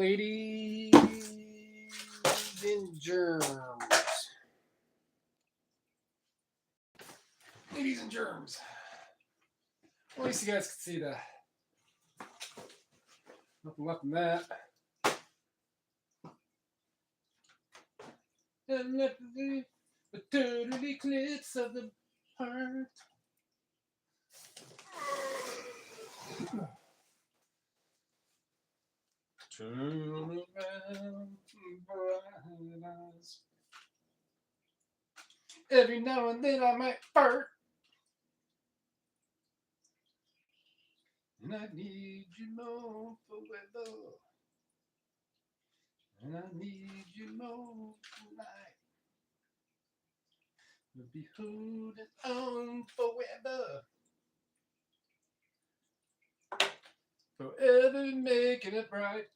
ladies and germs. Ladies and germs. Well, at least you guys can see the nothing left in that. And left the total eclipse of the heart. Turn around, bright eyes. Every now and then I might fart. And I need you more forever. And I need you more tonight. We'll be holding on forever. Forever making it right.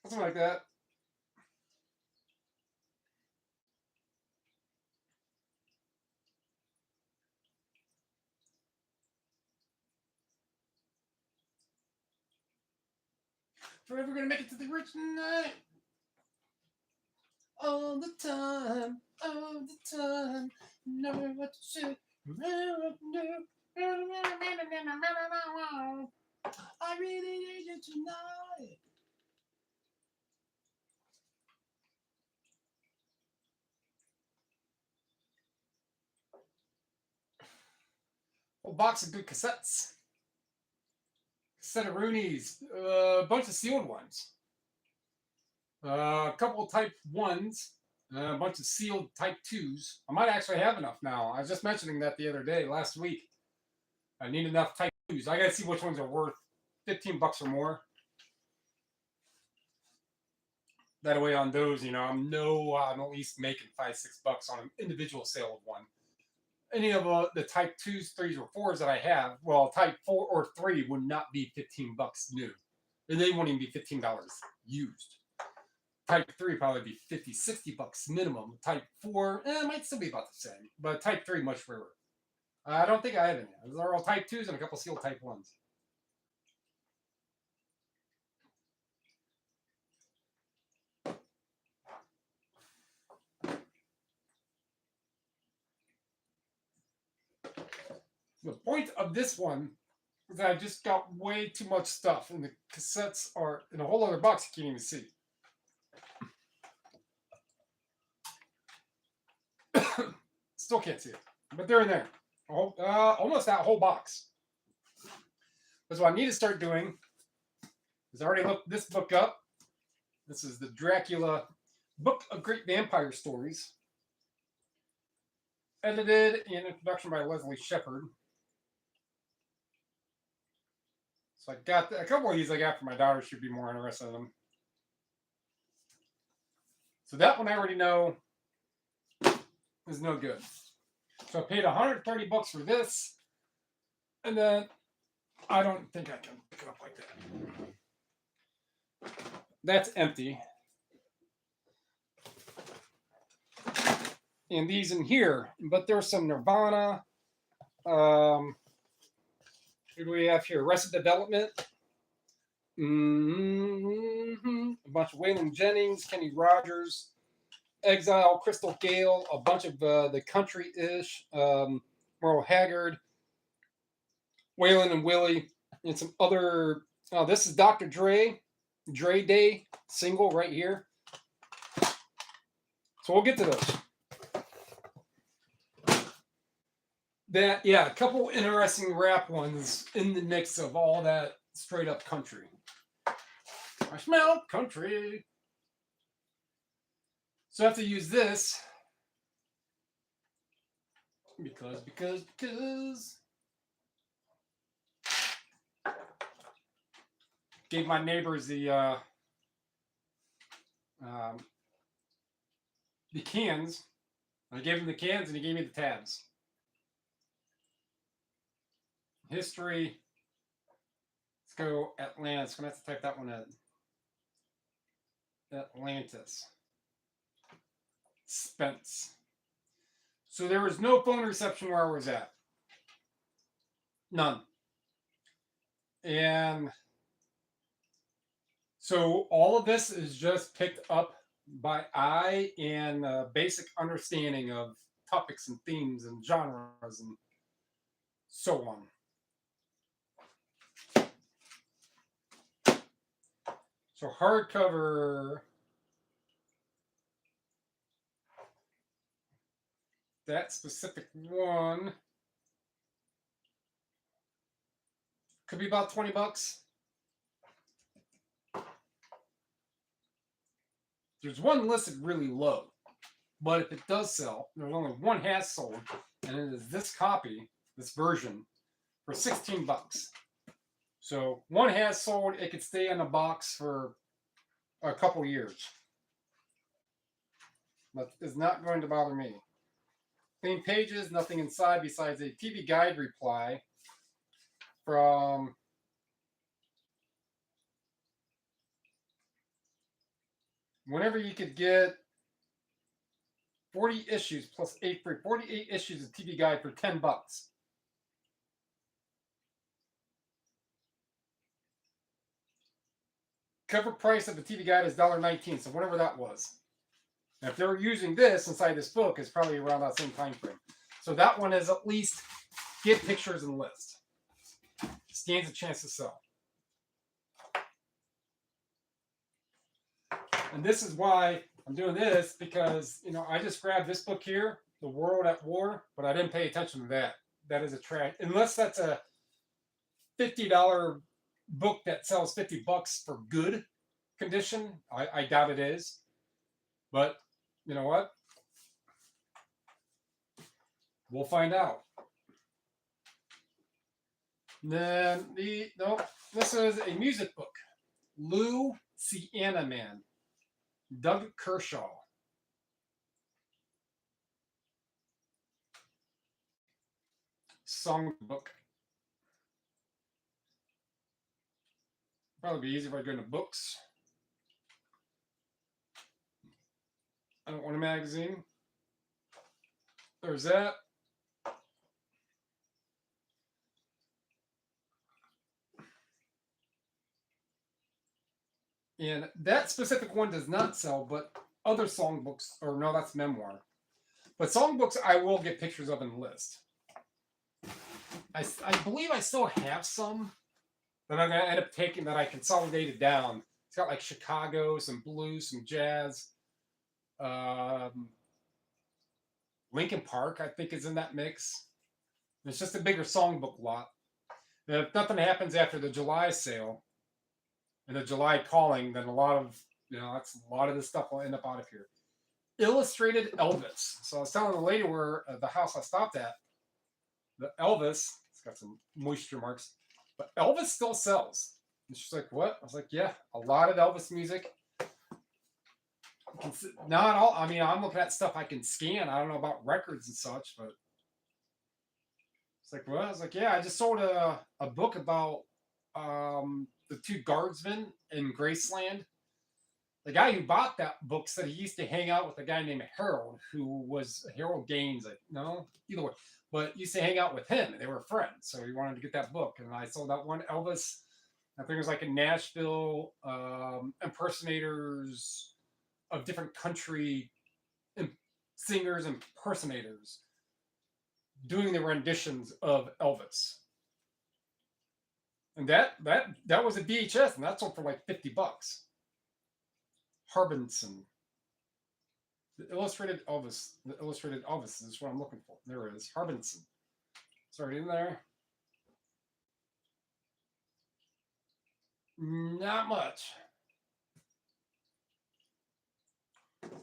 Something like that. Forever gonna make it to the rich tonight. All the time, all the time. Know what to say. I really need you tonight. Whole box of good cassettes. Set of Roonies, a bunch of sealed ones, a couple of type 1s, a bunch of sealed type 2s. I might actually have enough now. I was just mentioning that the other day, last week. I need enough type 2s. I gotta see which ones are worth $15 or more. That way on those, you know, I'm at least making $5-6 on an individual sale of one. Any of the type 2s, 3s, or 4s that I have, well, type 4 or 3 would not be $15 new. And they won't even be $15 used. Type 3 probably be $50-$60 minimum. Type 4, it might still be about the same. But type 3, much rarer. I don't think I have any. They're all type 2s and a couple sealed type 1s. The point of this one is that I just got way too much stuff, and the cassettes are in a whole other box you can't even see. Still can't see it, but they're in there. Almost that whole box. That's what I need to start doing. Is I already looked this book up. This is the Dracula Book of Great Vampire Stories. Edited and introduction by Leslie Shepard. So I got a couple of these I got for my daughter. She'd be more interested in them. So that one I already know is no good. So I paid $130 for this. And then I don't think I can pick it up like that. That's empty. And these in here, but there's some Nirvana. Who do we have here? Arrested Development. A bunch of Waylon Jennings, Kenny Rogers, Exile, Crystal Gale, a bunch of the country-ish, Merle Haggard, Waylon and Willie, and some other. This is Dr. Dre Day single right here. So we'll get to those. That, yeah, a couple interesting rap ones in the mix of all that straight up country. I smell country. So I have to use this because gave my neighbors the cans. I gave him the cans and he gave me the tabs. History. Let's go Atlantis. I'm going to have to type that one in. Atlantis. Spence. So there was no phone reception where I was at. None. And So all of this is just picked up by eye and basic understanding of topics and themes and genres and so on. So hardcover, that specific one could be about $20. There's one listed really low, but if it does sell, there's only one has sold, and it is this copy, this version, for $16. So one has sold. It could stay in the box for a couple years. That is not going to bother me. Clean pages, nothing inside besides a TV guide reply from whenever you could get 40 issues plus 8 free, 48 issues of TV guide for $10. Cover price of the TV guide is $1.19, so whatever that was. Now, if they're using this inside this book, it's probably around that same time frame. So that one is at least get pictures and list. Stands a chance to sell. And this is why I'm doing this, because, you know, I just grabbed this book here, The World at War, but I didn't pay attention to that. That is a trash, unless that's a $50 book that sells $50 for good condition. I doubt it is. But you know what? We'll find out. And then this is a music book. Louisiana Man. Doug Kershaw. Songbook. Probably be easier if I go into books. I don't want a magazine. There's that. And that specific one does not sell, but other songbooks, or no, that's memoir. But songbooks I will get pictures of and list. I believe I still have some that I'm going to end up taking that I consolidated down. It's got like Chicago, some blues, some jazz. Linkin Park, I think, is in that mix. It's just a bigger songbook lot. And if nothing happens after the July sale and the July calling, then a lot of this stuff will end up out of here. Illustrated Elvis. So I was telling the lady where the house I stopped at, the Elvis, it's got some moisture marks, but Elvis still sells. And she's like, what? I was like, yeah, a lot of Elvis music. Not all. I mean, I'm looking at stuff I can scan. I don't know about records and such, but it's like, well, I was like, yeah, I just sold a book about the two guardsmen in Graceland. The guy who bought that book said he used to hang out with a guy named Harold, who was Harold Gaines. Either way, but used to hang out with him, and they were friends. So he wanted to get that book, and I sold that one Elvis. I think it was like in Nashville, impersonators of different country singers, impersonators doing the renditions of Elvis. And that was a VHS, and that sold for like $50. Harbinson. The illustrated Elvis is what I'm looking for. There it is. Harbinson. Sorry, in there. Not much.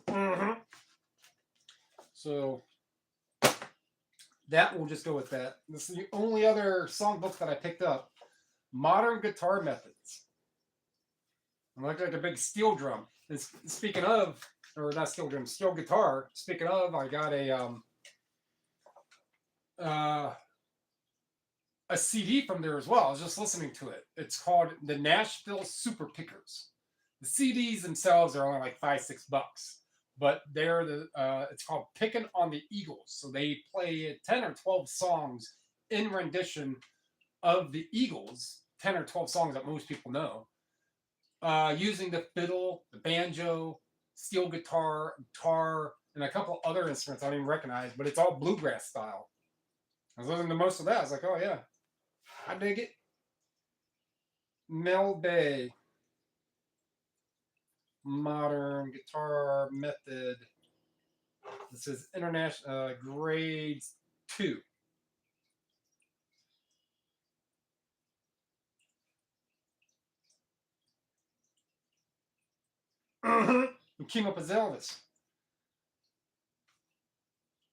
Mm-hmm. So that will just go with that. This is the only other songbook that I picked up. Modern Guitar Methods. I'm looking at a big steel drum. And speaking of, or not steel drum, steel guitar. Speaking of, I got a CD from there as well. I was just listening to it. It's called the Nashville Super Pickers. The CDs themselves are only like $5-6, but they're it's called Picking on the Eagles. So they play 10 or 12 songs in rendition of the Eagles, 10 or 12 songs that most people know. using the fiddle, the banjo, steel guitar, and a couple other instruments I don't even recognize, but it's all bluegrass style. I was listening to most of that. I was like, oh yeah, I dig it. Mel Bay, modern guitar method. This is international grades 2. We came up as Elvis.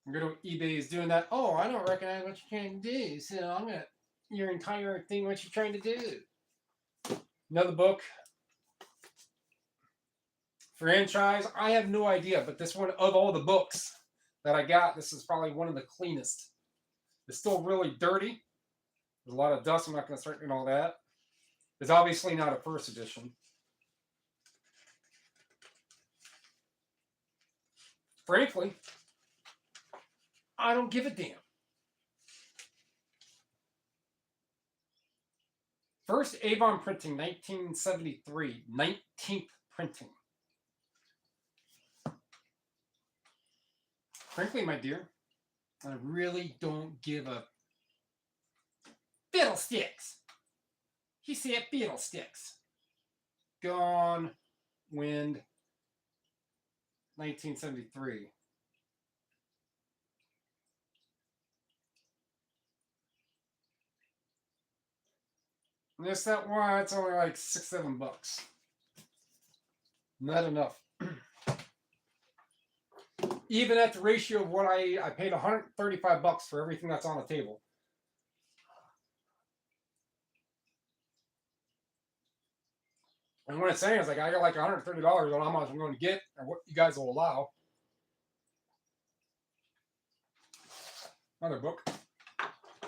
I'm going to eBay is doing that. Oh, I don't recognize what you're trying to do, so I'm gonna your entire thing. What you're trying to do? Another book. Franchise. I have no idea, but this one of all the books that I got, this is probably one of the cleanest. It's still really dirty. There's a lot of dust. I'm not going to start doing all that. It's obviously not a first edition. Frankly, I don't give a damn. First Avon printing, 1973. 19th printing. Frankly, my dear, I really don't give a fiddlesticks. He said fiddlesticks. Gone Wind, 1973. And just that one, it's only like $6-7 bucks. Not enough. Even at the ratio of what I paid $135 for everything that's on the table. And what it's saying is like I got like $130 on how much I'm going to get or what you guys will allow. Another book.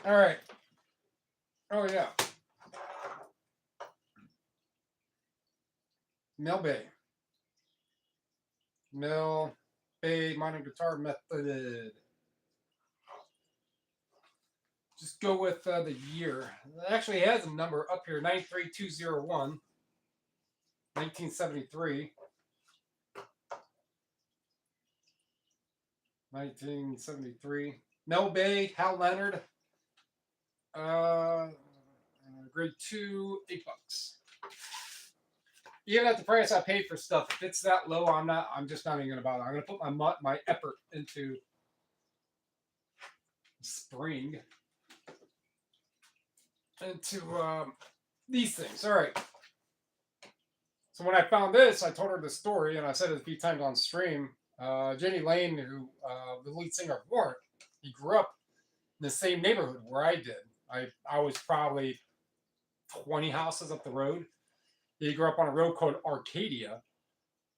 All right. Oh yeah. Mel Bay. Mel Bay modern guitar method. Just go with the year. It actually has a number up here, 93201. 1973. 1973. Mel Bay, Hal Leonard. Grade 2, $8. Even at the price I paid for stuff, if it's that low, I'm just not even gonna bother. I'm gonna put my effort into spring. Into these things. All right. So when I found this, I told her the story, and I said it a few times on stream. Jani Lane, who the lead singer of Warrant, he grew up in the same neighborhood where I did. I was probably 20 houses up the road. He grew up on a road called Arcadia,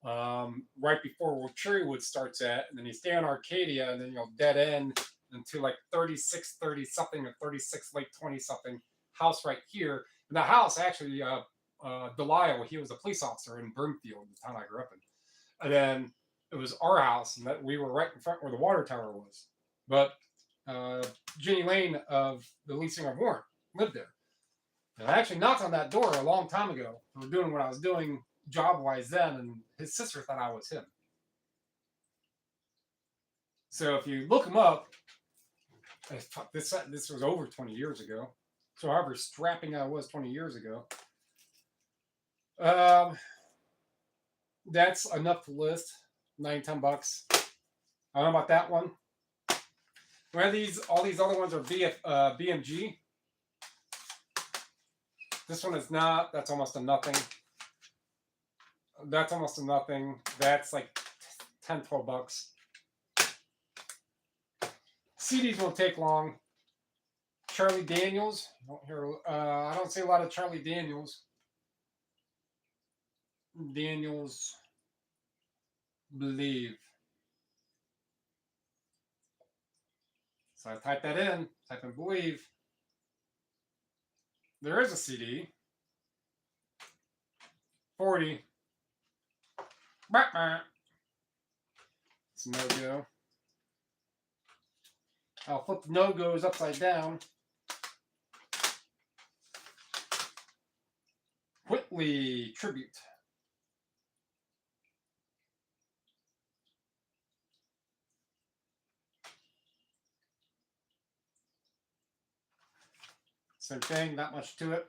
right before where Cherrywood starts at, and then you stay on Arcadia, and then you'll dead end into like 36, 30 something, or 36, late 20 something house right here. And the house actually, Delisle, he was a police officer in Broomfield, the town I grew up in. And then it was our house, and that we were right in front where the water tower was. But Jani Lane of the lead singer of Warrant lived there. And I actually knocked on that door a long time ago for doing what I was doing job-wise then, and his sister thought I was him. So if you look him up, this was over 20 years ago. So however strapping I was 20 years ago. That's enough to list. $9-10 bucks. I don't know about that one. Where all these other ones are BMG. This one is not. That's almost a nothing. That's almost a nothing. That's like $10-12 bucks. CDs won't take long. Charlie Daniels. I don't see a lot of Charlie Daniels. Daniels, Believe. So I type that in. Type in Believe. There is a CD. 40. It's a no-go. I'll flip the no-goes upside down. Whitley Tribute. Same thing, not much to it.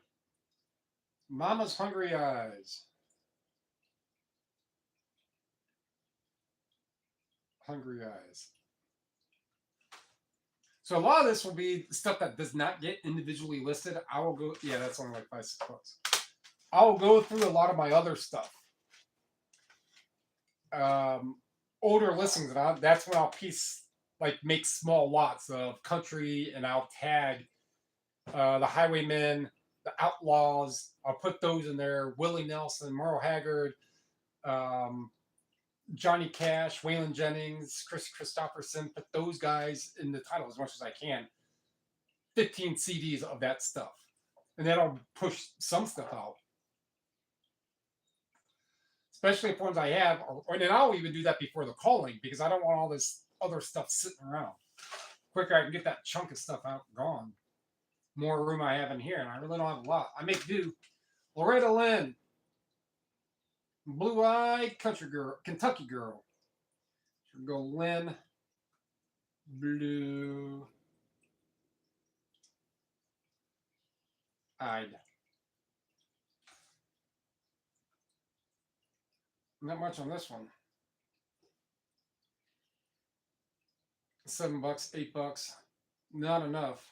Mama's Hungry Eyes. Hungry Eyes. So a lot of this will be stuff that does not get individually listed. I will go, yeah, that's only like $5, $6. I will go through a lot of my other stuff. Older listings, and that's when I'll make small lots of country, and I'll tag the Highwaymen, the Outlaws. I'll put those in there. Willie Nelson, Merle Haggard, Johnny Cash, Waylon Jennings, Chris Christopherson. Put those guys in the title as much as I can. 15 CDs of that stuff, and then I'll push some stuff out. Especially if ones I have, and then I'll even do that before the calling because I don't want all this other stuff sitting around. Quicker I can get that chunk of stuff out and gone. More room I have in here, and I really don't have a lot. I make do. Loretta Lynn, Blue-Eyed Country Girl, Kentucky Girl. Should go Lynn, Blue-Eyed. Not much on this one. $7, $8. Not enough.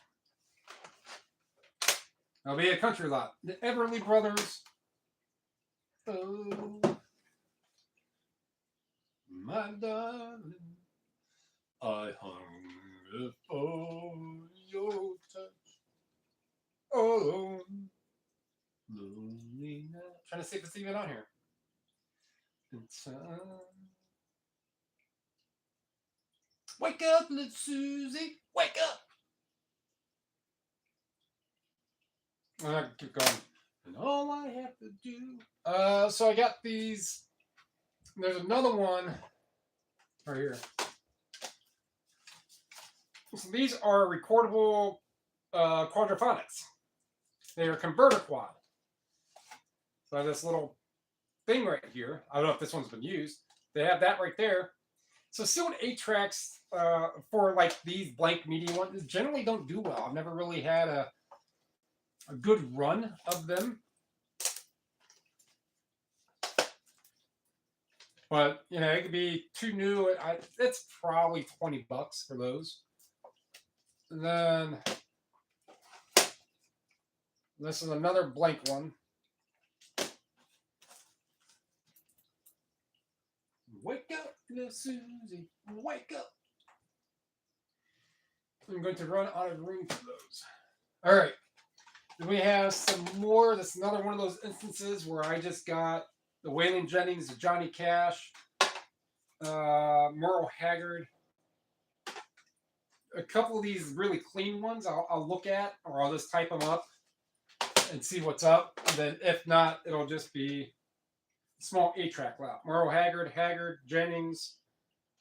That'll be a country lot. The Everly Brothers. Oh, my darling, I hunger for your touch. Oh, lonely night. Trying to see if it's even on here. Wake up, little Susie. Wake up. I can keep going. And all I have to do. So I got these. There's another one right here. So these are recordable quadraphonics. They are converter quad. So I have this little thing right here. I don't know if this one's been used. They have that right there. So sealed 8 tracks for like these blank media ones generally don't do well. I've never really had a good run of them. But, you know, it could be too new. It's probably $20 for those. And then this is another blank one. Wake up, little Susie. Wake up. I'm going to run out of room for those. All right. Then we have some more. This is another one of those instances where I just got the Waylon Jennings, the Johnny Cash, Merle Haggard. A couple of these really clean ones I'll look at, or I'll just type them up and see what's up. And then if not, it'll just be small 8-track lot. Merle Haggard, Jennings,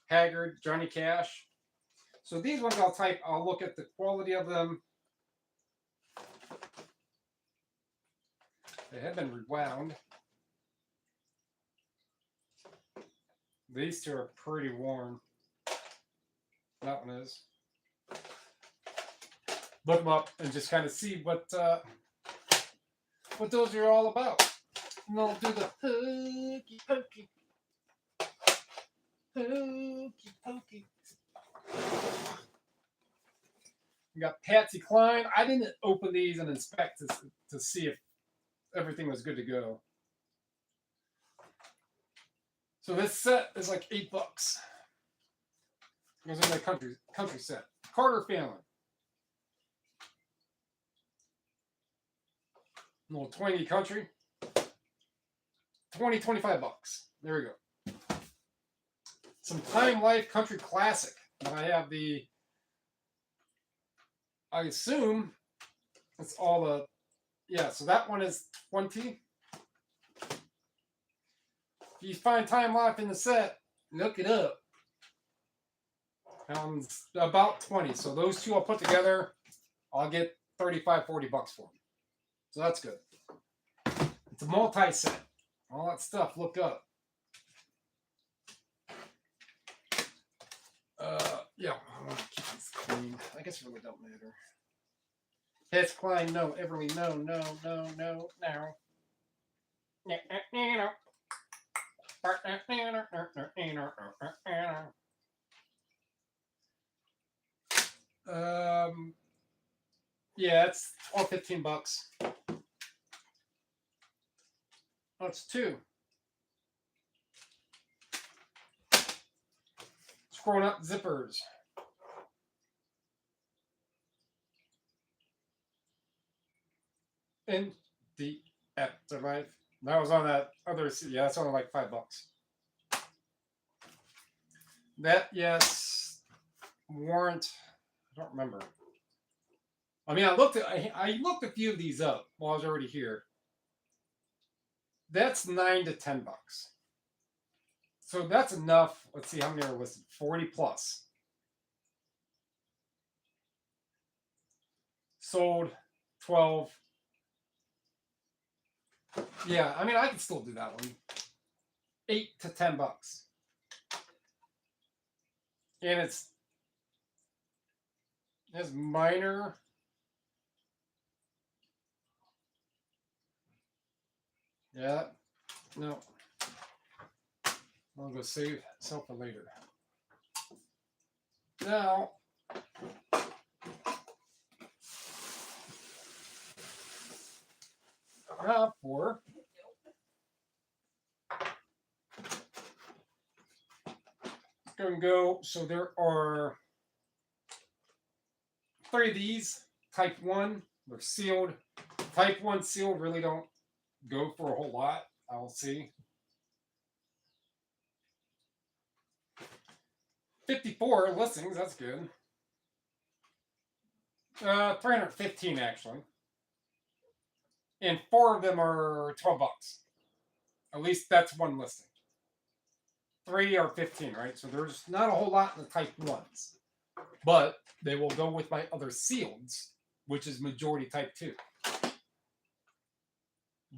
Haggard, Johnny Cash. So these ones I'll look at the quality of them. They have been rewound. These two are pretty worn. That one is. Look them up and just kind of see what those are all about. And I'll do the hokey pokey. Hokey pokey. We got Patsy Cline. I didn't open these and inspect to see if everything was good to go. So this set is like $8. It goes in the country set. Carter family. A little twangy country. $25. There we go. Some Time Life Country Classic. And I have I assume it's all the, yeah, so that one is 20. If you find Time Life in the set, look it up. About 20. So those two I'll put together. I'll get $35, $40 for them. So that's good. It's a multi-set. All that stuff, look up. Yeah, I want to keep this clean. I guess it really don't matter. Hess Klein, no. Everly, no, no, no, no, no. Yeah, it's 12, 15 bucks. Oh, it's 2. Scrolling up zippers. In the afterlife. That was on that other. Yeah, that's only like $5. That, yes. Warrant. I don't remember. I mean, I looked a few of these up while I was already here. That's $9 to $10. So that's enough. Let's see how many are listed. 40 plus. Sold 12. Yeah, I mean, I can still do that one. 8 to 10 bucks. And it's minor. Yeah. No. I'll go save self for later. Now, for go and go. So there are 3 of these. Type 1, they're sealed. Type 1 sealed really don't go for a whole lot. I'll see. 54 listings, that's good. 315 actually. And 4 of them are 12 bucks. At least that's one listing. 3 are 15, right? So there's not a whole lot in the type 1s. But they will go with my other sealeds, which is majority type 2.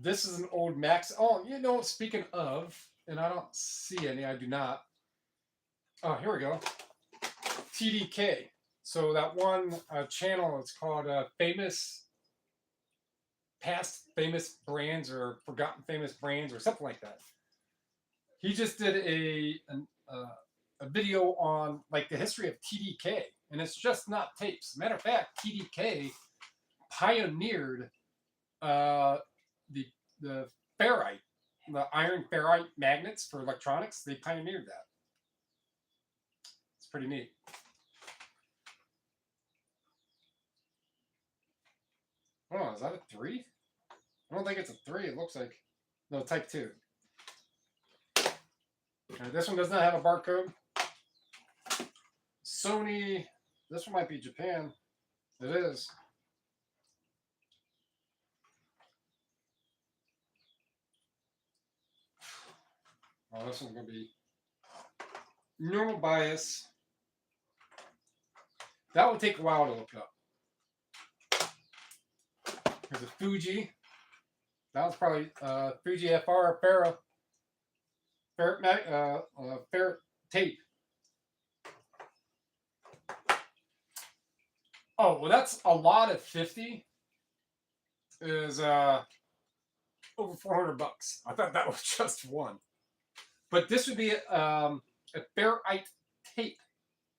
This is an old Max. Oh, you know, speaking of, and I don't see any, I do not. Oh, here we go. TDK. So that one channel, it's called Past Famous Brands or Forgotten Famous Brands or something like that. He just did a video on like the history of TDK, and it's just not tapes. Matter of fact, TDK pioneered the ferrite, the iron ferrite magnets for electronics. They pioneered that. It's pretty neat. Oh, is that a 3? I don't think it's a 3. It looks like no type 2. Okay, this one does not have a barcode. Sony. This one might be Japan. It is. Oh, this one's gonna be normal bias. That would take a while to look up. There's a Fuji. That was probably Fuji FR ferrite tape. Oh, well, that's a lot of 50. Is over 400 bucks. I thought that was just one. But this would be a ferrite tape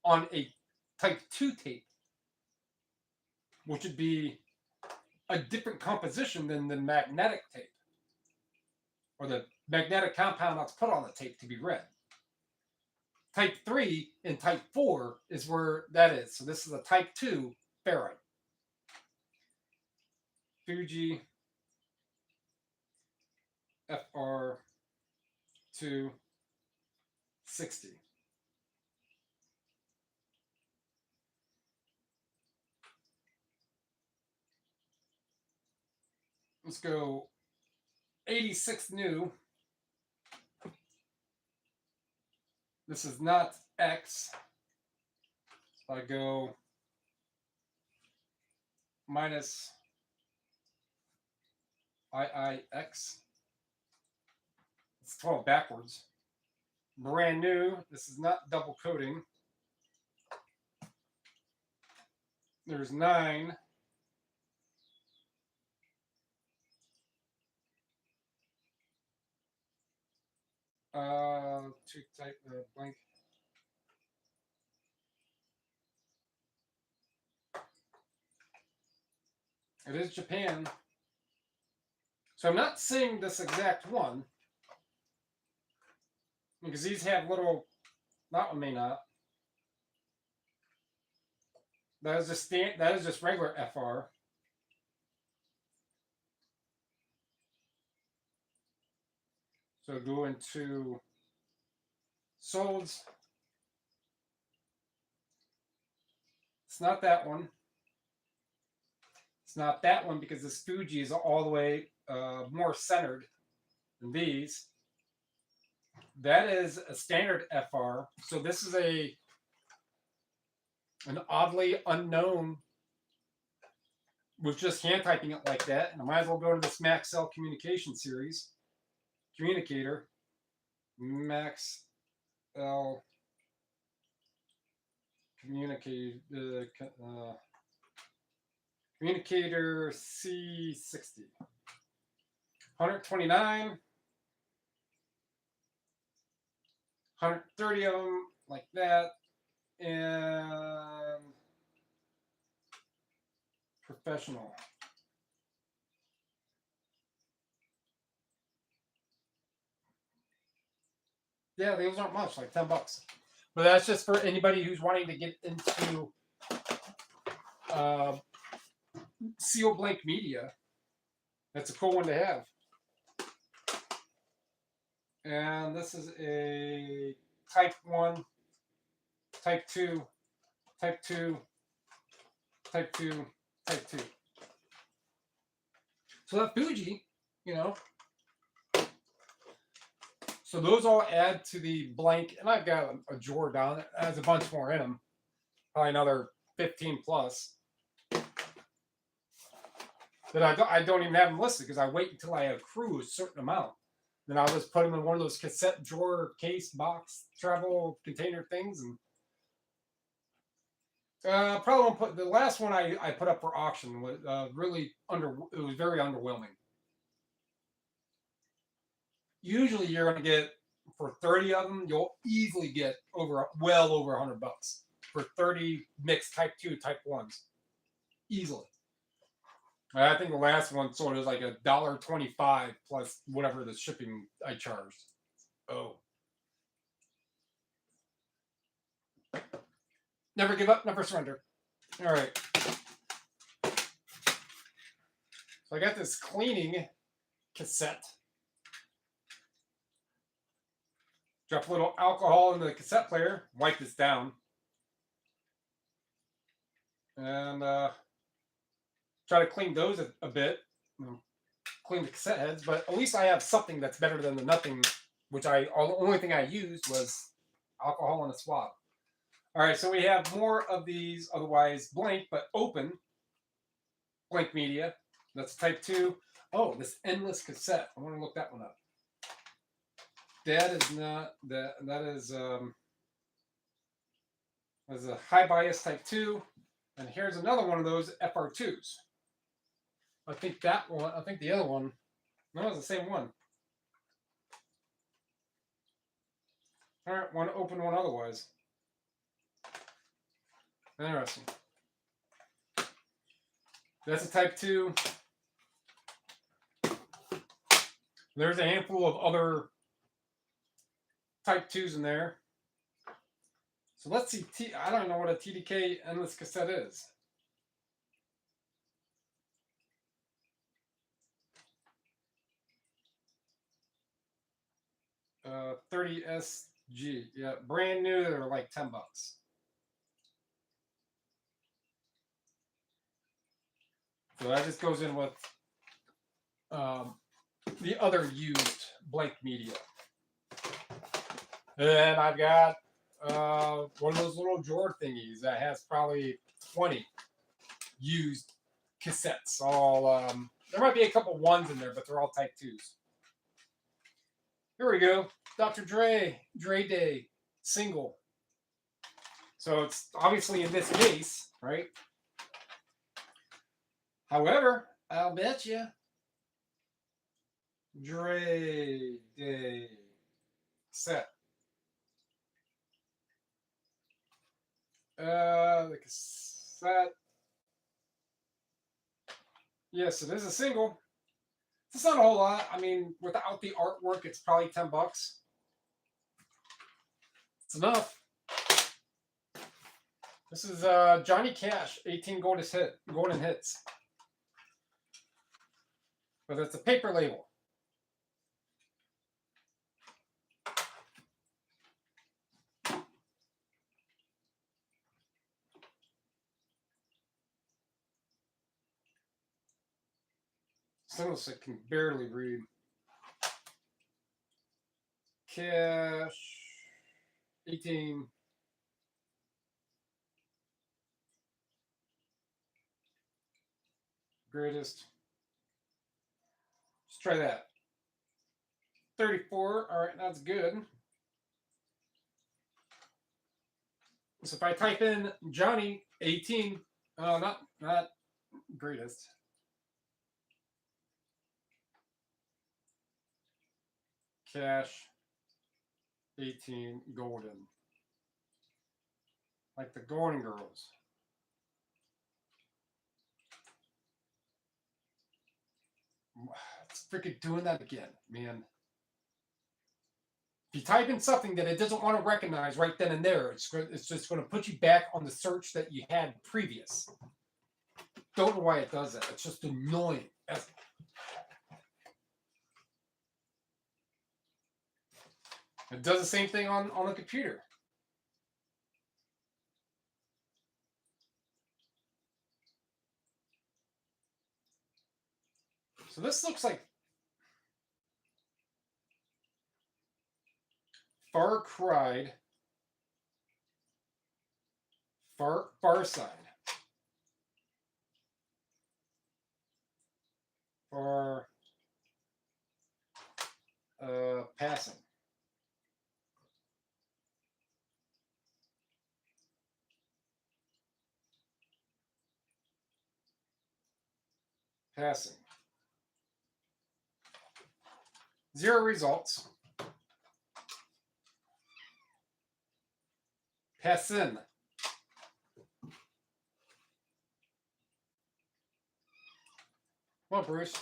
on a type 2 tape, which would be a different composition than the magnetic tape or the magnetic compound that's put on the tape to be read. Type 3 and type 4 is where that is. So this is a type 2 ferrite. Fuji FR 260. Let's go 86 new. This is not X. So I go minus IIX. It's 12 backwards. Brand new. This is not double coating. There's 9. To type blank. It is Japan. So I'm not seeing this exact one because these have little. That one may not. That is just that is just regular FR. So go into solds. It's not that one. It's not that one because this Fuji is all the way more centered than these. That is a standard FR. So this is an oddly unknown with just hand typing it like that. And I might as well go to this Max Cell Communication series. Communicator. Max L Communicator C60. 129. 130 of them like that. And professional. Yeah, those aren't much, like $10. But that's just for anybody who's wanting to get into seal blank media. That's a cool one to have. And this is a type 1, type 2, type 2, type 2, type 2. So that Fuji, you know. So those all add to the blank, and I've got a drawer down that has a bunch more in them. Probably another 15 plus. That I don't even have them listed because I wait until I accrue a certain amount. Then I'll just put them in one of those cassette drawer, case, box, travel container things. And probably won't put the last one I put up for auction was really it was very underwhelming. Usually you're going to get for 30 of them, you'll easily get well over $100 for 30 mixed type 2, type 1s. Easily. I think the last one sold is like $1.25 plus whatever the shipping I charged. Oh. Never give up, never surrender. All right. So I got this cleaning cassette. Drop a little alcohol in the cassette player, wipe this down. And try to clean those a bit. Clean the cassette heads, but at least I have something that's better than the nothing, which the only thing I used was alcohol and a swab. All right, so we have more of these otherwise blank but open blank media. That's type 2. Oh, this endless cassette. I want to look that one up. That is not that. That is a high bias type 2, and here's another one of those FR2s. I think that one. I think the other one. No, it's the same one. All right, one open, one otherwise. Interesting. That's a type 2. There's a handful of other type 2s in there. So let's see. I don't know what a TDK endless cassette is. 30 SG. Yeah, brand new. They're like $10. So that just goes in with the other used blank media. And I've got one of those little drawer thingies that has probably 20 used cassettes. All there might be a couple ones in there, but they're all type 2s. Here we go. Dr. Dre Day single. So it's obviously in this case, right? However, I'll bet you Dre Day. cassette. The cassette. Yes, it is a single. It's not a whole lot. I mean, without the artwork, it's probably $10. It's enough. This is Johnny Cash, 18 golden hits. But it's a paper label. Since I can barely read. Cash, 18. Greatest. Let's try that. 34. All right, that's good. So if I type in Johnny 18, not greatest. Cash 18 golden. Like the Golden Girls. It's freaking doing that again, man. If you type in something that it doesn't want to recognize right then and there, it's just going to put you back on the search that you had previous. Don't know why it does that. It's just annoying. It does the same thing on a computer. So this looks like Far Side. For passing. Passing. 0 results. Passin. Come on, Bruce.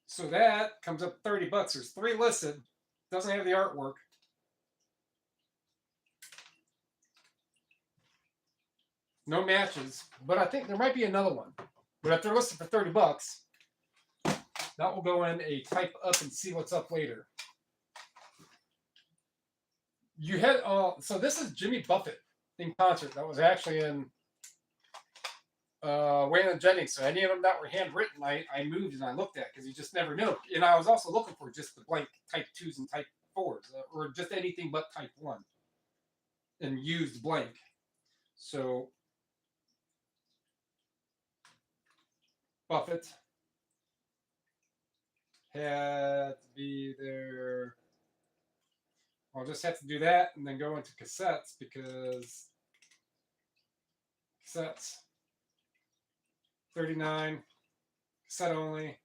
So that comes up $30. There's 3 listed. Doesn't have the artwork. No matches, but I think there might be another one. But if they're listed for $30, that will go in a type up and see what's up later. You had so this is Jimmy Buffett in concert. That was actually in Waylon Jennings. So any of them that were handwritten, I moved and I looked at because you just never know. And I was also looking for just the blank type 2s and type 4s, or just anything but type 1, and used blank. So Buffett had to be there. I'll just have to do that and then go into cassettes, because cassettes 39, cassette only.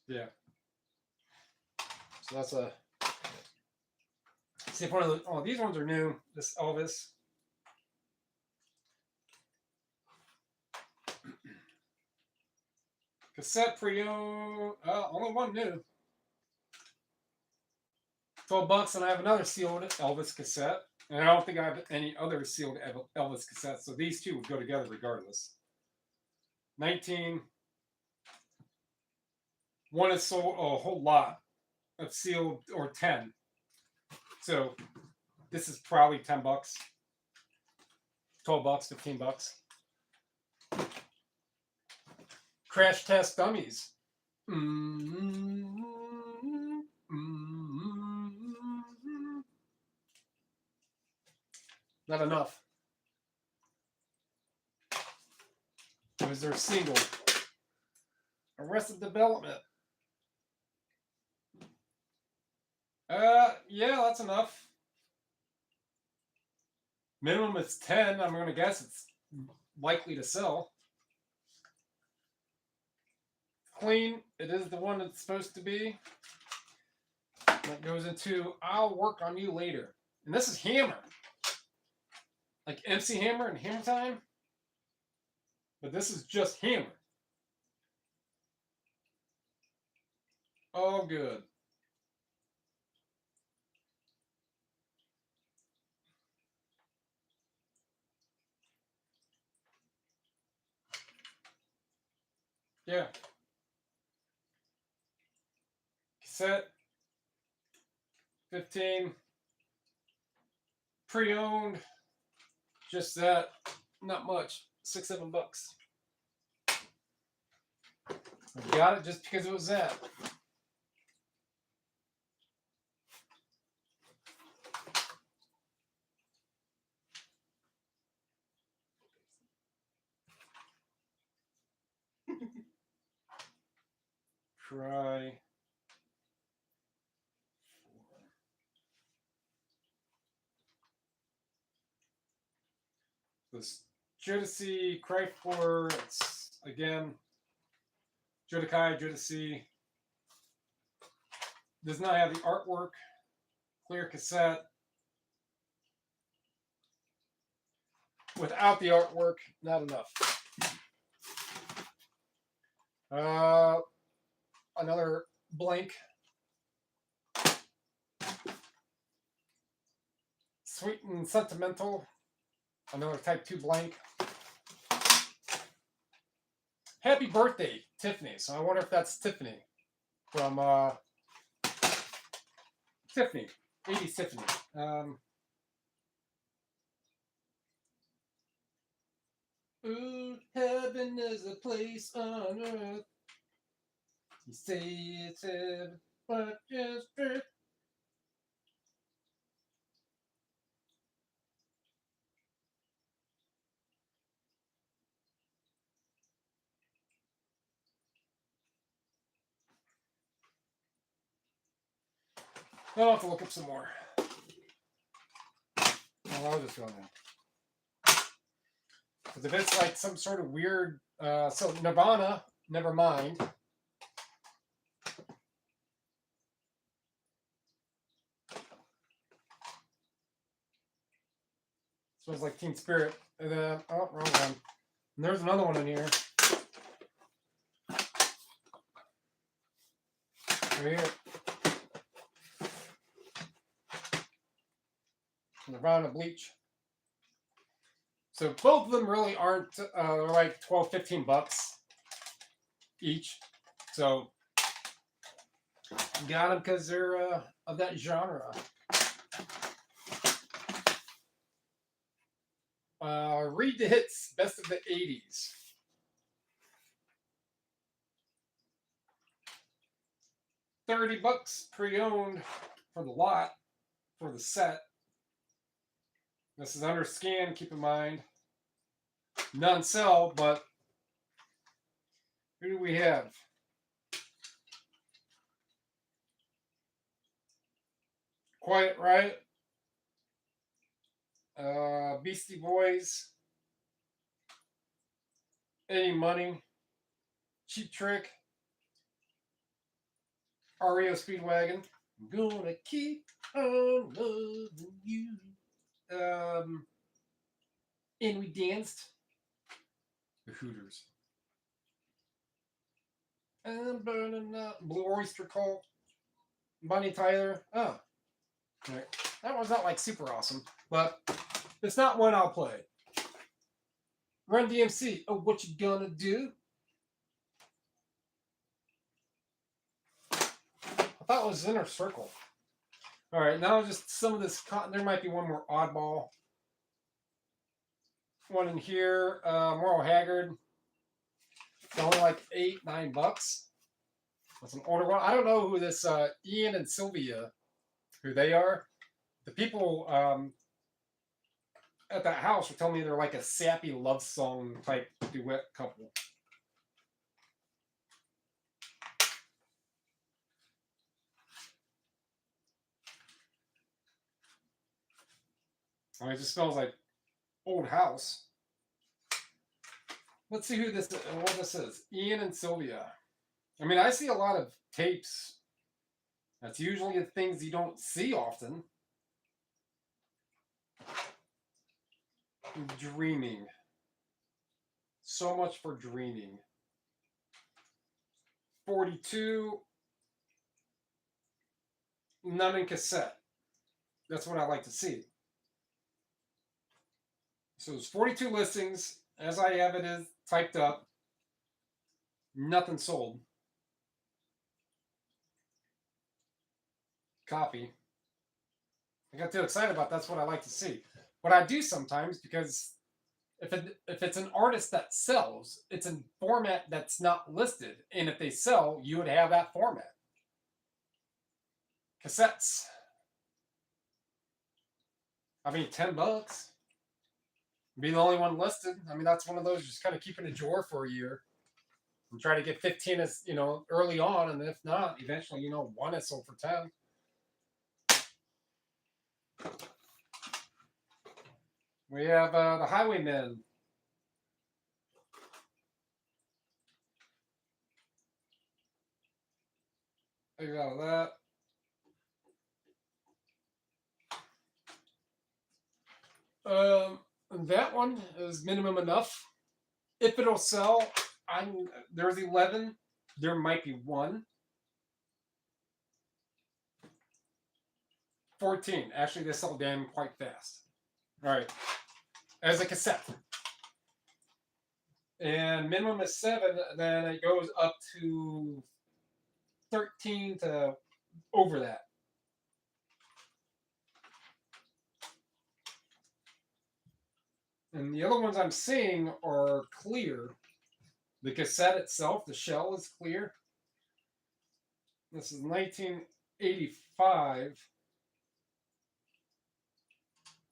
Yeah. So that's a. See if one of the. Oh, these ones are new. This Elvis. Cassette pre-owned. Only one new. $12, and I have another sealed Elvis cassette. And I don't think I have any other sealed Elvis cassettes. So these two would go together regardless. 19. One is sold a whole lot of sealed, or 10. So this is probably $10, $12, $15. Crash Test Dummies. Not enough. It was their single. Arrested Development. Yeah, that's enough. Minimum is 10. I'm going to guess it's likely to sell. Clean. It is the one it's supposed to be. That goes into I'll work on you later. And this is Hammer. Like MC Hammer and Hammer Time. But this is just Hammer. Oh, good. Yeah. Cassette. 15. Pre-owned. Just that. Not much. $6-7. I got it just because it was that. Try. This Jodeci Cry for, it's again Jodekai Jodeci. Does not have the artwork. Clear cassette. Without the artwork, not enough. Another blank. Sweet and Sentimental. Another Type 2 blank. Happy Birthday, Tiffany. So I wonder if that's Tiffany from Tiffany. 80s Tiffany. Ooh, heaven is a place on earth. You say it's heaven, but just earth. I'll have to look up some more. Well, I'll just go now. Because if it's like some sort of weird, so Nirvana, never mind. Smells like Teen Spirit. And then, oh, wrong one. And there's another one in here. Right here. Nirvana Bleach. So both of them really aren't, they're like $12-15 each. So got them because they're of that genre. Read the hits, best of the 80s. $30 pre-owned for the lot, for the set. This is under scan, keep in mind. None sell, but who do we have? Quiet Riot, Beastie Boys, Any Money, Cheap Trick, REO Speedwagon, I'm gonna keep on loving you. And We Danced, The Hooters. And Burning Up, Blue Oyster Cult, Bonnie Tyler. Oh, right. That one's not like super awesome, but it's not one I'll play. Run DMC. Oh, what you gonna do? I thought it was Inner Circle. All right, now just some of this. There might be one more oddball. One in here. Moral Haggard. It's only like $8-9. That's an older one. I don't know who this Ian and Sylvia, who they are. The people at that house were telling me they're like a sappy love song type duet couple. I mean, it just smells like old house. Let's see who this is, what this is. Ian and Sylvia. I mean, I see a lot of tapes. That's usually the things you don't see often. Dreaming. So much for dreaming. 42. None in cassette. That's what I like to see. So there's 42 listings. As I have it is typed up. Nothing sold. Copy. I got too excited about that's what I like to see. What I do sometimes, because if it's an artist that sells, it's in format that's not listed. And if they sell, you would have that format. Cassettes. I mean, $10. Be the only one listed. I mean, that's one of those just kind of keep in a drawer for a year and try to get 15 as early on, and if not, eventually one is sold for 10. We have the Highwaymen. I got that. That one is minimum enough. If it'll sell, there's 11. There might be one. 14. Actually, they sell damn quite fast. All right. As a cassette. And minimum is 7. Then it goes up to 13 to over that. And the other ones I'm seeing are clear. The cassette itself, the shell is clear. This is 1985.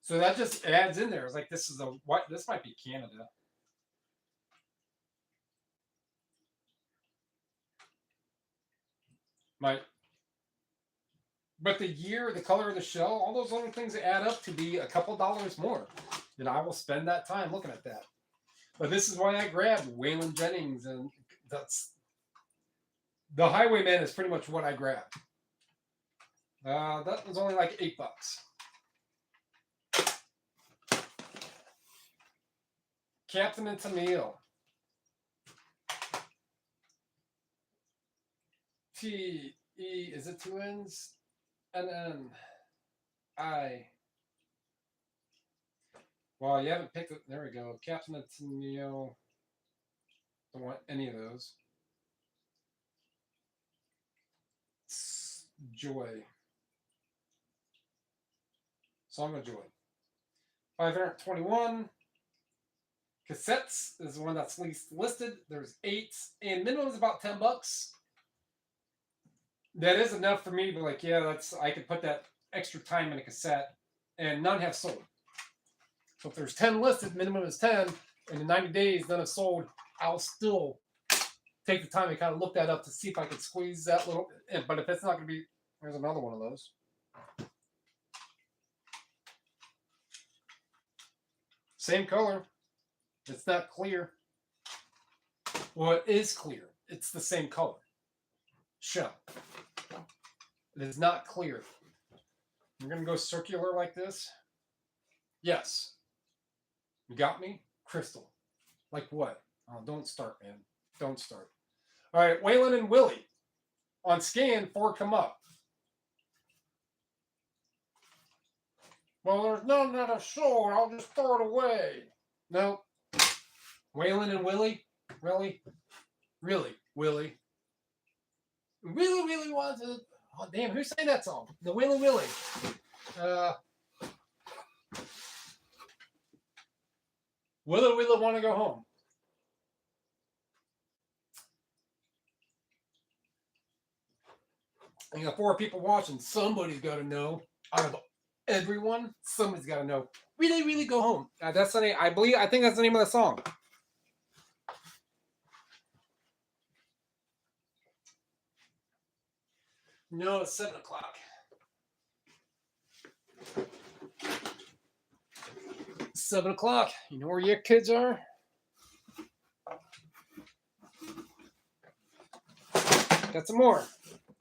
So that just adds in there. It's like this might be Canada. But the year, the color of the shell, all those little things add up to be a couple dollars more. And I will spend that time looking at that. But this is why I grabbed Waylon Jennings, and that's the Highwayman is pretty much what I grabbed. That was only like $8. Captain and Tennille. T E, is it 2 N's? N I. Well, you haven't picked it. There we go. Captain and Tennille. Don't want any of those. Joy. Song of Joy. 521. Cassettes is the one that's least listed. There's 8. And minimum is about $10. That is enough for me to be like, yeah, I could put that extra time in a cassette, and none have sold. So if there's 10 listed, minimum is 10, and in 90 days none have sold, I'll still take the time to kind of look that up to see if I can squeeze that little. But if it's not going to be, there's another one of those. Same color. It's not clear. Well, it is clear. It's the same color. Shell. It is not clear. I'm going to go circular like this. Yes. You got me? Crystal. Like what? Oh, don't start, man. Don't start. All right, Waylon and Willie. On scan, 4 come up. Well, there's none that are sold. I'll just throw it away. No. Waylon and Willie? Really? Really? Willie? Really wants it. Oh, damn, who sang that song? The Waylon Willie. Willie want to go home. I got 4 people watching. Somebody's got to know. Out of everyone, somebody's got to know. Really go home. That's the name. I think that's the name of the song. No, it's 7 o'clock. 7 o'clock. You know where your kids are? Got some more.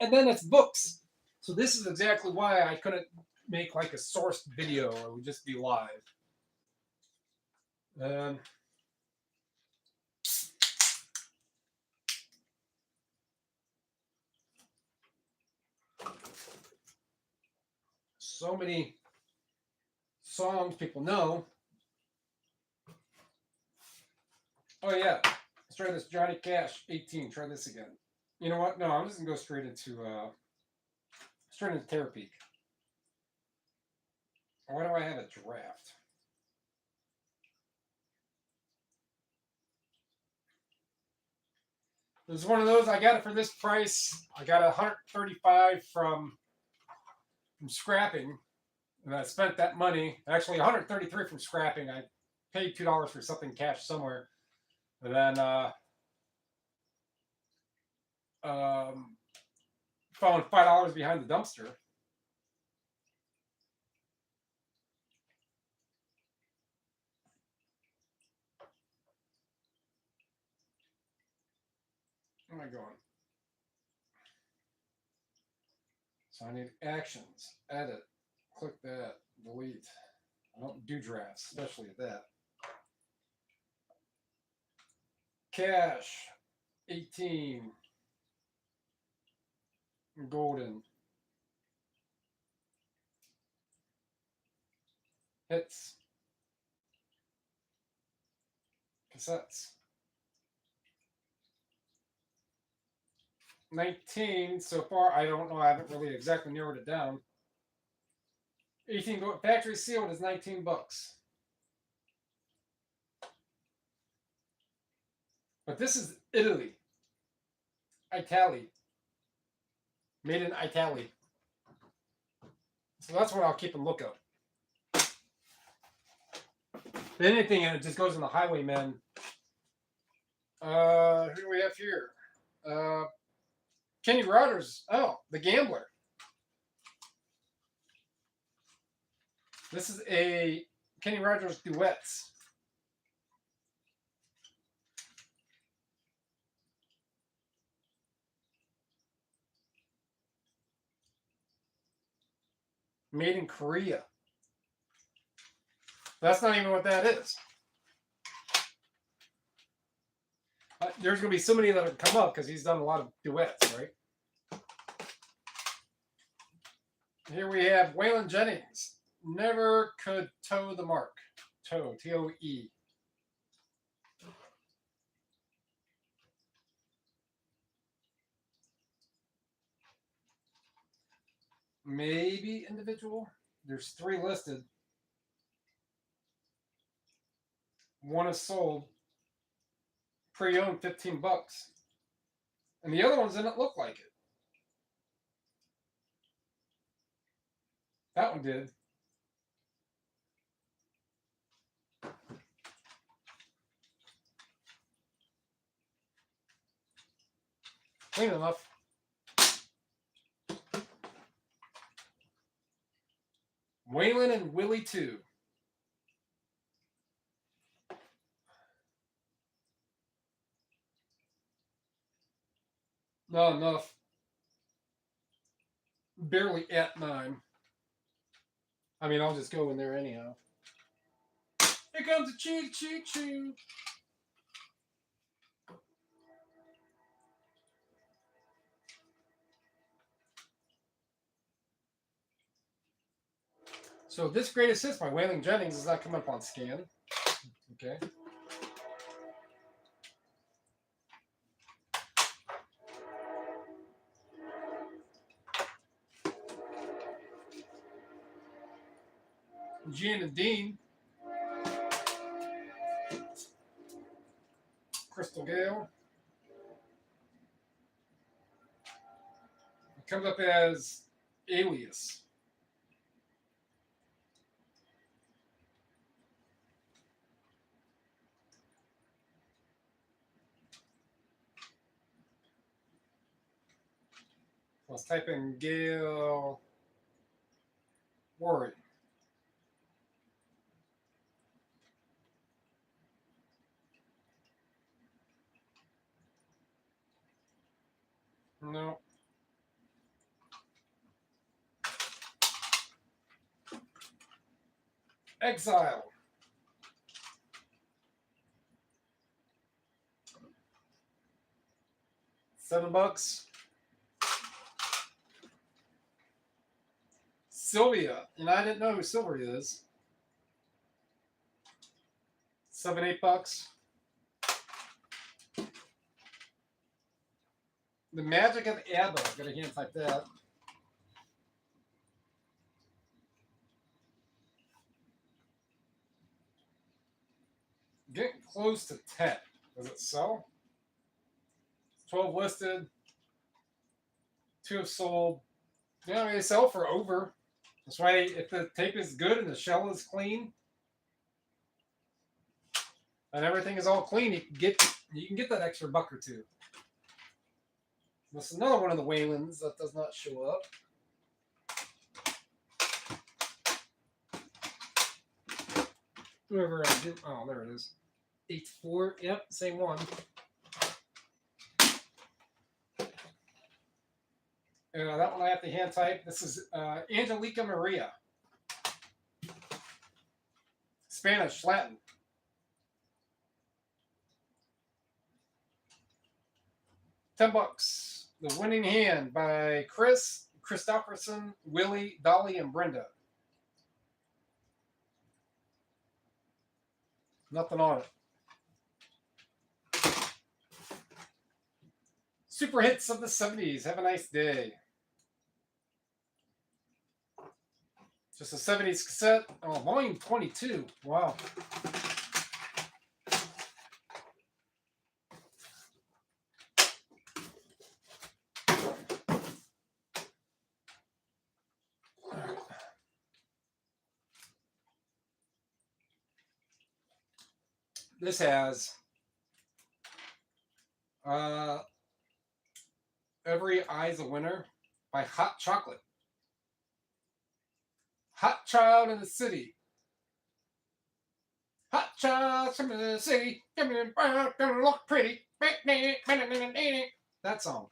And then it's books. So this is exactly why I couldn't make like a sourced video. It would just be live. So many songs people know. Oh yeah, let's try this. Johnny Cash, 18. Try this again. You know what? No, I'm just gonna go straight into therapy. Why do I have a draft? This is one of those. I got it for this price. I got 135 from scrapping, and I spent that money. Actually, 133 from scrapping. I paid $2 for something cash somewhere, and then found $5 behind the dumpster. Where am I going? So I need actions, edit, click that, delete. I don't do drafts, especially at that. Cash, 18. Golden. Hits. Cassettes. 19 so far. I don't know. I haven't really exactly narrowed it down. 18 factory sealed is 19 bucks. But this is Italy. Italy. Made in Italy. So that's what I'll keep a look up. If anything, and it just goes in the Highwaymen. Who do we have here? Kenny Rogers. Oh, The Gambler. This is a Kenny Rogers duets. Made in Korea. That's not even what that is. There's going to be so many that have come up because he's done a lot of duets, right? Here we have Waylon Jennings. Never could toe the mark. Toe, T-O-E. Maybe individual. There's 3 listed. One is sold. Pre-owned, 15 bucks. And the other ones didn't look like it. That one did. Clean enough. Waylon and Willie 2. Not enough. Barely at 9. I mean, I'll just go in there anyhow. Here comes the choo-choo-choo. So this Great Assist by Waylon Jennings is not coming up on scan. Okay. Jan and Dean. Crystal Gale. It comes up as Alias. Let's type in Gale Warrant. No. Exile. $7. Sylvia, and I didn't know who Sylvia is. $7-8. The Magic of ABBA. Gotta hand type that. Getting close to 10. Does it sell? 12 listed. 2 have sold. Yeah, they sell for over. That's why if the tape is good and the shell is clean and everything is all clean, you can get that extra buck or two. This is another one of the Waylands that does not show up. Whoever I did. Oh, there it is. 8-4. Yep, same one. That one I have to hand type. This is Angelica Maria. Spanish, Latin. $10. The Winning Hand by Chris Christopherson, Willie, Dolly, and Brenda. Nothing on it. Super hits of the 70s. Have a nice day. Just a 70s cassette. Oh, volume 22. Wow. This has Every Eye's a Winner by Hot Chocolate. Hot child in the city. Hot child in the city. Gonna look pretty. That song.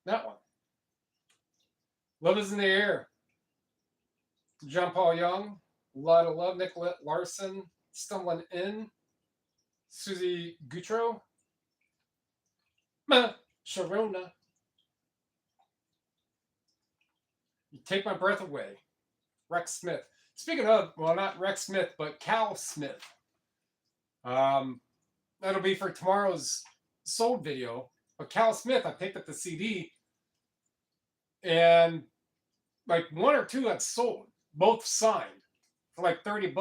That one. Love is in the Air. John Paul Young. A Lot of Love. Nicolette Larson. Stumbling In. Susie Gutro. Sharona. You Take My Breath Away. Rex Smith. Speaking of, well, not Rex Smith, but Cal Smith. That'll be for tomorrow's sold video. But Cal Smith, I picked up the CD, and like 1 or 2 had sold, both signed for like $30.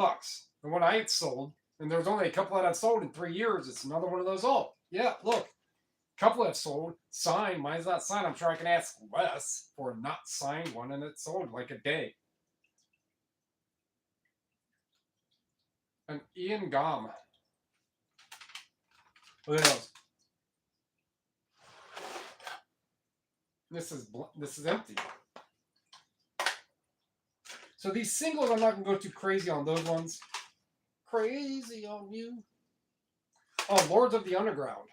The one I had sold, and there's only a couple that I've sold in 3 years. It's another one of those. Oh, yeah, look, a couple have sold, signed. Mine's not signed. I'm sure I can ask less for a not signed one, and it sold like a day. An Ian Gom. Look at those. This is empty. So these singles, I'm not going to go too crazy on those ones. Crazy on you. Oh, Lords of the Underground.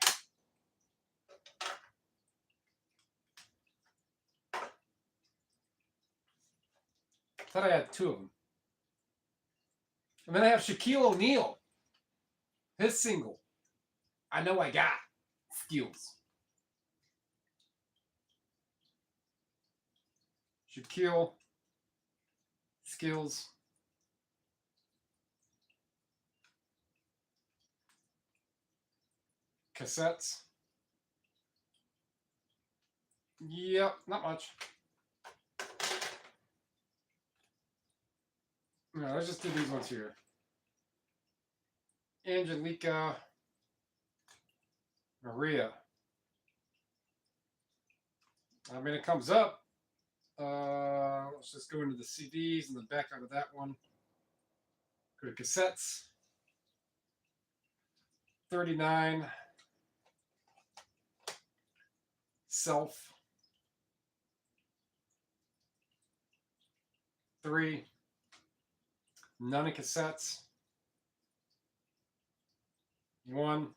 Thought I had 2 of them. And then I have Shaquille O'Neal. His single. I Know I Got Skills. Shaquille. Skills. Cassettes. Yep, not much. No, let's just do these ones here. Angelica Maria. I mean, it comes up. Let's just go into the CDs and the back out of that one. Go to cassettes. 39. Self. 3. None of cassettes. 1.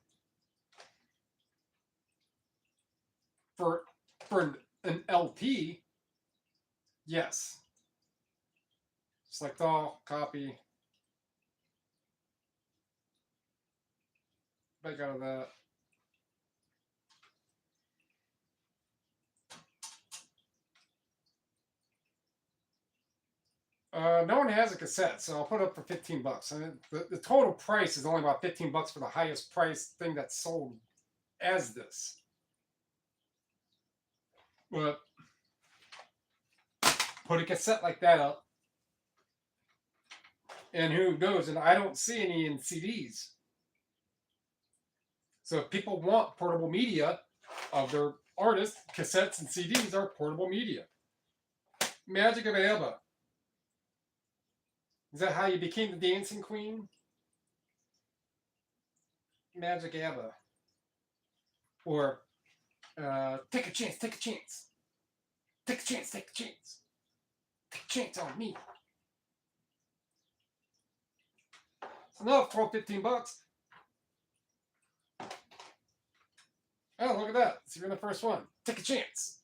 For an LP, yes. Select all, copy. Back out of that. No one has a cassette, so I'll put it up for 15 bucks. And the total price is only about 15 bucks for the highest price thing that's sold as this. But put a cassette like that up, and who knows? And I don't see any in CDs. So if people want portable media of their artists, cassettes and CDs are portable media. Magic of ABBA. Is that how you became the dancing queen? Magic ABBA. Or take a chance, take a chance. Take a chance, take a chance. Take a chance on me. It's enough, 12, 15 bucks. Oh, look at that. So you're the first one. Take a chance.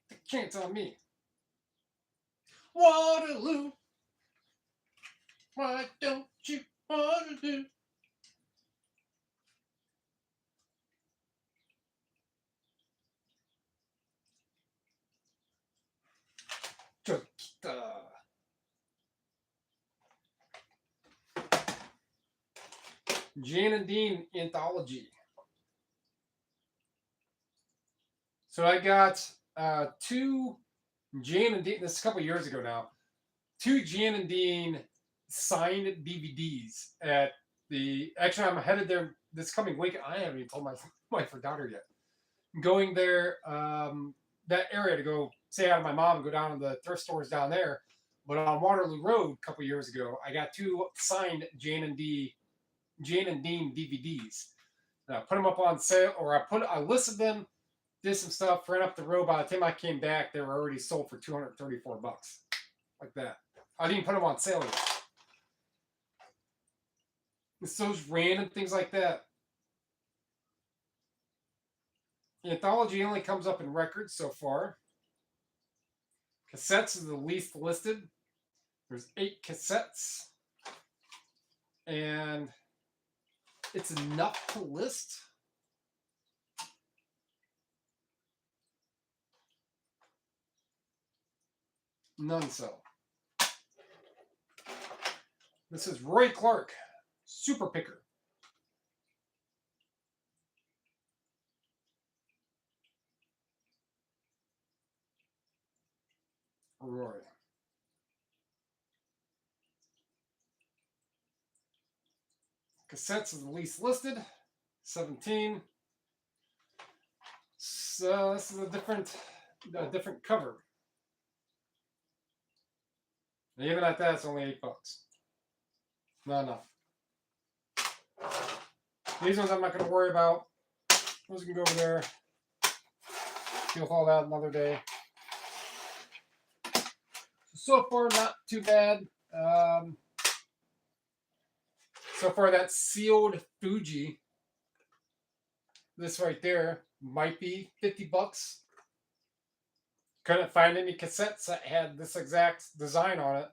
Take a chance on me. Waterloo. Why don't you want to do? Jan and Dean Anthology. So I got two Jan and Dean, this is a couple years ago now, two Jan and Dean signed DVDs at the, actually I'm headed there this coming week. I haven't even told my wife or daughter yet. I'm going there, that area to go say hi to my mom and go down to the thrift stores down there. But on Waterloo Road a couple years ago, I got two signed Jan and Dean DVDs. And I put them up on sale, or I listed them, did some stuff, ran up the road. By the time I came back, they were already sold for 234 bucks. Like that. I didn't put them on sale yet. It's those random things like that. Anthology only comes up in records so far. Cassettes is the least listed. There's 8 cassettes. And it's enough to list. None so. This is Roy Clark, Super Picker. Roy. Cassettes is the least listed, 17. So this is a different cover. And even at that, it's only 8 bucks. Not enough. These ones I'm not going to worry about. Those can go over there. Deal all that another day. So far, not too bad. So far, that sealed Fuji, this right there, might be 50 bucks. Couldn't find any cassettes that had this exact design on it.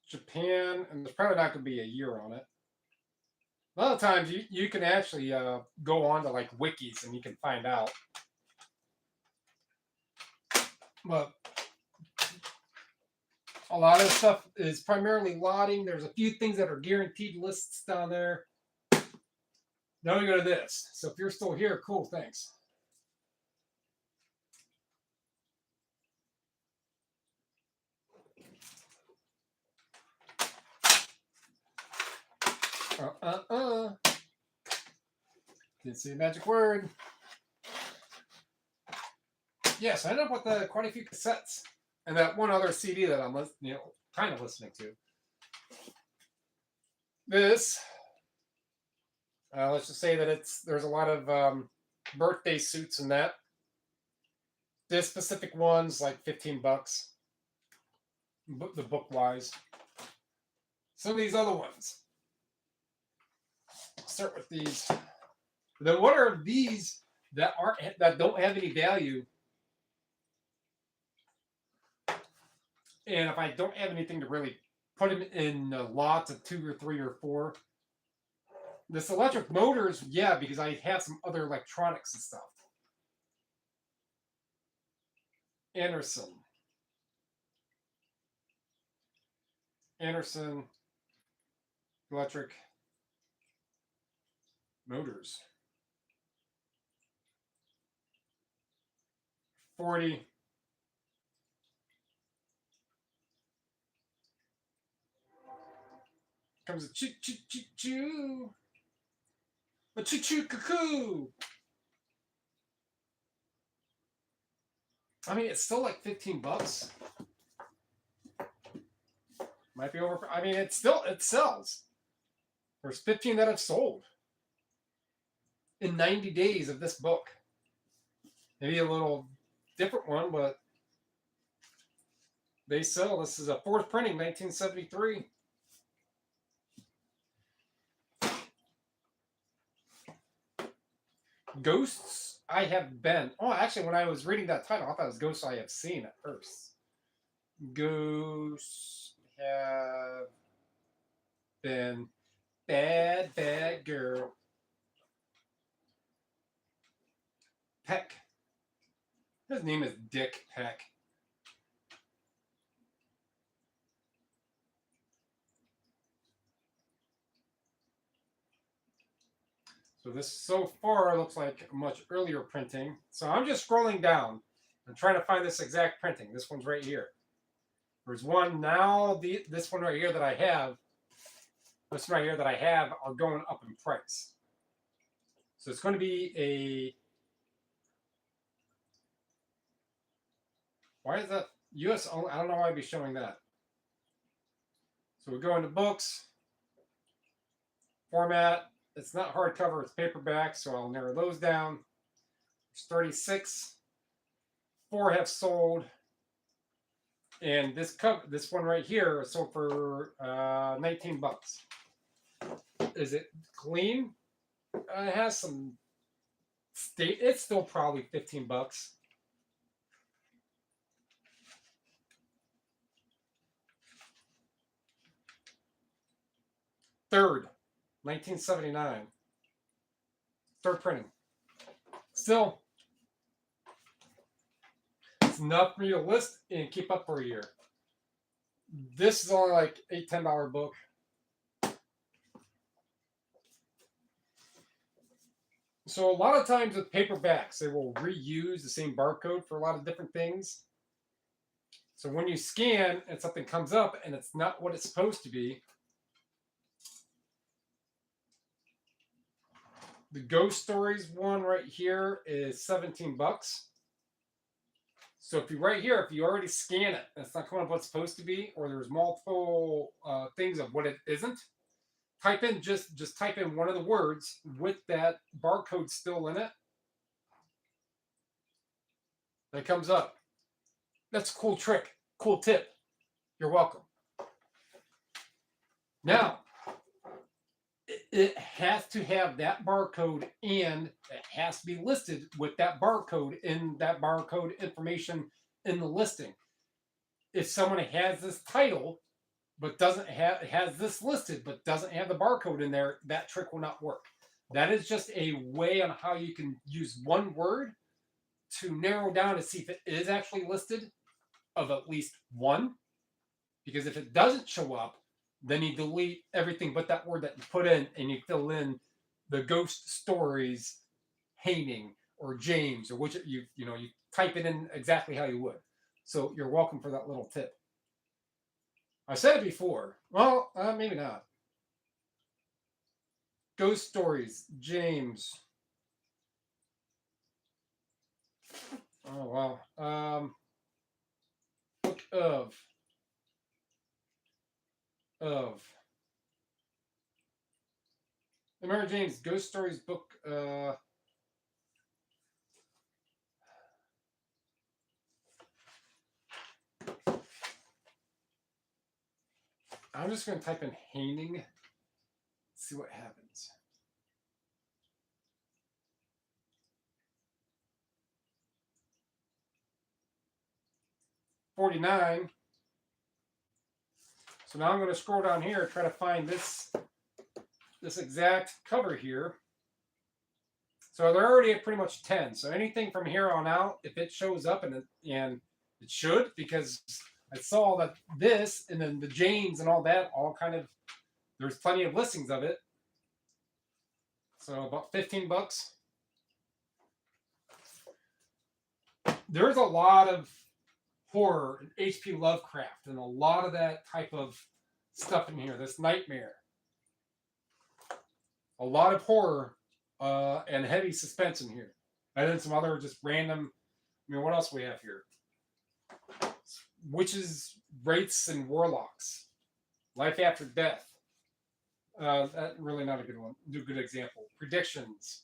Japan, and there's probably not going to be a year on it. A lot of times you can actually go on to like wikis and you can find out. But a lot of stuff is primarily lotting. There's a few things that are guaranteed lists down there. Now we go to this. So if you're still here, cool, thanks. Didn't see a magic word. Yes, I ended up with quite a few cassettes and that one other CD that I'm kind of listening to. This, let's just say that there's a lot of birthday suits in that. This specific one's like 15 bucks. The book wise. Some of these other ones start with these. Then what are these that don't have any value? And if I don't have anything to really put them in lots of 2 or 3 or 4, this electric motors, yeah, because I have some other electronics and stuff. Anderson electric motors. 40. Comes a choo choo choo choo. A choo choo cuckoo. I mean, it's still like $15. Might be over. I mean, it sells. There's 15 that have sold in 90 days of this book. Maybe a little different one, but they sell. This is a 4th printing, 1973. Ghosts I Have Been. Oh, actually, when I was reading that title, I thought it was Ghosts I Have Seen at first. Ghosts have been. Bad, bad girl. Peck. His name is Dick Peck. So this so far looks like a much earlier printing. So I'm just scrolling down and trying to find this exact printing. This one's right here. There's one now. This one right here that I have. This one right here that I have are going up in price. So it's going to be a. Why is that US only? I don't know why I'd be showing that. So we go into books. Format. It's not hardcover, it's paperback, so I'll narrow those down. There's 36. 4 have sold. And this one right here sold for $19. Is it clean? It has some state. It's still probably $15. Third, 1979. 3rd printing. Still, it's enough for you to list and keep up for a year. This is only like $8, $10 book. So a lot of times with paperbacks, they will reuse the same barcode for a lot of different things. So when you scan and something comes up and it's not what it's supposed to be, the Ghost Stories one right here is $17. So if you right here, if you already scan it and it's not coming up what it's supposed to be, or there's multiple things of what it isn't, type in just type in one of the words with that barcode still in it. That comes up. That's a cool trick, cool tip. You're welcome. Now, it has to have that barcode and it has to be listed with that barcode in that barcode information in the listing. If someone has this title but has this listed but doesn't have the barcode in there, that trick will not work. That is just a way on how you can use one word to narrow down to see if it is actually listed of at least one. Because if it doesn't show up, then you delete everything but that word that you put in and you fill in the Ghost Stories Haining or James or which you type it in exactly how you would. So you're welcome for that little tip. I said it before. Well, maybe not. Ghost Stories, James. Oh, wow. Book of. The Mary James Ghost Stories book. I'm just going to type in Haining. See what happens. $149. So now I'm going to scroll down here and try to find this exact cover here. So they're already at pretty much 10. So anything from here on out, if it shows up, and it should, because I saw that this and then the Janes and all that all kind of, there's plenty of listings of it. So about 15 bucks. There's a lot of horror and H.P. Lovecraft and a lot of that type of stuff in here. This Nightmare. A lot of horror and heavy suspense in here. And then some other just random, I mean, what else we have here? Witches, wraiths, and warlocks. Life after death. That really not a good one. Do a good example. Predictions.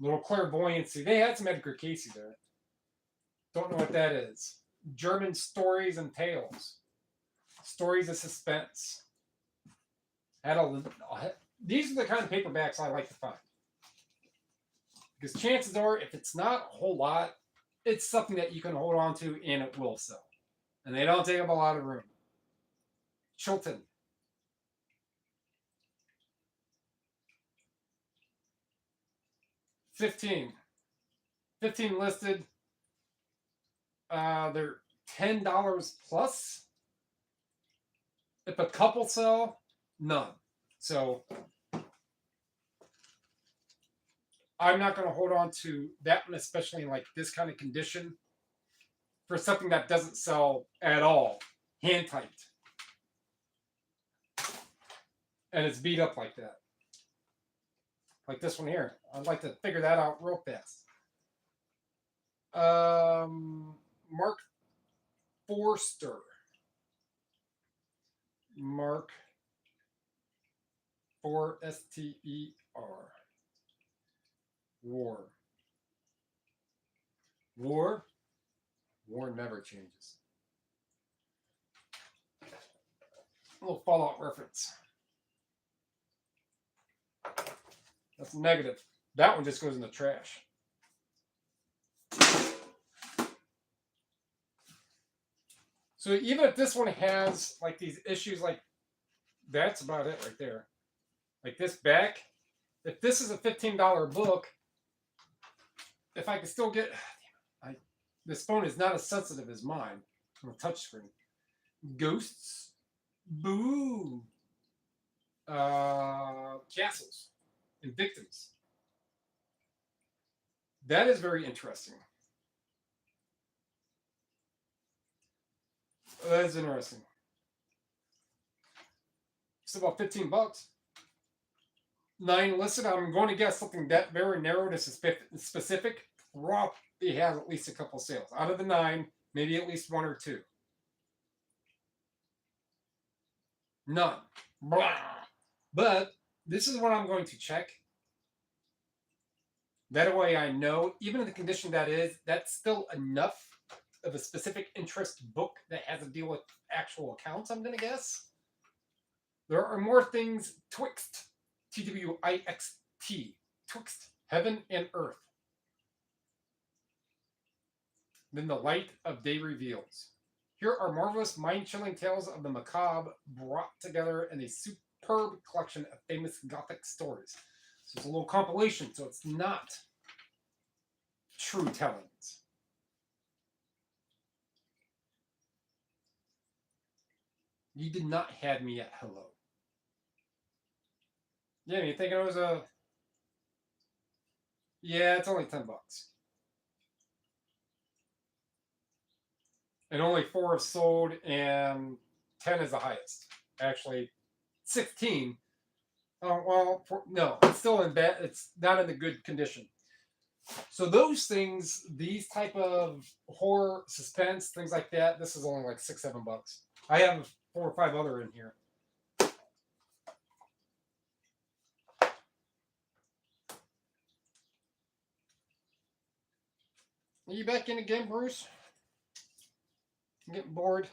Little clairvoyancy. They had some Edgar Casey there. Don't know what that is. German stories and tales. Stories of suspense. These are the kind of paperbacks I like to find. Because chances are, if it's not a whole lot, it's something that you can hold on to and it will sell. And they don't take up a lot of room. Chilton. $15 listed. They're $10 plus. If a couple sell, none. So I'm not going to hold on to that one, especially in like this kind of condition, for something that doesn't sell at all, hand typed, and it's beat up like that. Like this one here. I'd like to figure that out real fast. Mark Forster. Mark Forster. War. War? War never changes. A little Fallout reference. That's negative. That one just goes in the trash. So even if this one has like these issues, like that's about it right there. Like this back, if this is a $15 book, if I can still get, this phone is not as sensitive as mine on a touchscreen. Ghosts, boo, castles, and victims. That is very interesting. That is interesting. It's about 15 bucks. 9 listed. I'm going to guess something that very narrow to specific. Raw, it has at least a couple sales. Out of the 9, maybe at least 1 or 2. None. Blah. But this is what I'm going to check. That way I know, even in the condition that is, that's still enough of a specific interest book that has to deal with actual accounts, I'm going to guess. There are more things twixt, TWIXT, twixt heaven and earth, than the light of day reveals. Here are marvelous, mind-chilling tales of the macabre brought together in a superb collection of famous Gothic stories. So it's a little compilation, so it's not true tellings. You did not have me at hello. Yeah, you think it was a... Yeah, it's only 10 bucks. And only 4 have sold, and 10 is the highest. Actually, 16. Oh, well, no, it's still in bad. It's not in the good condition. So those things, these type of horror, suspense, things like that, this is only like 6-7 bucks. I have 4 or 5 other in here. Are you back in again, Bruce? I'm getting bored.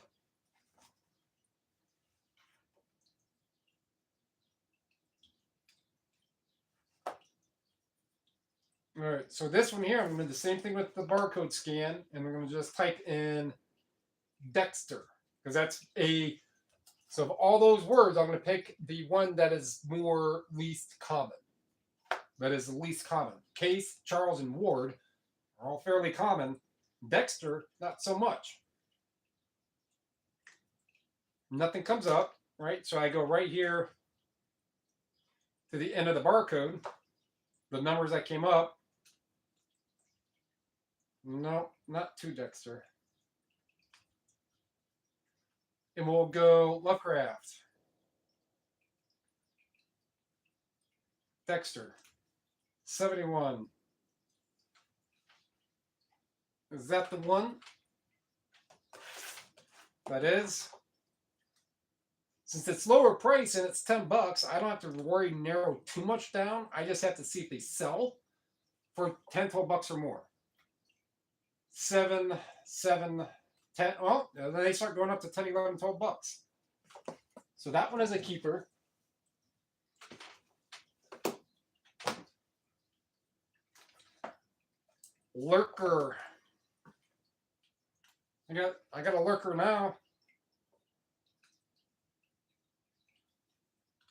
All right, so this one here, I'm going to do the same thing with the barcode scan, and we're going to just type in Dexter, because that's a. So of all those words, I'm going to pick the one that is more least common. That is the least common. Case, Charles, and Ward are all fairly common. Dexter, not so much. Nothing comes up, right? So I go right here to the end of the barcode. The numbers that came up. No, not to Dexter. And we'll go Lovecraft. Dexter. 71. Is that the one? That is. Since it's lower price and it's $10, I don't have to worry narrow too much down. I just have to see if they sell for 10, $12 or more. 7, 7, 10. Well, then they start going up to 10, 11, $12. So that one is a keeper. Lurker. I got a lurker now.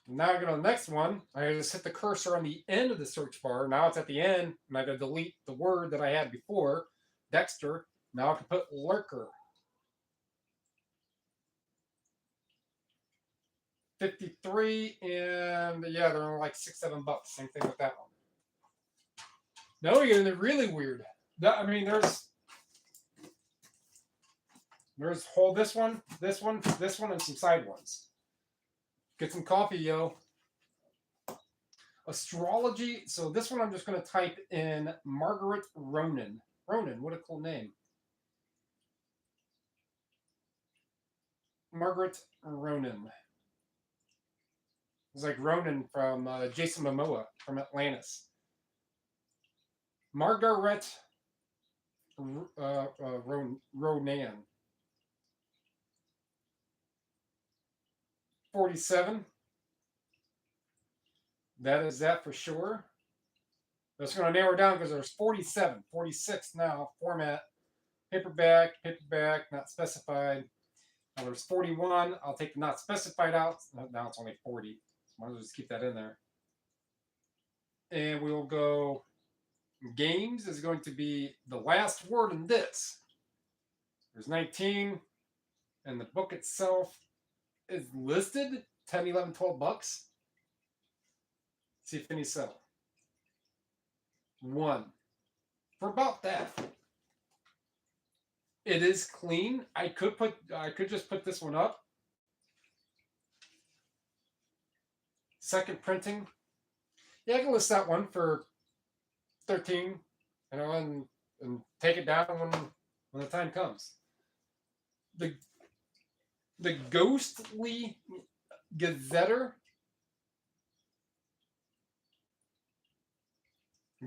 Now I go to the next one. I just hit the cursor on the end of the search bar. Now it's at the end, and I got to delete the word that I had before, Dexter. Now I can put lurker. 53, and yeah, they're only like $6, $7. Same thing with that one. Now we get into really weird. I mean, there's this one, and some side ones. Get some coffee, yo. Astrology. So this one I'm just going to type in Margaret Ronan. Ronan, what a cool name. Margaret Ronan. It's like Ronan from Jason Momoa from Atlantis. Margaret Ronan. 47. That is that for sure. That's going to narrow down because there's 47, 46 now. Format, paperback, not specified. Now there's 41. I'll take the not specified out. Now it's only 40. Might as well just keep that in there. And we'll go. Games is going to be the last word in this. There's 19. And the book itself is listed 10, 11, $12. See if any sell. 1. For about that. It is clean. I could just put this one up. Second printing. Yeah, I can list that one for 13, and take it down when the time comes. The Ghostly Gazetteer.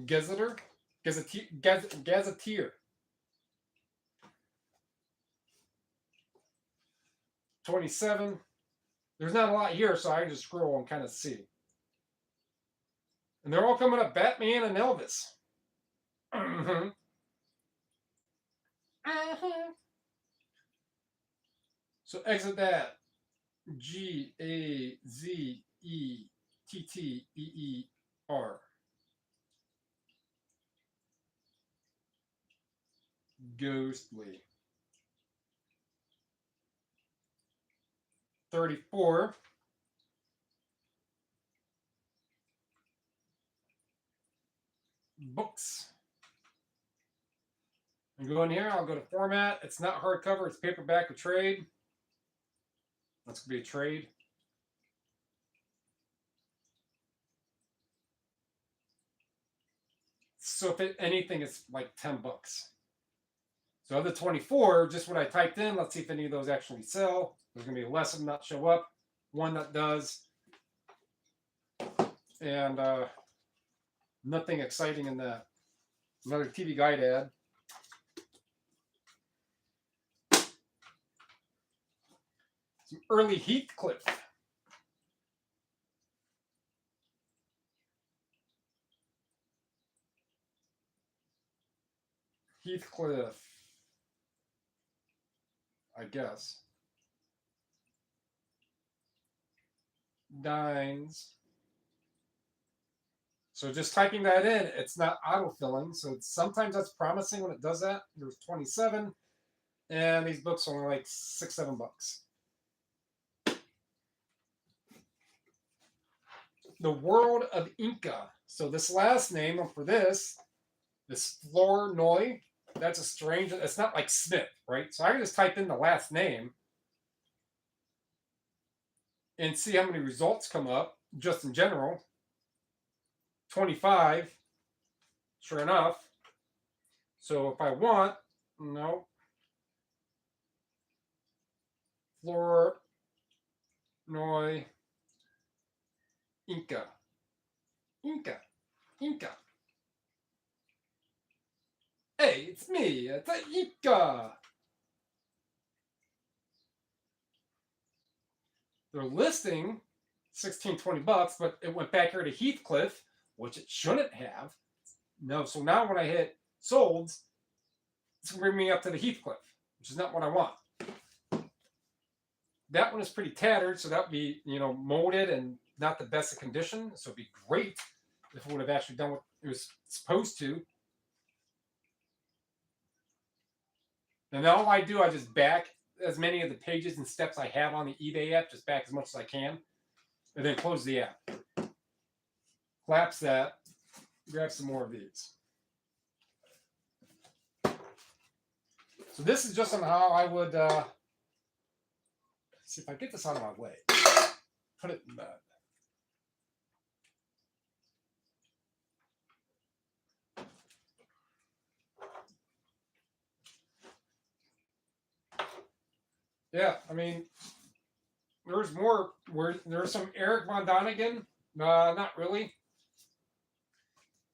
Gazetteer. 27. There's not a lot here, so I can just scroll and kind of see. And they're all coming up Batman and Elvis. So exit that. Gazetteer. Ghostly. 34. Books. And go in here, I'll go to format. It's not hardcover, it's paperback or trade. That's going to be a trade. So if anything, it's like $10. So of the 24, just what I typed in, let's see if any of those actually sell. There's going to be less of them that show up. One that does. And nothing exciting in that. Another TV Guide ad. Some early Heathcliff. I guess. Dines. So just typing that in, it's not autofilling. So sometimes that's promising when it does that. There's 27, and these books are only like $6, $7. The World of Inca. So this last name for this Flournoy, that's a strange. It's not like Smith, right? So I can just type in the last name and see how many results come up just in general. 25, sure enough. So if I want, no, Flournoy Inca. Hey, it's me, it's Inca. They're listing $16-20, but it went back here to Heathcliff, which it shouldn't have. No, so now when I hit sold, it's going to bring me up to the Heathcliff, which is not what I want. That one is pretty tattered, so that would be, molded and not the best of condition. So it'd be great if it would have actually done what it was supposed to. And then all I do, I just back as many of the pages and steps I have on the eBay app, just back as much as I can, and then close the app. Collapse that, grab some more of these. So this is just on how I would, see if I get this out of my way. Put it in that. Yeah, I mean, there's more. There's some Eric Von Donigan. Not really.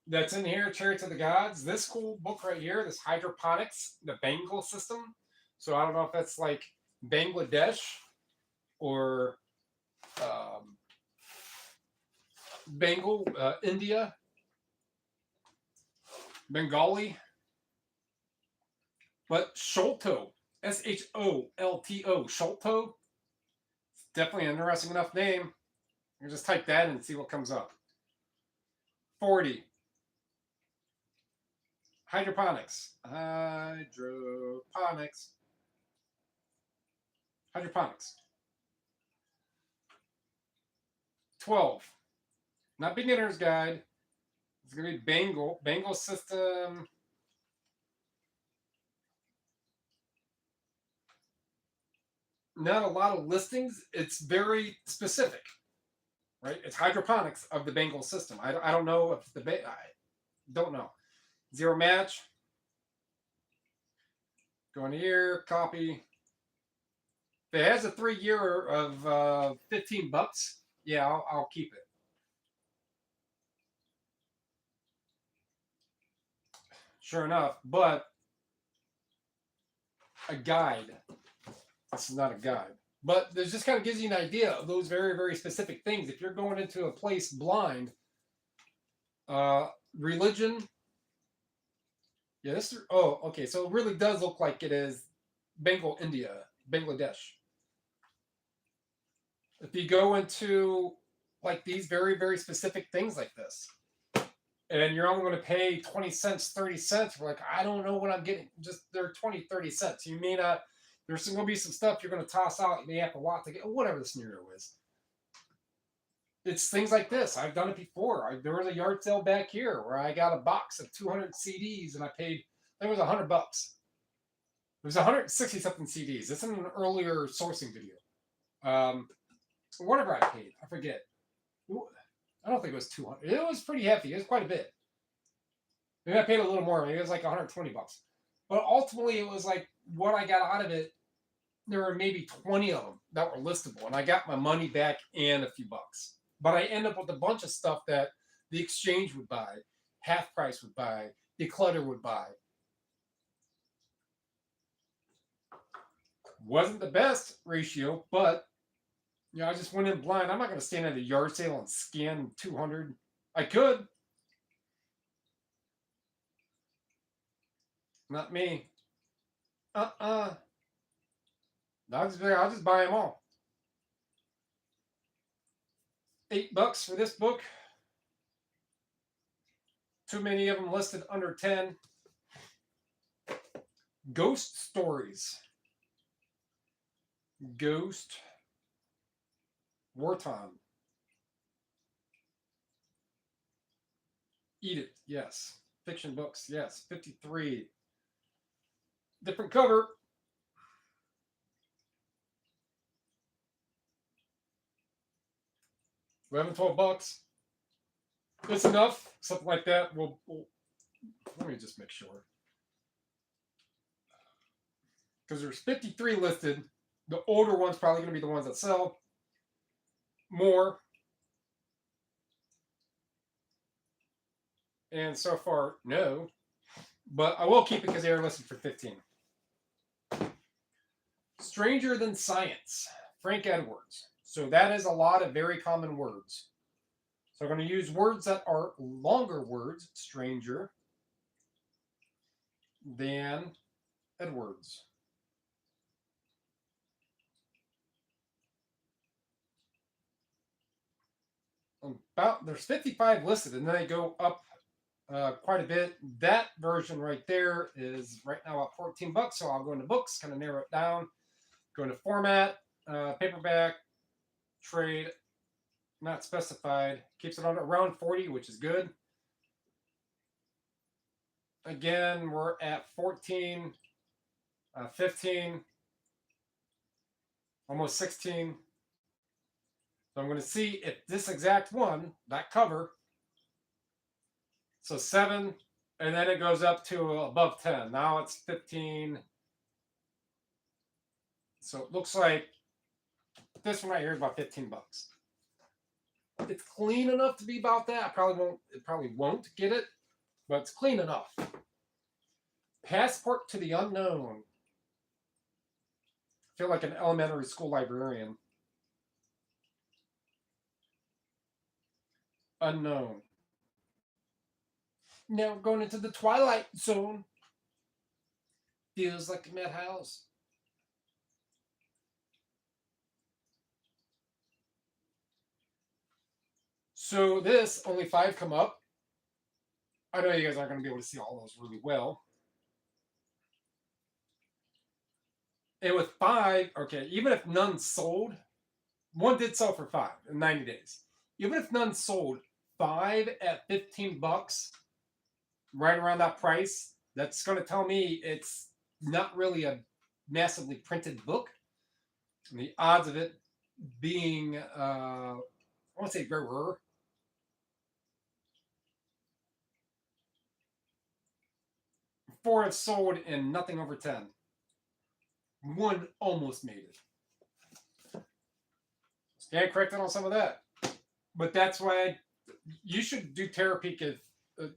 That's in here, Chariots of the Gods. This cool book right here, this Hydroponics, the Bengal system. So I don't know if that's like Bangladesh or Bengal, India, Bengali. But Sholto, Sholto, Sholto. It's definitely an interesting enough name. You can just type that in and see what comes up. 40. Hydroponics. 12. Not beginner's guide. It's going to be Bengal system. Not a lot of listings. It's very specific, right? It's hydroponics of the Bengal system. I don't know if I don't know. Zero match. Go in here, copy. If it has a 3-year of $15, yeah, I'll keep it. Sure enough, but a guide. This is not a guide. But this just kind of gives you an idea of those very, very specific things. If you're going into a place blind, religion. Yeah, this. Oh, okay. So it really does look like it is Bengal, India, Bangladesh. If you go into like these very, very specific things like this, and you're only going to pay 20 cents, 30 cents, we're like, I don't know what I'm getting. Just they're 20, 30 cents. You may not. There's going to be some stuff you're going to toss out. You may have to lot to get whatever the scenario is. It's things like this. I've done it before. There was a yard sale back here where I got a box of 200 CDs and I paid, I think it was $100. It was 160 something CDs. This is an earlier sourcing video. Whatever I paid, I forget. I don't think it was 200. It was pretty hefty. It was quite a bit. Maybe I paid a little more. Maybe it was like 120 bucks. But ultimately, it was like what I got out of it. There were maybe 20 of them that were listable, and I got my money back and a few bucks. But I end up with a bunch of stuff that the exchange would buy, half price would buy, declutter would buy. Wasn't the best ratio, but I just went in blind. I'm not going to stand at a yard sale and scan 200. I could. Not me. I'll just buy them all. $8 for this book. Too many of them listed under 10. Ghost Stories. Ghost. Wartime. Eat It, yes. Fiction books, yes. 53. Different cover. $11-12. It's enough. Something like that. We'll let me just make sure. Because there's 53 listed. The older ones probably going to be the ones that sell more. And so far, no. But I will keep it because they are listed for 15. Stranger Than Science. Frank Edwards. So that is a lot of very common words. So I'm going to use words that are longer words. Stranger Than Edwards. There's 55 listed, and then they go up quite a bit. That version right there is right now at $14, so I'll go into books, kind of narrow it down. Go into format, paperback, trade, not specified. Keeps it on around 40, which is good. Again, we're at 14, 15, almost 16. So I'm going to see if this exact one, that cover, so 7, and then it goes up to above 10. Now it's 15. So it looks like this one right here is about $15. It's clean enough to be about that. It probably won't get it, but it's clean enough. Passport to the Unknown. I feel like an elementary school librarian. Unknown. Now going into the Twilight Zone. Feels like a madhouse. So this, only 5 come up. I know you guys aren't going to be able to see all those really well. And with 5, okay, even if none sold, one did sell for 5 in 90 days. Even if none sold, 5 at $15, right around that price, that's going to tell me it's not really a massively printed book. And the odds of it being, I want to say rarer. Four have sold and nothing over 10. One almost made it. Stand corrected on some of that. But that's why you should do Terapeak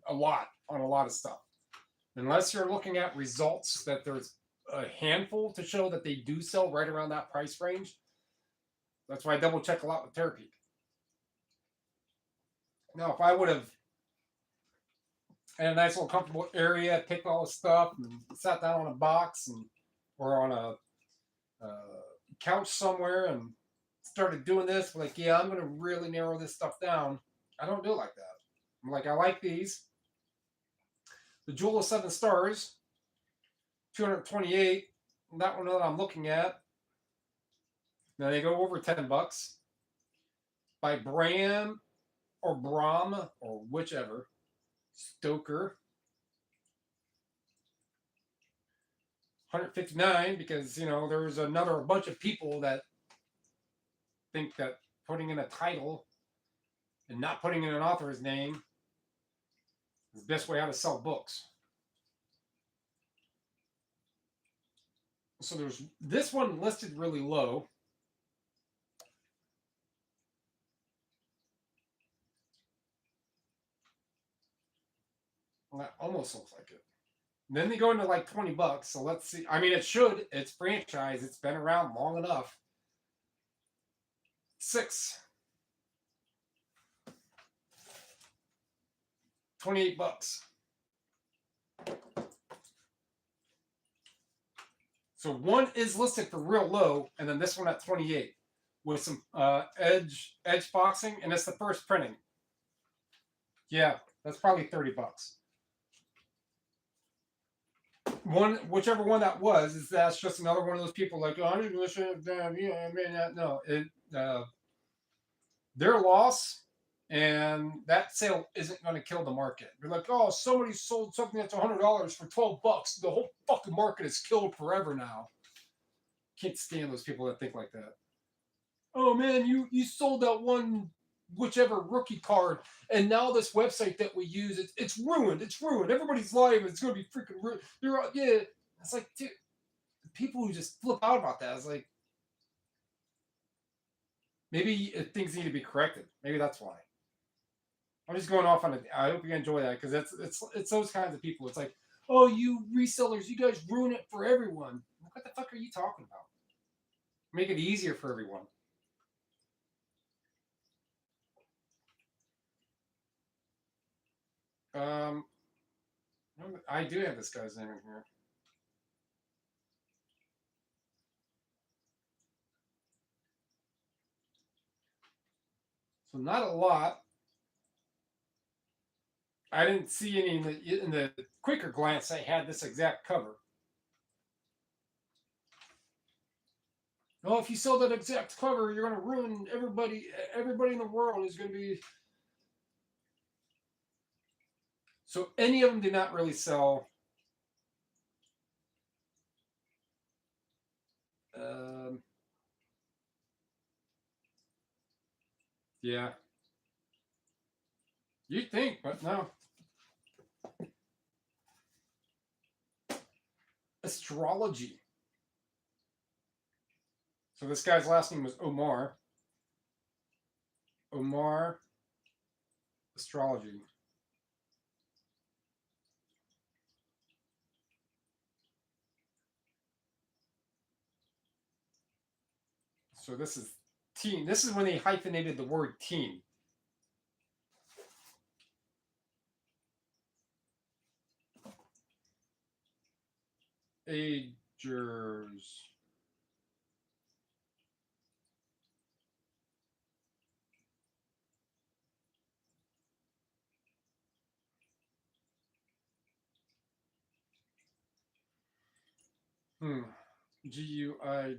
a lot on a lot of stuff. Unless you're looking at results that there's a handful to show that they do sell right around that price range. That's why I double check a lot with Terapeak. Now, if I would have had a nice little comfortable area, picked all the stuff, and sat down on a box or on a couch somewhere and started doing this, like, yeah, I'm going to really narrow this stuff down. I don't do it like that. I'm like, I like these. The Jewel of 7 Stars, 228. That one that I'm looking at. Now they go over $10. By Bram or Brahm or whichever. Stoker. 159 because, you know, there's a bunch of people that think that putting in a title and not putting in an author's name is the best way how to sell books. So there's this one listed really low. Well, that almost looks like it. And then they go into like $20. So let's see. I mean, it should. It's franchise. It's been around long enough. 6. $28. So one is listed for real low, and then this one at 28 with some edge boxing, and it's the first printing. Yeah, that's probably 30 bucks. Whichever one that was, that's just another one of those people like, oh, I didn't listen. Yeah, I mean, no, their loss, and that sale isn't going to kill the market. You're like, oh, somebody sold something that's $100 for 12 bucks. The whole fucking market is killed forever now. Can't stand those people that think like that. Oh man, you sold that one whichever rookie card, and now this website that we use, it's ruined. It's ruined. Everybody's live. It's gonna be freaking ruined. Yeah. It's like, dude, people who just flip out about that. It's like, maybe things need to be corrected. Maybe that's why. I'm just going off on it. I hope you enjoy that because it's those kinds of people. It's like, oh, you resellers, you guys ruin it for everyone. What the fuck are you talking about? Make it easier for everyone. I do have this guy's name in here. So not a lot. I didn't see any in the quicker glance. I had this exact cover. Oh, if you sell that exact cover, you're going to ruin everybody. Everybody in the world is going to be. So any of them did not really sell. Yeah. You'd think, but no. Astrology. So this guy's last name was Omar. Omar Astrology. So this is teen. This is when they hyphenated the word teen. Agers. Guide.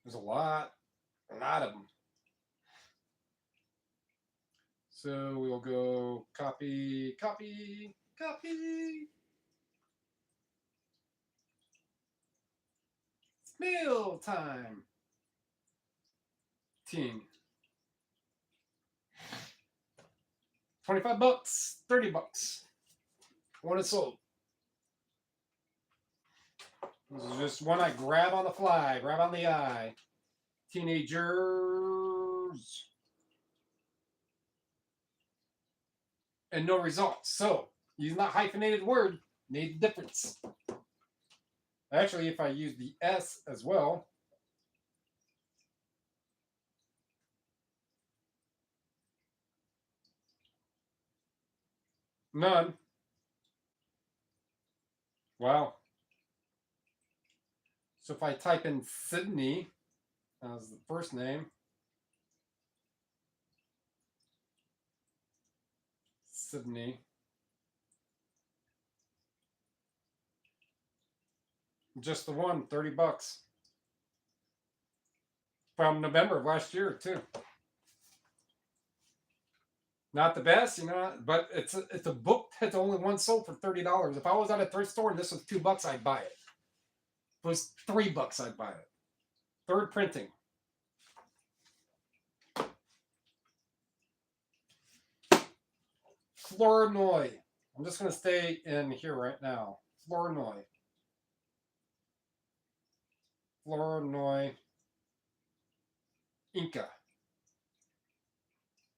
There's a lot of them. So we'll go copy. It's mail time. Team. 25 bucks, 30 bucks. One is sold. This is just one I grab on the fly, grab on the eye. Teenagers. And no results. So, using that hyphenated word made a difference. Actually, if I use the S as well, none. Wow. So if I type in Sydney as the first name, Sydney, just the one, 30 bucks. From November of last year, too. Not the best, but it's a book that's only one sold for $30. If I was at a thrift store and this was $2, I'd buy it. If it was $3, I'd buy it. Third printing. Flournoy. I'm just going to stay in here right now. Flournoy. Inca.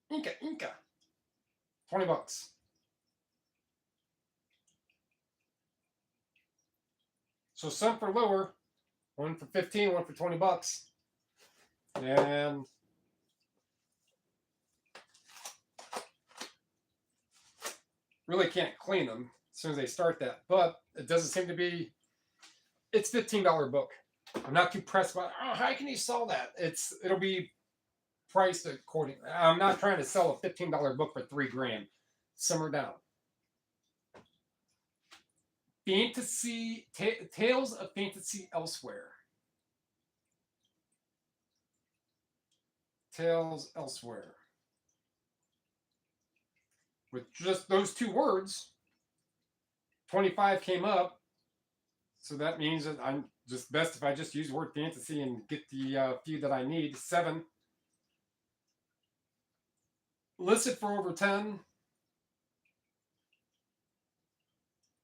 20 bucks. So some for lower, one for 15, one for 20 bucks. And really can't clean them. soon as they start that. But it doesn't seem to be. It's $15 book. I'm not too pressed about. Oh, how can you sell that? It'll be priced accordingly. I'm not trying to sell a $15 book for $3,000. Simmer down. Fantasy Tales of Fantasy Elsewhere. Tales Elsewhere. With just those two words, 25 came up. So that means that I'm just best if I just use the word fantasy and get the few that I need. 7. Listed for over 10.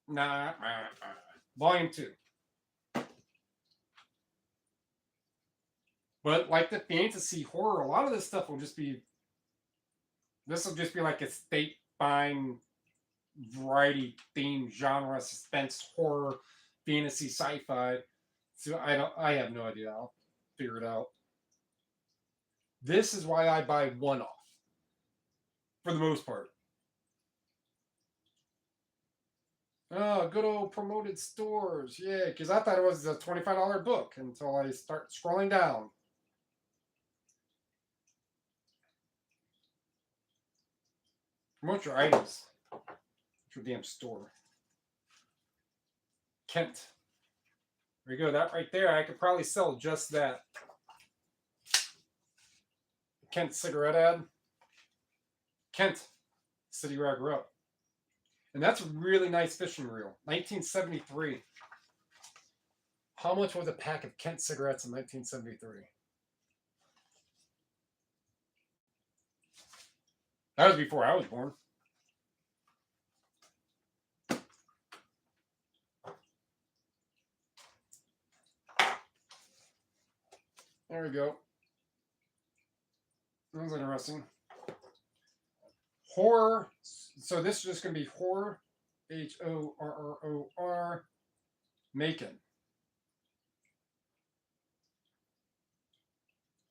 Nah. Volume 2. But like the fantasy horror, a lot of this stuff will just be. This will just be like a state fine variety theme genre, suspense, horror, fantasy, sci-fi. So I have no idea. I'll figure it out. This is why I buy one off. For the most part. Oh, good old promoted stores. Yeah, because I thought it was a $25 book until I start scrolling down. Promote your items. It's your damn store. Kent. There you go. That right there, I could probably sell just that. Kent cigarette ad. Kent, city where I grew up. And that's a really nice fishing reel. 1973. How much was a pack of Kent cigarettes in 1973? That was before I was born. There we go. That was interesting. Horror. So this is just going to be horror. HORROR. Macon.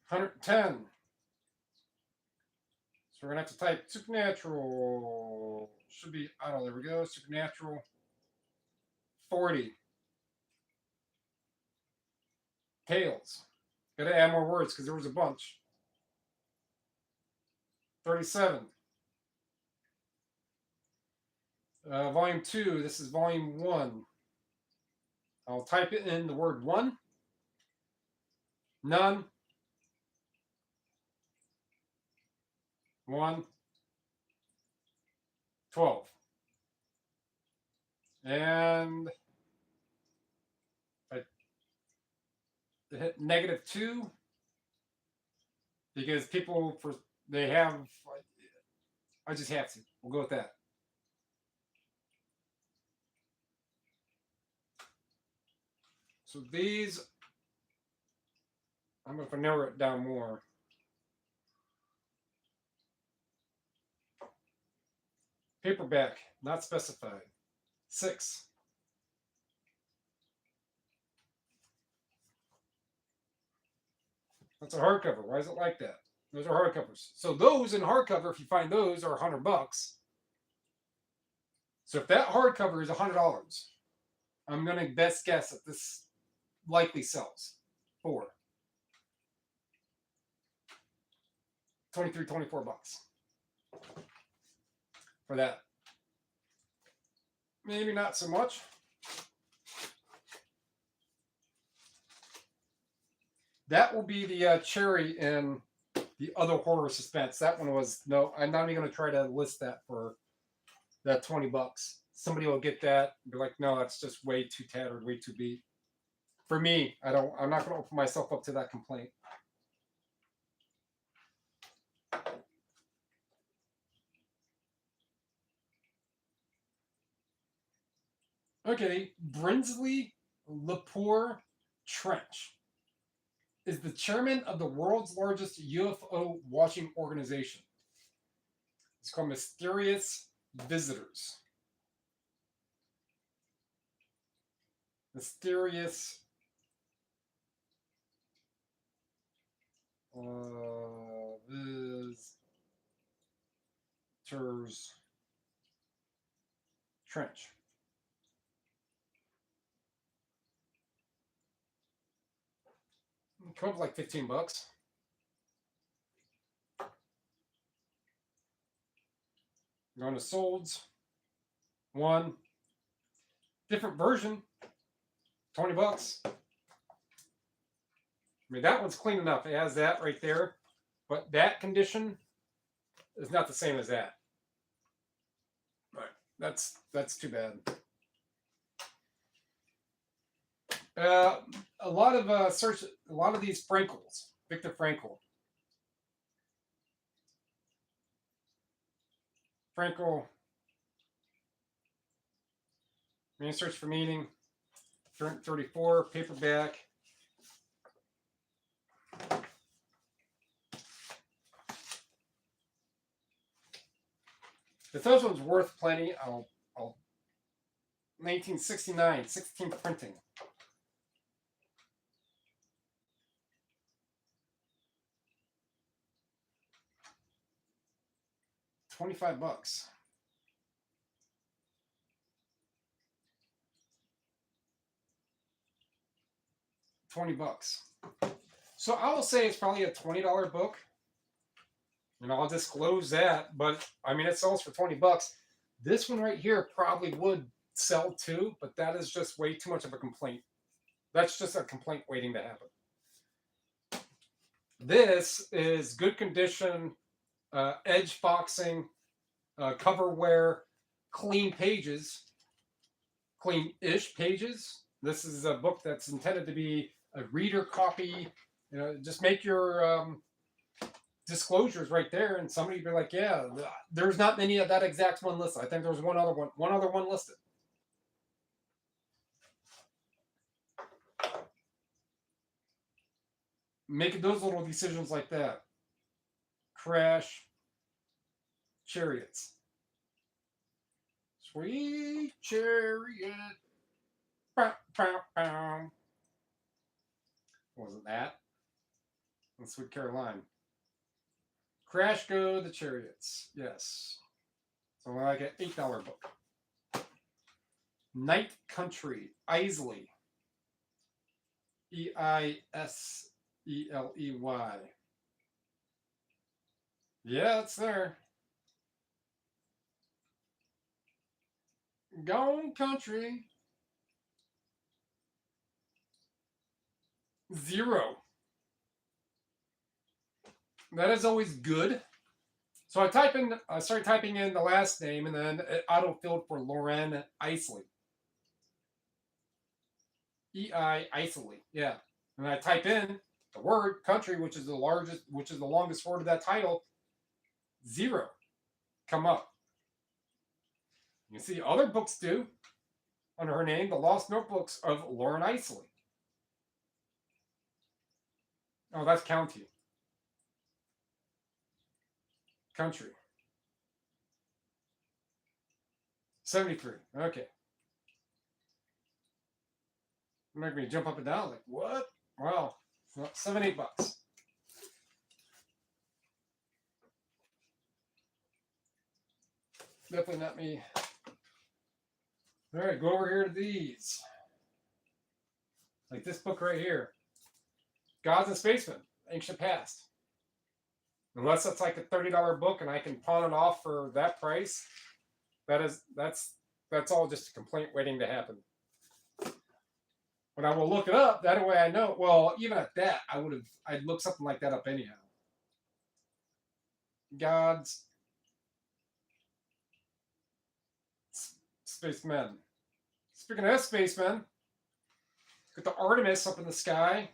110. So we're going to have to type supernatural. Should be, I don't know, there we go. Supernatural. 40. Tales. Got to add more words because there was a bunch. 37. Volume 2. This is volume 1. I'll type it in the word 1. None. 1. 12. And I hit -2 because people they have. I just have to. We'll go with that. So these, I'm going to narrow it down more. Paperback, not specified. 6. That's a hardcover. Why is it like that? Those are hardcovers. So those in hardcover, if you find those, are $100. So if that hardcover is $100, I'm going to best guess that this likely sells for $23, $24 for that. Maybe not so much. That will be the cherry in the other horror suspense. That one was, no, I'm not even going to try to list that for that $20. Somebody will get that and be like, no, that's just way too tattered, way too beat. For me, I'm not going to open myself up to that complaint. Okay, Brinsley Lepore Trench is the chairman of the world's largest UFO watching organization. It's called Mysterious Visitors. Mysterious Visitors Trench. Come up with like 15 bucks. Going to solds. One. Different version. 20 bucks. I mean, that one's clean enough. It has that right there. But that condition is not the same as that. All right. That's too bad. A lot of these Frankls, Viktor Frankl. Frankl, main search for meaning, 34, paperback. If those ones worth plenty, I'll 1969, 16th printing. $25. $20. So I will say it's probably a $20 book. And I'll disclose that, but I mean it sells for 20 bucks. This one right here probably would sell too, but that is just way too much of a complaint. That's just a complaint waiting to happen. This is good condition, edge boxing, cover wear, clean pages, clean-ish pages. This is a book that's intended to be a reader copy. You know, just make your disclosures right there, and somebody be like, "Yeah, there's not many of that exact one listed. I think there's one other one listed." Making those little decisions like that. Crash. Chariots. Sweet chariot. Bow, bow, bow. Wasn't that? And Sweet Caroline. Crash Go the Chariots. Yes. So like an $8 book. Night Country. Isley. Eisley. Yeah, it's there. Gone Country. 0. That is always good. So I started typing in the last name, and then it auto-filled for Lauren Isley. Isley, yeah. And I type in the word country, which is the longest word of that title. 0 come up. You can see other books do under her name, The Lost Notebooks of Lauren Isley. Oh, that's county. Country. 73. Okay. Make me jump up and down. Like, what? Wow. $7, $8. Definitely not me. All right, go over here to these. Like this book right here. Gods and Spacemen, Ancient Past. Unless it's like a $30 book and I can pawn it off for that price, that's all just a complaint waiting to happen. But I will look it up. That way I know. Well, even at that, I'd look something like that up anyhow. Gods, Spacemen. Speaking of spacemen, got the Artemis up in the sky.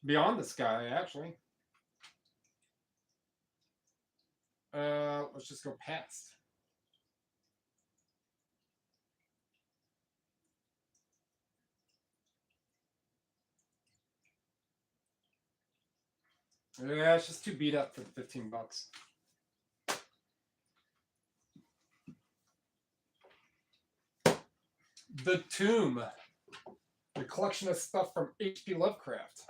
Beyond the sky, actually. Let's just go past. Yeah, it's just too beat up for the 15 bucks. The Tomb. The collection of stuff from H.P. Lovecraft.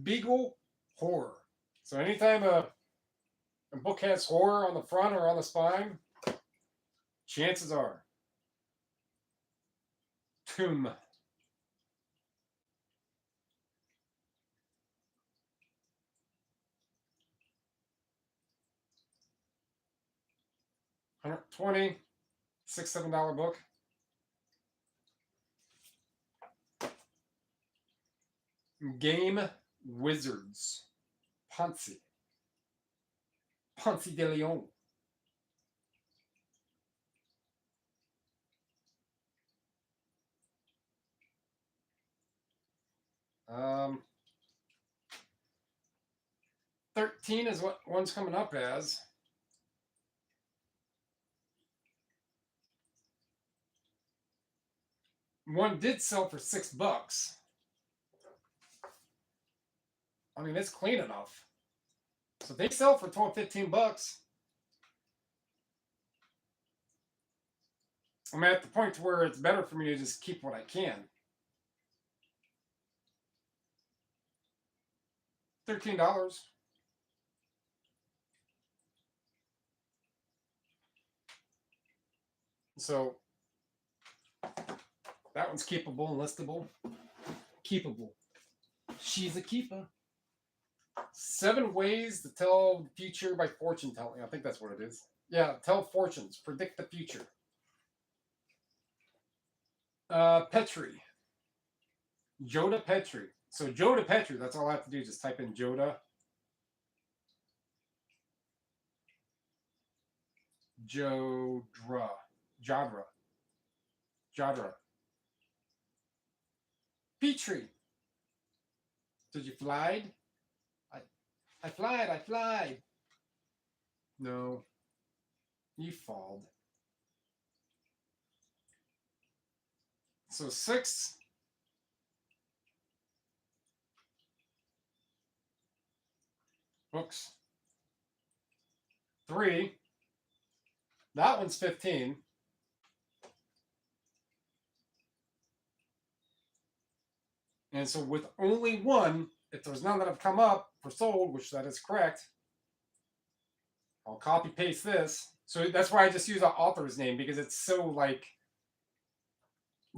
Beagle Horror. So anytime a book has horror on the front or on the spine, chances are Tomb. $120, $6-7 book. Game Wizards. Ponce de Leon. Um, 13 is what one's coming up as. One did sell for $6. I mean, it's clean enough. So they sell for $12-15. I'm at the point where it's better for me to just keep what I can. $13. So that one's keepable and listable. Keepable. She's a keeper. 7 Ways to Tell the Future by Fortune Telling. I think that's what it is. Yeah, tell fortunes. Predict the future. Petri. Joda Petri. So Joda Petri, that's all I have to do. Just type in Joda. Jodra. Jadra. Petri. Did you fly? I flied. No. You falled. So 6. Books. 3. That one's 15. And so with only one, if there's none that have come up for sold, which that is correct, I'll copy paste this. So that's why I just use the author's name, because it's so like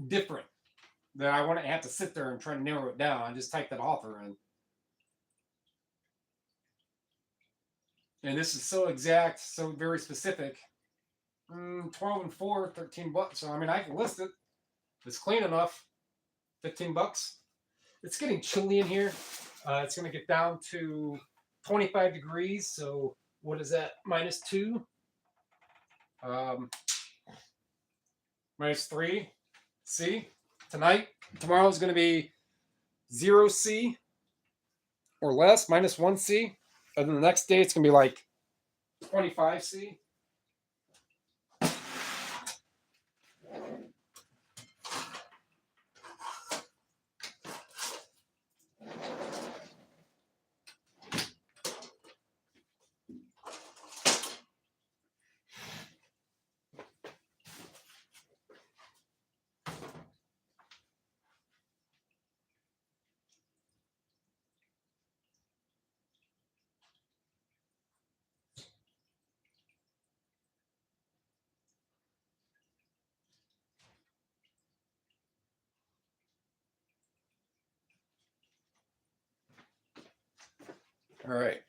different that I wouldn't have to sit there and try to narrow it down. I just type that author in. And this is so exact, so very specific. 12 and 4, $13. So I mean, I can list it. It's clean enough. $15. It's getting chilly in here. It's going to get down to 25 degrees. So what is that? -2. -3 C. Tonight. Tomorrow is going to be 0 C or less, -1 C. And then the next day it's going to be like 25 C. All right.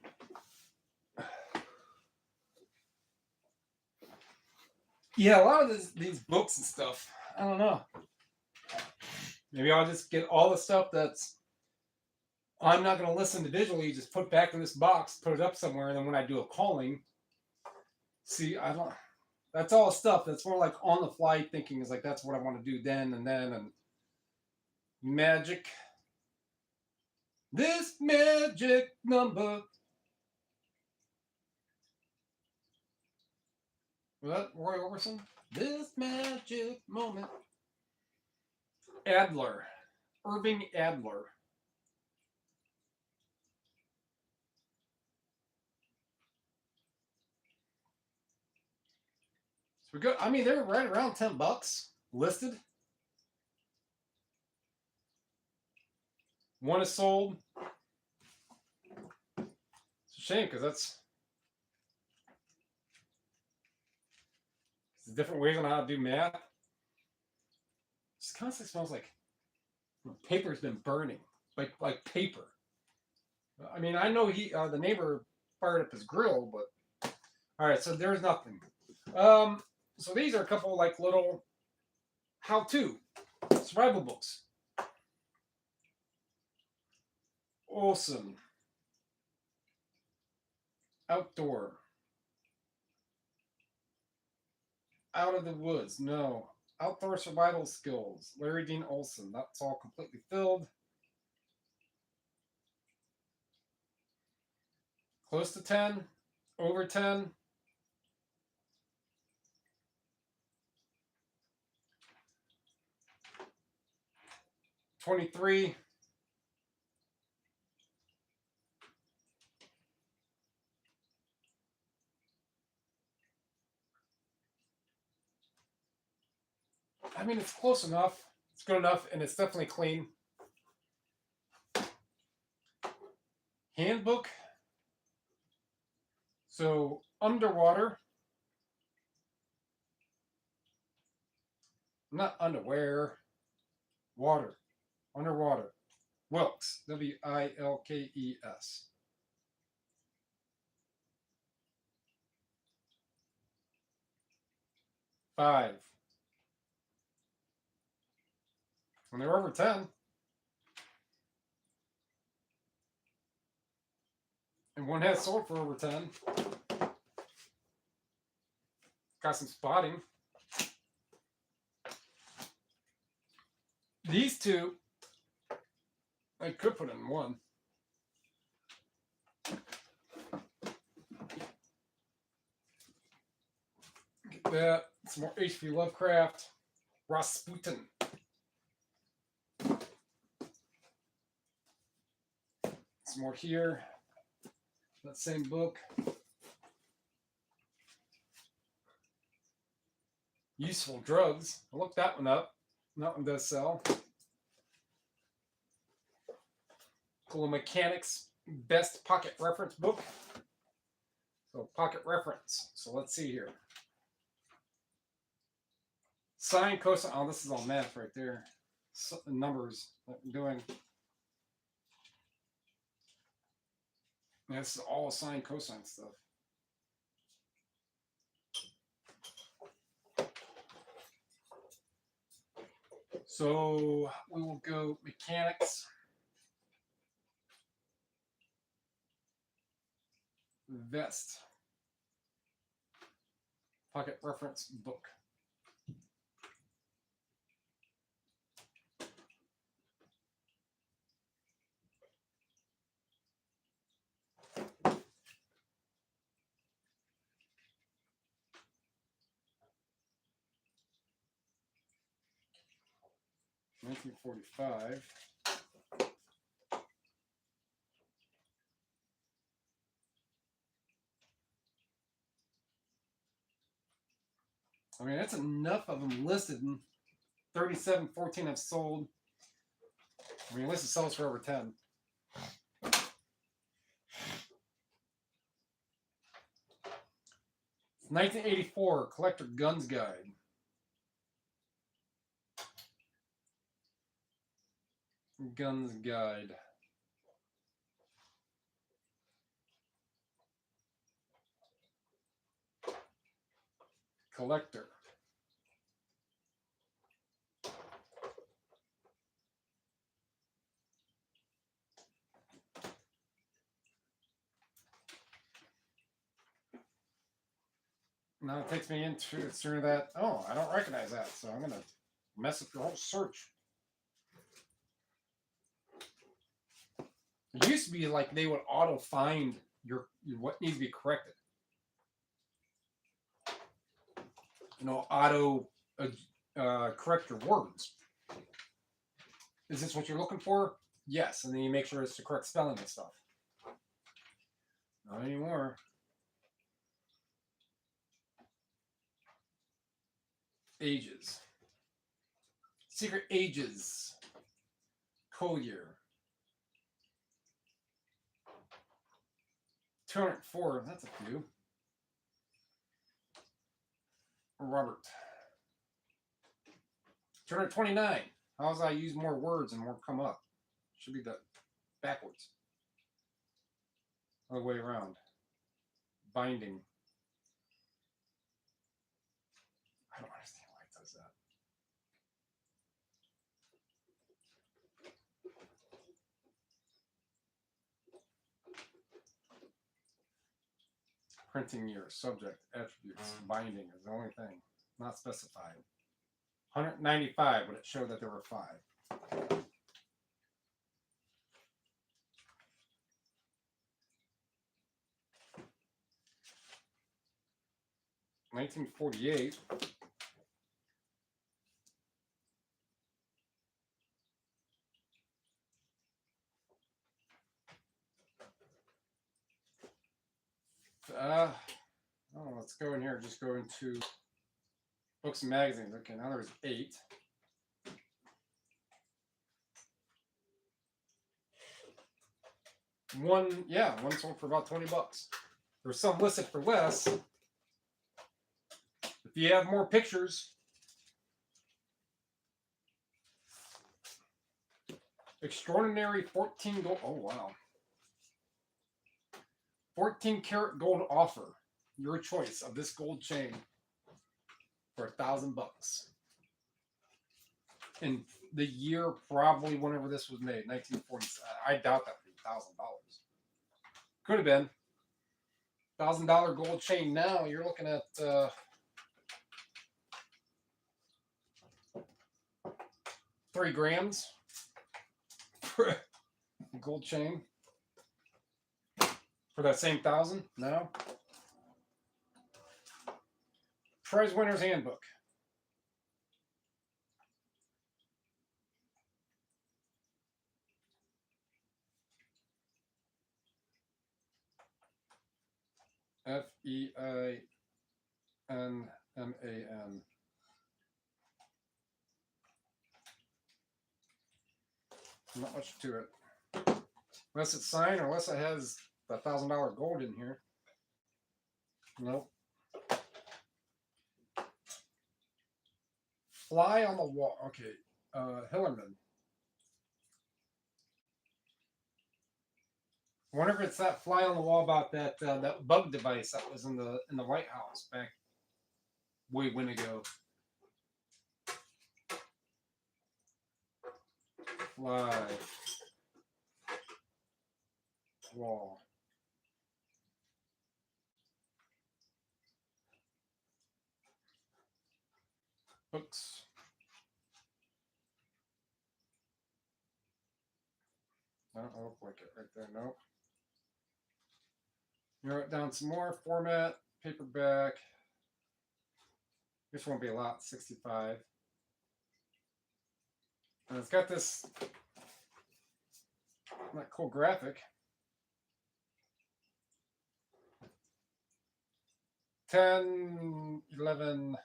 Yeah, a lot of these books and stuff, I don't know. Maybe I'll just get all the stuff that's I'm not going to listen individually, just put back in this box, put it up somewhere, and then when I do a calling, see, I don't. That's all stuff that's more like on the fly thinking is like that's what I want to do then and magic. This magic number. What? Roy Orbison? This magic moment. Adler. Irving Adler. So we go. I mean, they're right around $10 listed. One is sold. It's a shame because that's different ways on how to do math. Just constantly smells like paper's been burning, like paper. I mean, I know the neighbor fired up his grill, but all right. So there's nothing. So these are a couple like little how-to survival books. Awesome. Outdoor. Out of the woods. No. Outdoor survival skills. Larry Dean Olson. That's all completely filled. Close to 10. Over 10. 23. I mean, it's close enough. It's good enough, and it's definitely clean. Handbook. So, underwater. Not underwear. Water. Underwater. Wilkes. Wilkes. 5. When they're over 10. And one has sold for over 10. Got some spotting. These two, I could put in one. Get that. Some more H.P. Lovecraft. Rasputin. Some more here. That same book. Useful Drugs. I looked that one up. That one does sell. Cool Mechanics Best Pocket Reference Book. So pocket reference. So let's see here. Sine, cosine. Oh, this is all math right there. So, numbers that I'm doing. This is all sine, cosine stuff. So we will go mechanics. Vest. Pocket reference book. $1945. I mean, that's enough of them listed. 37, 14 have sold. I mean, unless it sells for over 10. 1984 Collector Guns Guide. Guns Guide. Collector. Now it takes me into that. Oh, I don't recognize that, so I'm gonna mess up your whole search. It used to be like they would auto find your what needs to be corrected. You know, auto correct your words. Is this what you're looking for? Yes, and then you make sure it's the correct spelling and stuff. Not anymore. Ages. Secret Ages. Collier. 204. That's a few. Robert. 229. How's I use more words and more come up? Should be the backwards. Other way around. Binding. I don't understand why it does that. Printing year, subject, attributes, binding is the only thing. Not specified. 195, but it showed that there were 5. 1948. Oh, let's go in here. Just go into books and magazines. Okay, now there's 8. One sold for about $20. There's some listed for less. If you have more pictures, extraordinary 14 gold. Oh wow, 14 karat gold offer. Your choice of this gold chain for $1,000. In the year, probably whenever this was made, 1940. I doubt that would be $1,000. Could have been. $1,000 gold chain now, you're looking at 3 grams for a gold chain for that same 1,000. No. Prize Winner's Handbook. FEINMAN. Not much to it. Unless it's signed or unless it has the $1,000 gold in here. Nope. Fly on the Wall. Okay. Hillerman. I wonder if it's that fly on the wall about that that bug device that was in the White House back way when ago. Fly wall. Books. I don't look like it right there. Nope. Narrow it down some more. Format, paperback. This won't be a lot. 65. And it's got this not cool graphic. 10, 11.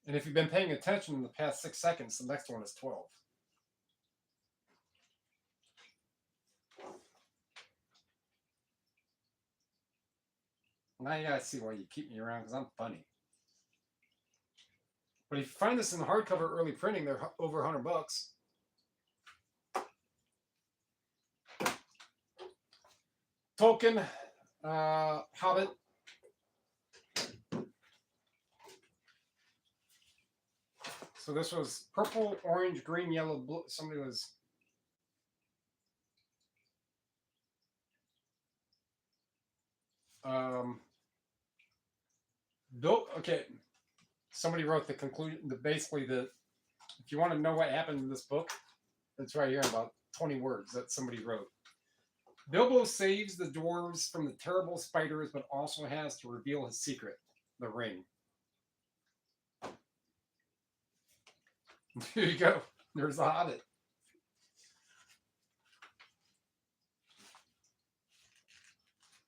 And if you've been paying attention in the past 6 seconds, the next one is 12. Now you gotta see why you keep me around, because I'm funny. But if you find this in hardcover early printing, they're over $100. Tolkien, Hobbit. So this was purple, orange, green, yellow, blue. Somebody was. Okay. Somebody wrote the conclusion, basically if you want to know what happened in this book, it's right here in about 20 words that somebody wrote. Bilbo saves the dwarves from the terrible spiders, but also has to reveal his secret, the ring. There you go. There's the Hobbit.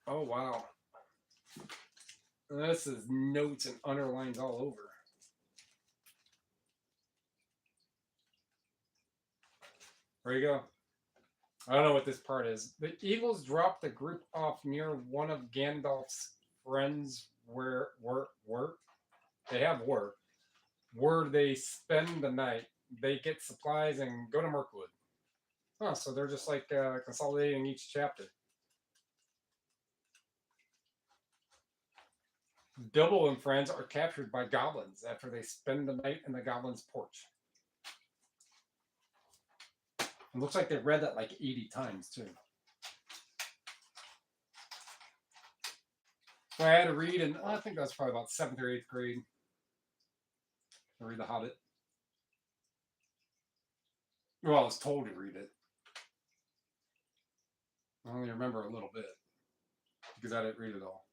Oh, wow. This is notes and underlines all over. There you go. I don't know what this part is. The Eagles dropped the group off near one of Gandalf's friends where they have work. where they spend the night. They get supplies and go to Mirkwood. Huh, so they're just like consolidating each chapter. Double and friends are captured by goblins after they spend the night in the goblin's porch. It looks like they read that like 80 times too. So I had to read, and I think that's probably about 7th or 8th grade. I read The Hobbit. Well, I was told to read it. I only remember a little bit because I didn't read it all.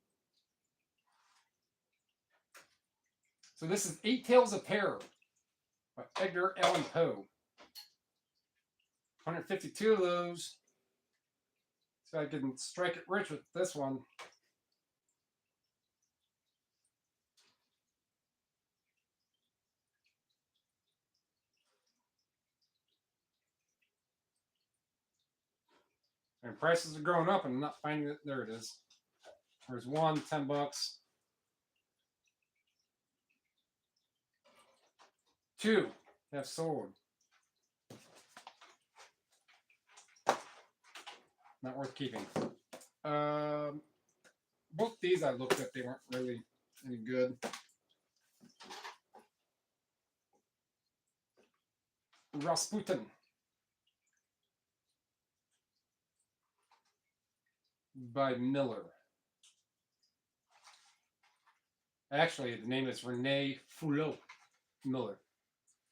So this is 8 Tales of Terror by Edgar Allan Poe. 152 of those. So I can strike it rich with this one. And prices are going up and I'm not finding it. There it is. There's one, $10. 2 have sold. Not worth keeping. Both these I looked at, they weren't really any good. Rasputin by Miller. Actually, the name is Rene Fulop Miller.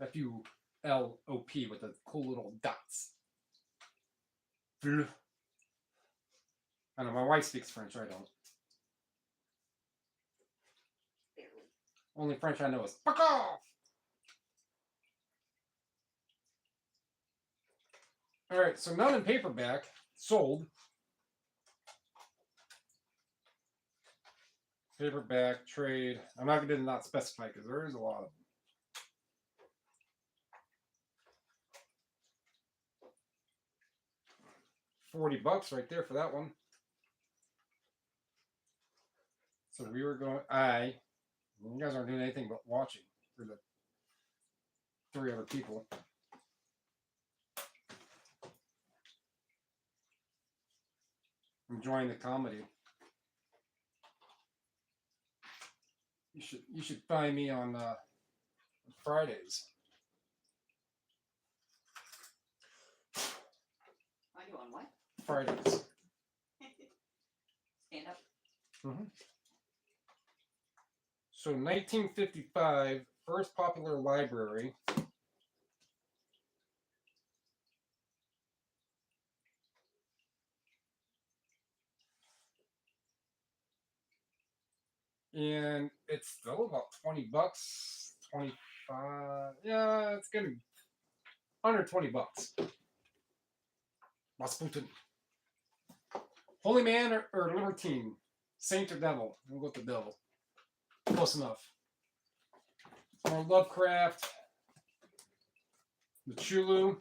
Fulop with the cool little dots. I know, my wife speaks French, I don't. Only French I know is fuck off! Alright, so none in paperback. Sold. Paperback, trade. I'm not going to not specify because there is a lot of them. $40 right there for that one. So we were going. You guys aren't doing anything but watching for the 3 other people. Enjoying the comedy. You should find me on Fridays. Are you on what? Fridays. Stand up. Mm-hmm. So 1955, first popular library. And it's still about $20, 25. Yeah, it's gonna be under $20. Rasputin. Holy man or libertine? Saint or devil? We'll go with the devil. Close enough. More Lovecraft. The Chulu.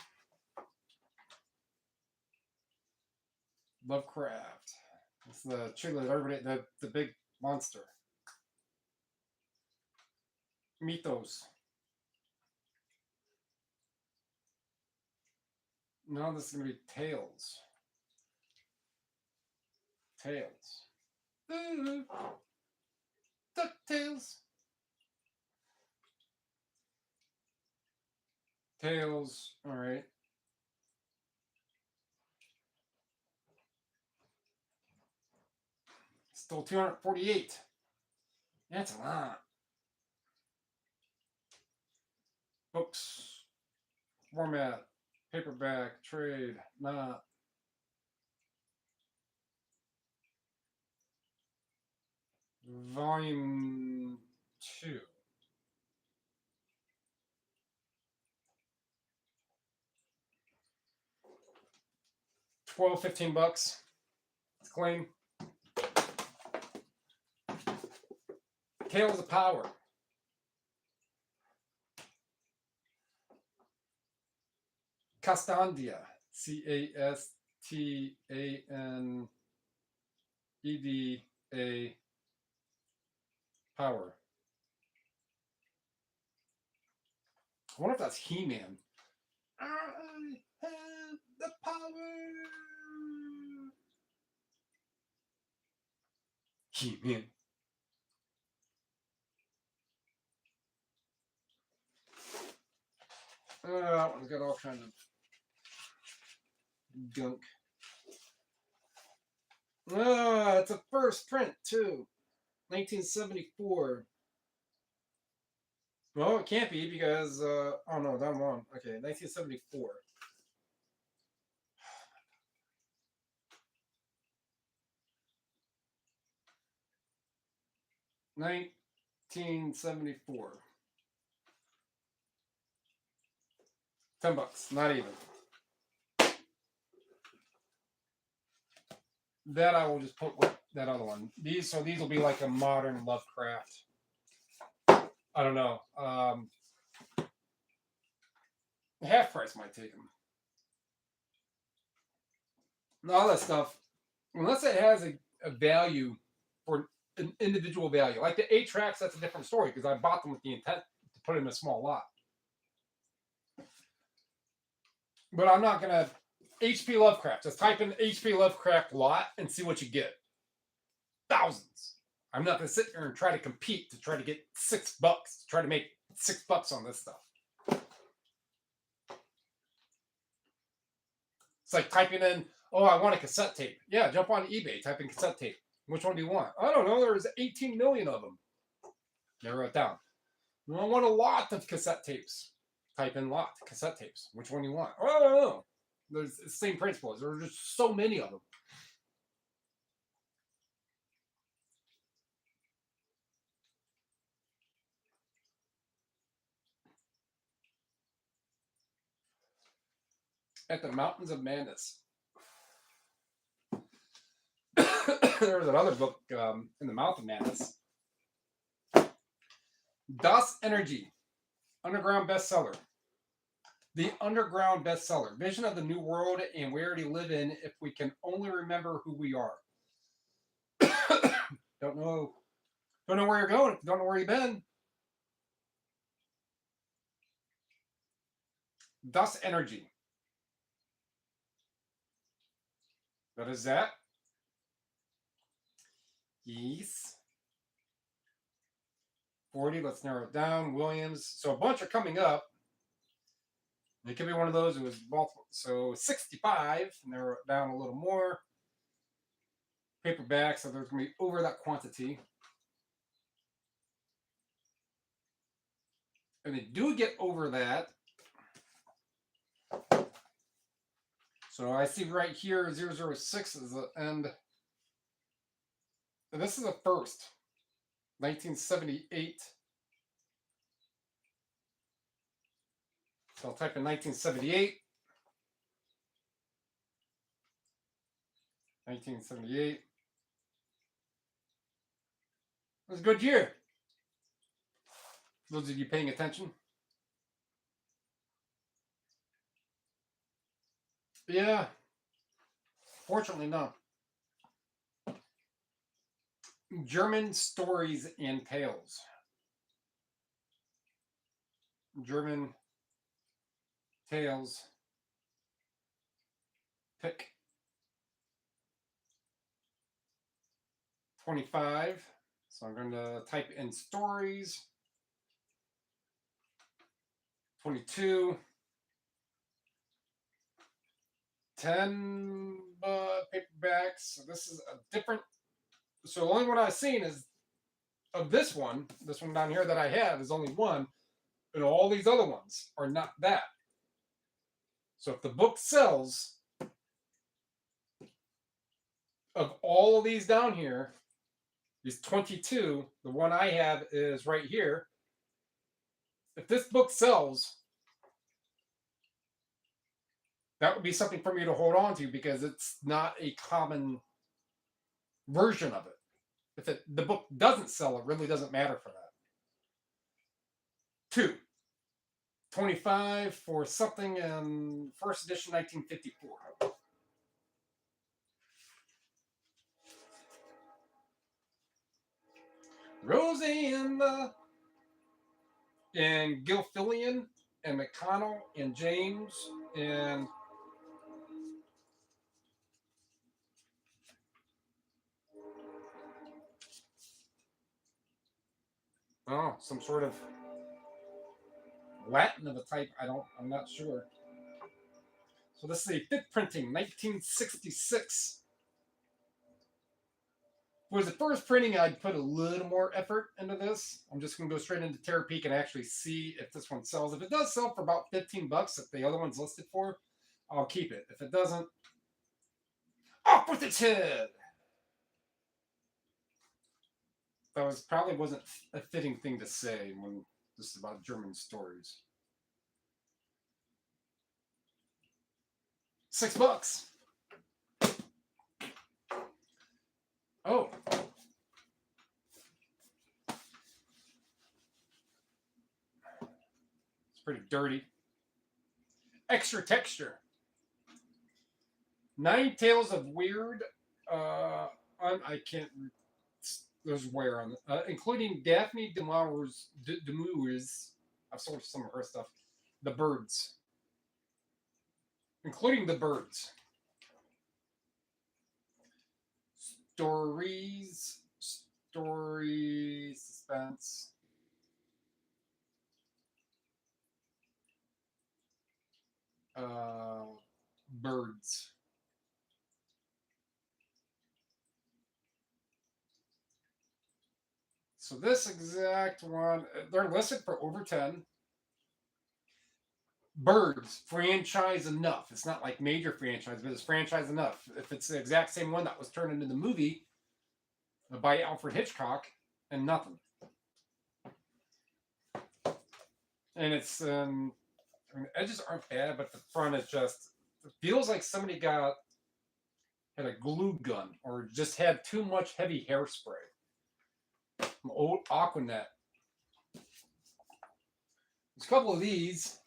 Lovecraft. It's the Chulu. Everybody, the big monster. Mythos. No, this is gonna be Tales. Tales. DuckTales. Tales. All right. Still 248. That's a lot. Books. Format. Paperback. Trade. Not. Volume 2. $15. It's clean. Tales of Power. Castandia. Castaneda. Power. I wonder if that's He-Man. I have the power. He-Man. That one's got all kinds of gunk. It's a first print too. 1974. Well, it can't be because, oh no, I'm wrong. Okay, 1974. $1974. $10, not even. That I will just put with that other one. These will be like a modern Lovecraft. I don't know. Half price might take them. All that stuff, unless it has a value for an individual value, like the 8-tracks, that's a different story because I bought them with the intent to put in a small lot. But I'm not gonna HP Lovecraft. Just type in HP Lovecraft lot and see what you get. Thousands. I'm not gonna sit there and try to compete to try to get $6 to try to make $6 on this stuff. It's like typing in, oh, I want a cassette tape. Yeah, jump on eBay, type in cassette tape. Which one do you want? I don't know. There's 18 million of them. Narrow it down. I want a lot of cassette tapes. Type in lot, cassette tapes. Which one do you want? Oh, I don't know. There's the same principle. There are just so many of them. At the Mountains of Madness. There's another book in the Mouth of Madness. Das Energy, underground bestseller. The underground bestseller. Vision of the new world and where to live in if we can only remember who we are. Don't know where you're going. Don't know where you've been. Das Energy. What is that? Yes. 40, let's narrow it down. Williams. So a bunch are coming up. It could be one of those. It was multiple. So 65, narrow it down a little more. Paperback, so there's going to be over that quantity. And they do get over that. So I see right here 006 is the end. And this is a first. 1978. So I'll type in 1978. 1978. It was a good year. Those of you paying attention. Yeah. Fortunately, no. German Stories and Tales. German Tales. Pick 25. So I'm going to type in stories. 22. 10 paperbacks. So this is a different. So the only one I've seen is of this one down here that I have is only one, and all these other ones are not that. So if the book sells, of all of these down here, these 22, the one I have is right here. If this book sells, that would be something for me to hold on to because it's not a common version of it. If the book doesn't sell, it really doesn't matter for that. 2. 25 for something in first edition 1954. Rosie and Gilfillian and McConnell and James and some sort of Latin of a type. I'm not sure. So this is a fifth printing, 1966. If it was the first printing, I'd put a little more effort into this. I'm just going to go straight into Terapeak and actually see if this one sells. If it does sell for about 15 bucks, if the other one's listed for, I'll keep it. If it doesn't, off with its head. That probably wasn't a fitting thing to say when this is about German stories. $6. Oh. It's pretty dirty. Extra texture. 9 Tales of Weird. I can't. There's wear on it. Including Daphne du Maurier's. I've sold some of her stuff. The Birds. Including The Birds. Story, suspense. Birds. So this exact one, they're listed for over 10. Birds, franchise enough. It's not like major franchise, but it's franchise enough. If it's the exact same one that was turned into the movie by Alfred Hitchcock, and nothing. And it's, I mean, the edges aren't bad, but the front is just, it feels like somebody had a glue gun or just had too much heavy hairspray. From old Aquanet. There's a couple of these.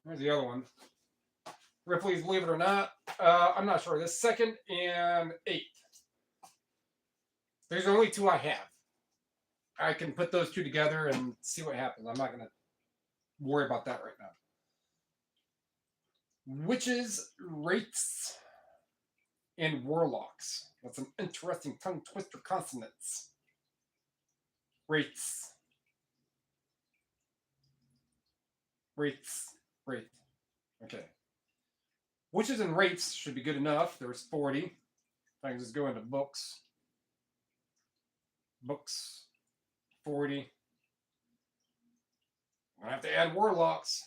There's the other one. Ripley's Believe It or Not. I'm not sure. This 2nd and 8th. There's only 2 I have. I can put those 2 together and see what happens. I'm not going to worry about that right now. Witches, Wraiths, and Warlocks. That's an interesting tongue twister consonants. Wraiths. Wraiths. Wraith. Okay. Witches and Wraiths should be good enough. There's 40. If I can just go into books. Books. 40. I'm going to have to add Warlocks.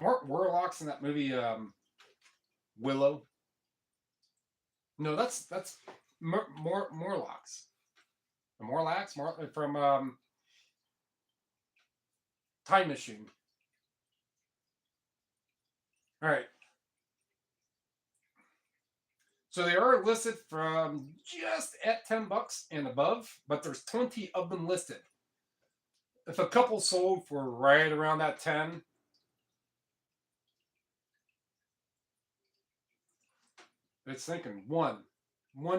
Weren't Warlocks in that movie Willow? No, that's Morlocks. Morlocks from Time Machine. All right. So they are listed from just at 10 bucks and above, but there's 20 of them listed. If a couple sold for right around that 10, it's thinking one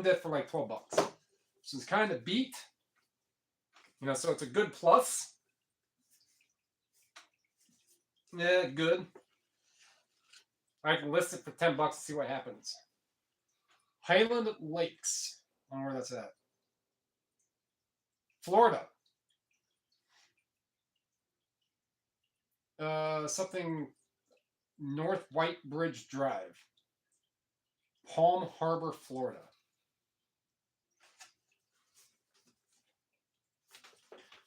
dead for like 12 bucks. So it's kind of beat, so it's a good plus. Yeah, good. I can list it for 10 bucks to see what happens. Highland Lakes. I don't know where that's at. Florida. Something North White Bridge Drive. Palm Harbor, Florida.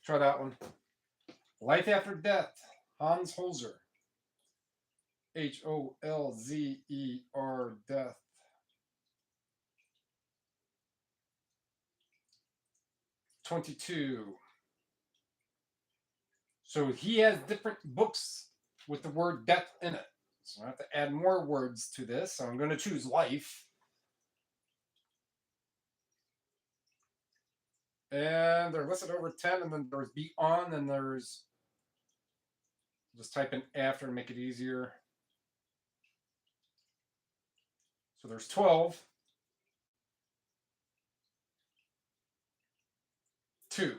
Try that one. Life After Death. Hans Holzer. Holzer. Death. $22. So he has different books with the word death in it. So I have to add more words to this. So I'm going to choose life. And they're listed over 10, and then there's beyond, and there's, just type in after and make it easier. So there's 12. 2.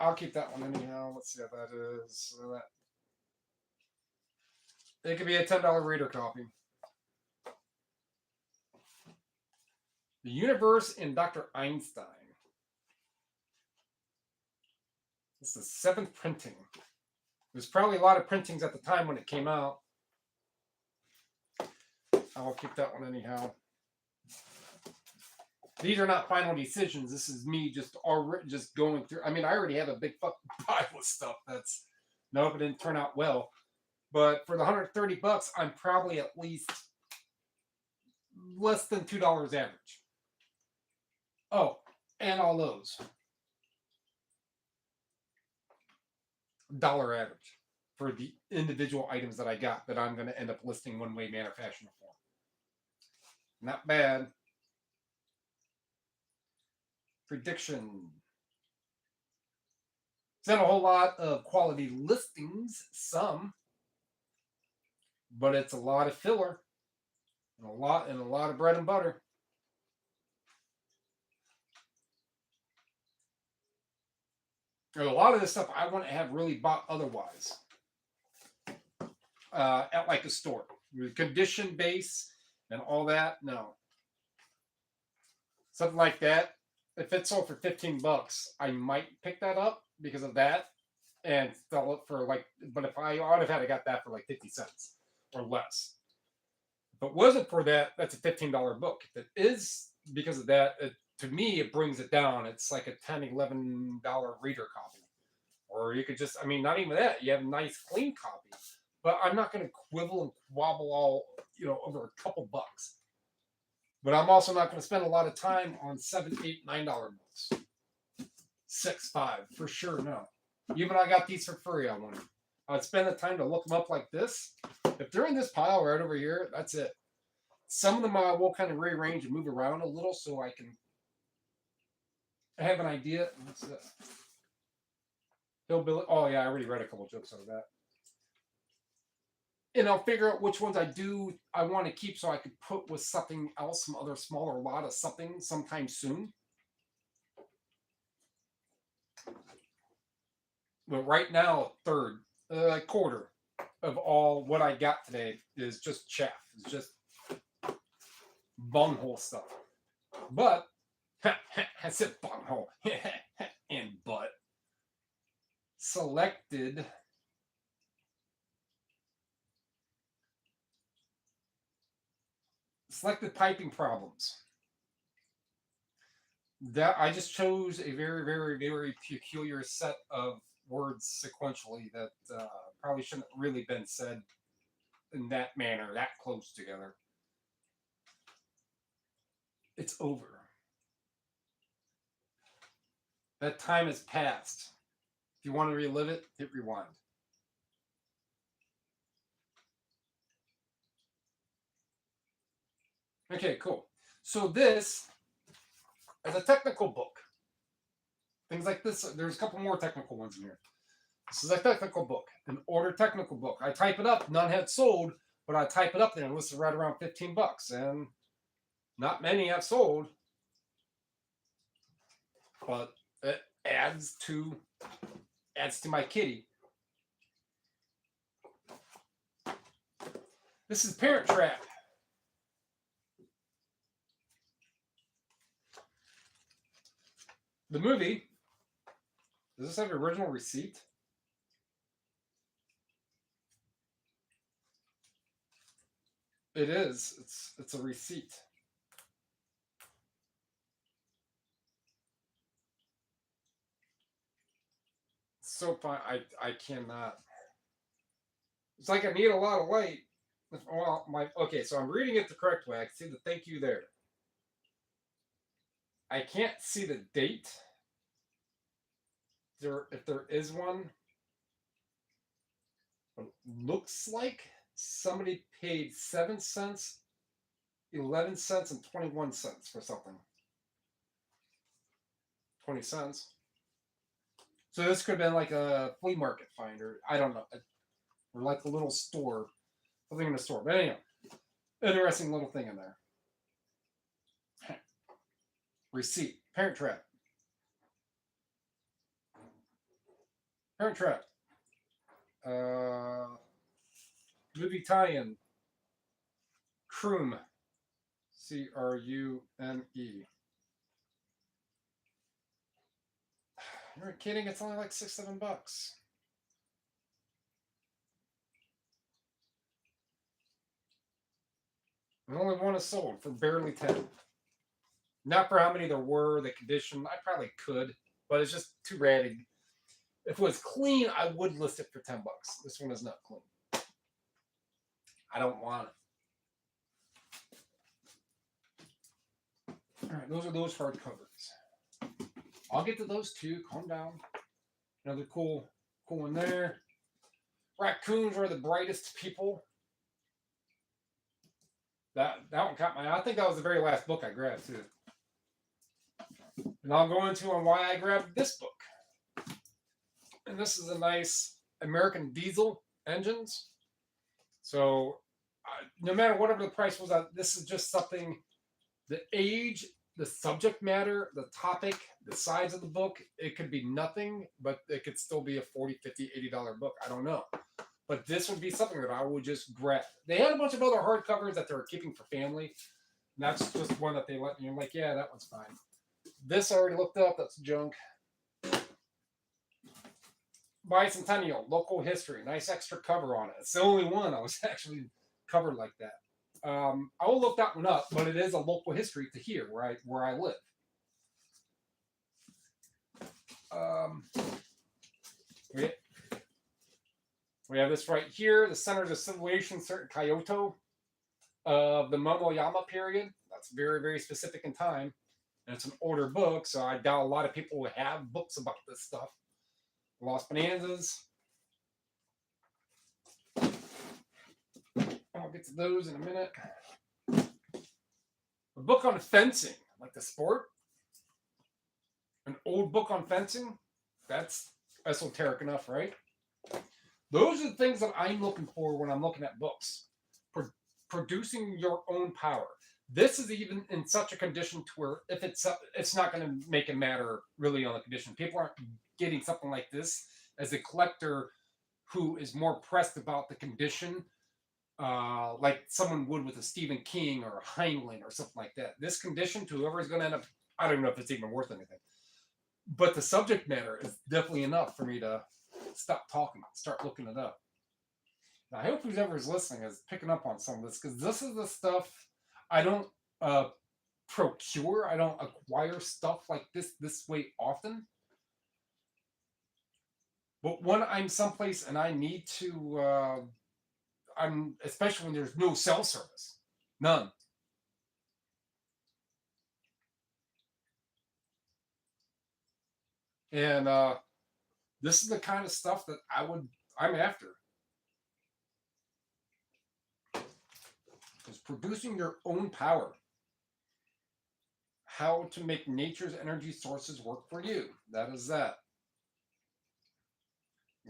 I'll keep that one anyhow. Let's see how that is. So it could be a $10 reader copy. The Universe and Dr. Einstein. This is the 7th printing. There's probably a lot of printings at the time when it came out. I'll keep that one anyhow. These are not final decisions. This is me just going through. I mean, I already have a big fucking pile of stuff that's, nope, it didn't turn out well. But for the $130, I'm probably at least less than $2 average. Oh, and all those. $1 average for the individual items that I got that I'm going to end up listing one way, manner, fashion, or form. Not bad. Prediction. It's not a whole lot of quality listings, some, but it's a lot of filler and a lot of bread and butter. And a lot of this stuff I wouldn't have really bought otherwise at like a store with condition base and all that. No, something like that. If it sold for $15, I might pick that up because of that and sell it for like, but if I ought to have had, I got that for like 50 cents or less. If it wasn't for that, that's a $15 book. If it is because of that, to me, it brings it down. It's like a $10, $11 reader copy. Or you could just, I mean, not even that. You have a nice clean copy. But I'm not going to quibble and quabble all, over a couple bucks. But I'm also not going to spend a lot of time on $7, $8, $9 books. $6, $5, for sure, no. Even I got these for free, I wouldn't. I'd spend the time to look them up like this. If they're in this pile right over here, that's it. Some of them I will kind of rearrange and move around a little so I can have an idea. What's that? Hillbilly. Oh, yeah, I already read a couple jokes out of that. And I'll figure out which ones I want to keep so I could put with something else, some other smaller lot of something sometime soon. But right now, quarter of all what I got today is just chaff. It's just bunghole stuff. But, I said bunghole and butt. Selected piping problems. That I just chose a very, very, very peculiar set of words sequentially that probably shouldn't have really been said in that manner, that close together. It's over. That time has passed. If you want to relive it, hit rewind. Okay, cool. So this is a technical book. Things like this. There's a couple more technical ones in here. This is a technical book, an order technical book. I type it up. None had sold, but I type it up there and list it right around $15, and not many have sold. But it adds to my kitty. This is Parent Trap. The movie. Does this have an original receipt? It is. It's a receipt. So fun. I cannot. It's like I need a lot of light. Well, okay, so I'm reading it the correct way. I can see the thank you there. I can't see the date. If there is one. It looks like somebody paid 7 cents, 11 cents, and 21 cents for something. 20 cents. So this could have been like a flea market finder. I don't know. Or like a little store. Something in the store. But anyway, interesting little thing in there. Receipt. Parent Trap. Parent Trap. Movie tie-in. Crume. Crume. You're kidding? It's only like $6-7. And only one is sold for barely 10. Not for how many there were, the condition. I probably could, but it's just too ratty. If it was clean, I would list it for $10. This one is not clean. I don't want it. All right, those are those hardcovers. I'll get to those too. Calm down. Another cool one there. Raccoons are the brightest people. That one caught my eye. I think that was the very last book I grabbed too. And I'll go into on why I grabbed this book. And this is a nice American diesel engines. So no matter whatever the price was, this is just something, the age, the subject matter, the topic, the size of the book, it could be nothing, but it could still be a $40, $50, $80 book. I don't know. But this would be something that I would just grab. They had a bunch of other hardcovers that they were keeping for family. And that's just one that they let me. I'm like, yeah, that one's fine. This I already looked up. That's junk. Bicentennial, local history. Nice extra cover on it. It's the only one I was actually covered like that. I will look that one up, but it is a local history to here where I live. We have this right here, the Center of Civilization, certain Kyoto of the Momoyama period. That's very, very specific in time. And it's an older book, so I doubt a lot of people will have books about this stuff. Lost Bonanzas. I'll get to those in a minute. A book on fencing, like the sport. An old book on fencing. That's esoteric enough, right? Those are the things that I'm looking for when I'm looking at books. Producing your own power. This is even in such a condition to where if it's not going to make it matter really on the condition. People aren't getting something like this as a collector who is more pressed about the condition, like someone would with a Stephen King or a Heinlein or something like that. This condition to whoever is going to end up, I don't even know if it's even worth anything. But the subject matter is definitely enough for me to stop talking, start looking it up. Now, I hope whoever is listening is picking up on some of this, because this is the stuff I don't procure. I don't acquire stuff like this way often. But when I'm someplace and I need to, especially when there's no cell service, none. And this is the kind of stuff that I'm after. Is producing your own power. How to make nature's energy sources work for you. That is that.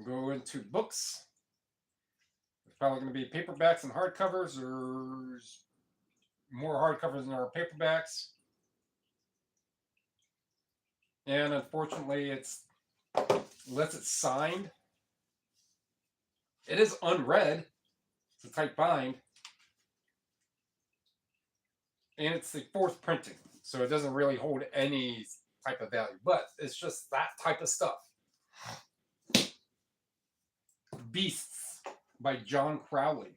Go into books. There's probably going to be paperbacks and hardcovers. There's more hardcovers than there are paperbacks. And unfortunately, unless it's signed, it is unread. It's a tight bind. And it's the fourth printing, so it doesn't really hold any type of value. But it's just that type of stuff. Beasts by John Crowley.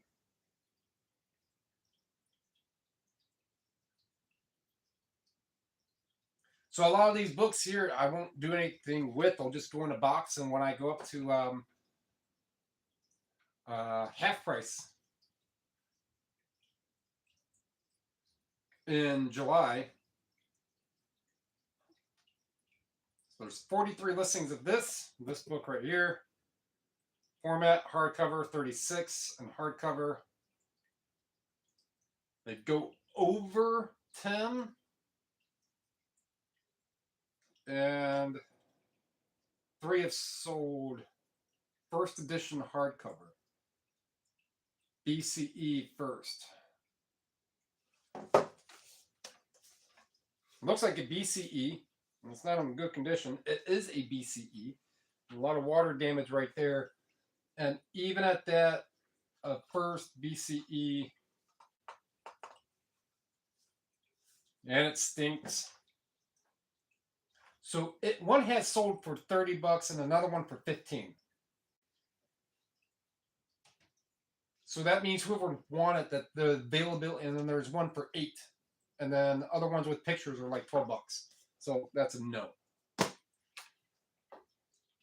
So a lot of these books here, I won't do anything with. I'll just go in a box, and when I go up to half price in July, so there's 43 listings of this book right here. Format, hardcover, 36, and hardcover. They go over 10. And 3 have sold first edition hardcover. BCE first. It looks like a BCE. It's not in good condition. It is a BCE. A lot of water damage right there. And even at that first BCE, and it stinks. So one has sold for $30 and another one for 15. So that means whoever wanted that the availability, and then there's one for 8, and then other ones with pictures are like $12. So that's a no.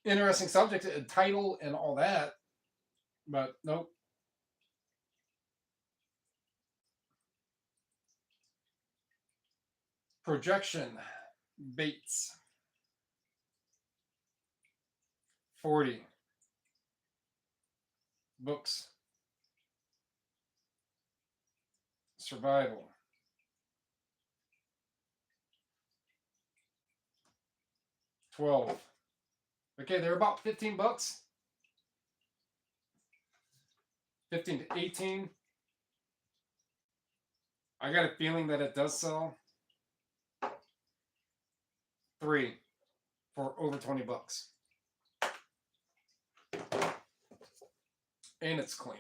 Interesting subject, title and all that, but nope. Projection Bates 40 books. Survival 12. Okay, they're about $15. 15 to 18. I got a feeling that it does sell. 3 for over $20. And it's clean.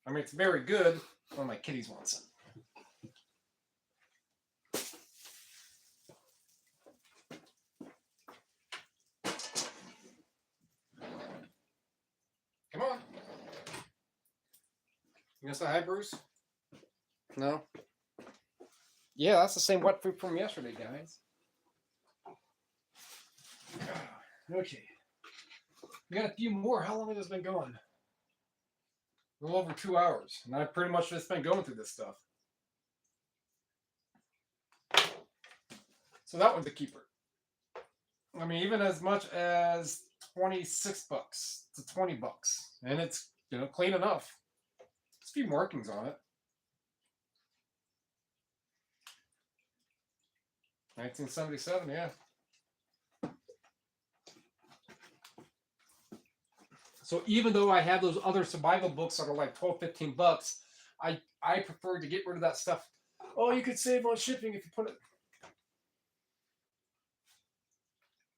I mean, it's very good. One of my kitties wants it. Come on. You gonna say hi, Bruce? No? Yeah, that's the same wet food from yesterday, guys. Okay. We got a few more. How long has this been going? A little over 2 hours. And I've pretty much just been going through this stuff. So that one's a keeper. I mean, even as much as $26 to $20. And it's, clean enough. There's a few markings on it. 1977, yeah. So even though I have those other survival books that are like $12, $15, I prefer to get rid of that stuff. Oh, you could save on shipping if you put it.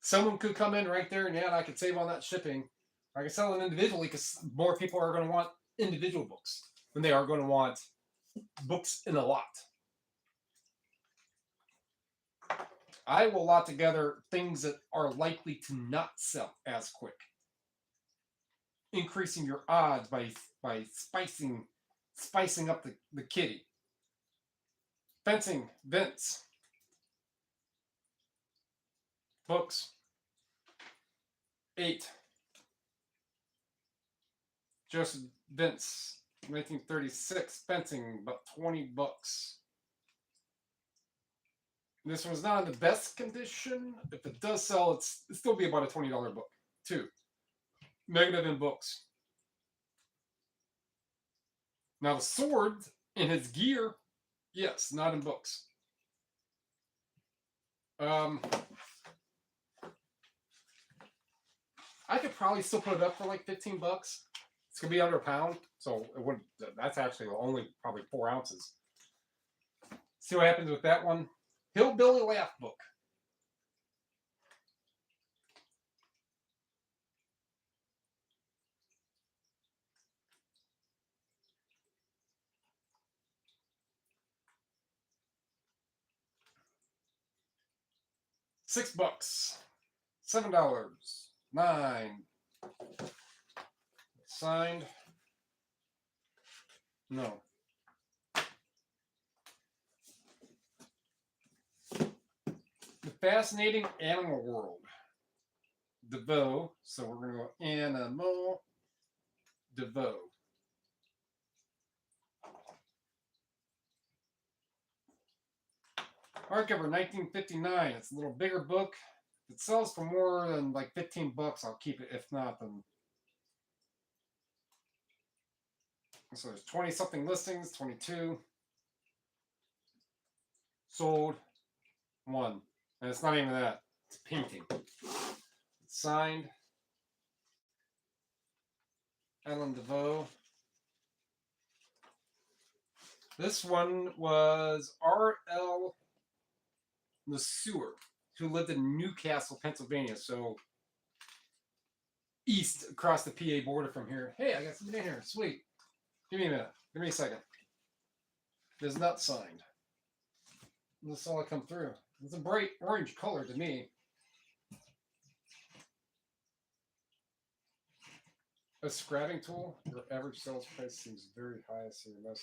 Someone could come in right there and I could save on that shipping. I can sell it individually because more people are going to want individual books than they are going to want books in a lot. I will lot together things that are likely to not sell as quick. Increasing your odds by spicing up the kitty. Fencing, Vince. Books. 8. Joseph Vince, 1936. Fencing, about $20. This one's not in the best condition. If it does sell, it'll still be about a $20 book. 2. Negative in books. Now the sword in his gear, yes, not in books. I could probably still put it up for like $15. It's gonna be under a pound, so it wouldn't. That's actually only probably 4 ounces. See what happens with that one. Hillbilly Laugh book. $6. $7. 9. Signed. No. The Fascinating Animal World. DeVoe. So we're going to go Animal. DeVoe. Hardcover, 1959. It's a little bigger book. If it sells for more than like $15, I'll keep it. If not, then. So there's 20-something listings, 22. Sold 1. And it's not even that. It's painting. It's signed. Ellen DeVoe. This one was R.L. LeSueur, who lived in Newcastle, Pennsylvania. So east across the PA border from here. Hey, I got something in here. Sweet. Give me a minute. Give me a second. It's not signed. This saw it come through. It's a bright orange color to me. A scrapping tool. Your average sales price seems very high, so you must.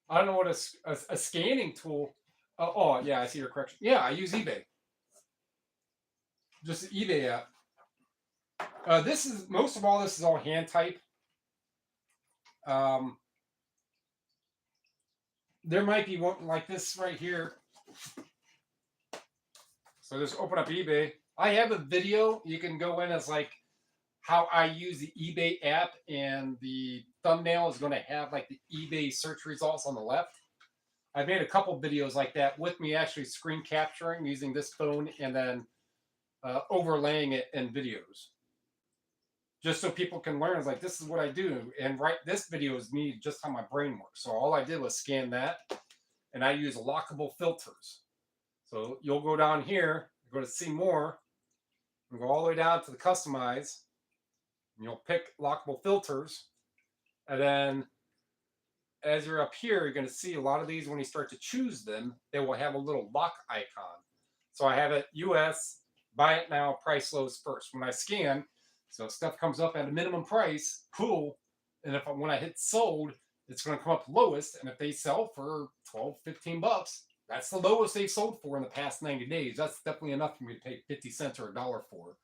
I don't know what a scanning tool. Oh, yeah, I see your correction. Yeah, I use eBay. Just the eBay app. This is most of all. This is all hand type. There might be one like this right here. So just open up eBay. I have a video. You can go in as like how I use the eBay app, and the thumbnail is going to have like the eBay search results on the left. I've made a couple videos like that with me actually screen capturing using this phone and then overlaying it in videos. Just so people can learn, it's like, this is what I do. And this video is me, just how my brain works. So all I did was scan that, and I use lockable filters. So you'll go down here, go to see more, and go all the way down to the customize, and you'll pick lockable filters. And then as you're up here, you're going to see a lot of these when you start to choose them, they will have a little lock icon. So I have it US, buy it now, price lows first. When I scan, so stuff comes up at a minimum price, cool. And when I hit sold, it's going to come up lowest. And if they sell for 12, 15 bucks, that's the lowest they've sold for in the past 90 days. That's definitely enough for me to pay 50 cents or $1 for.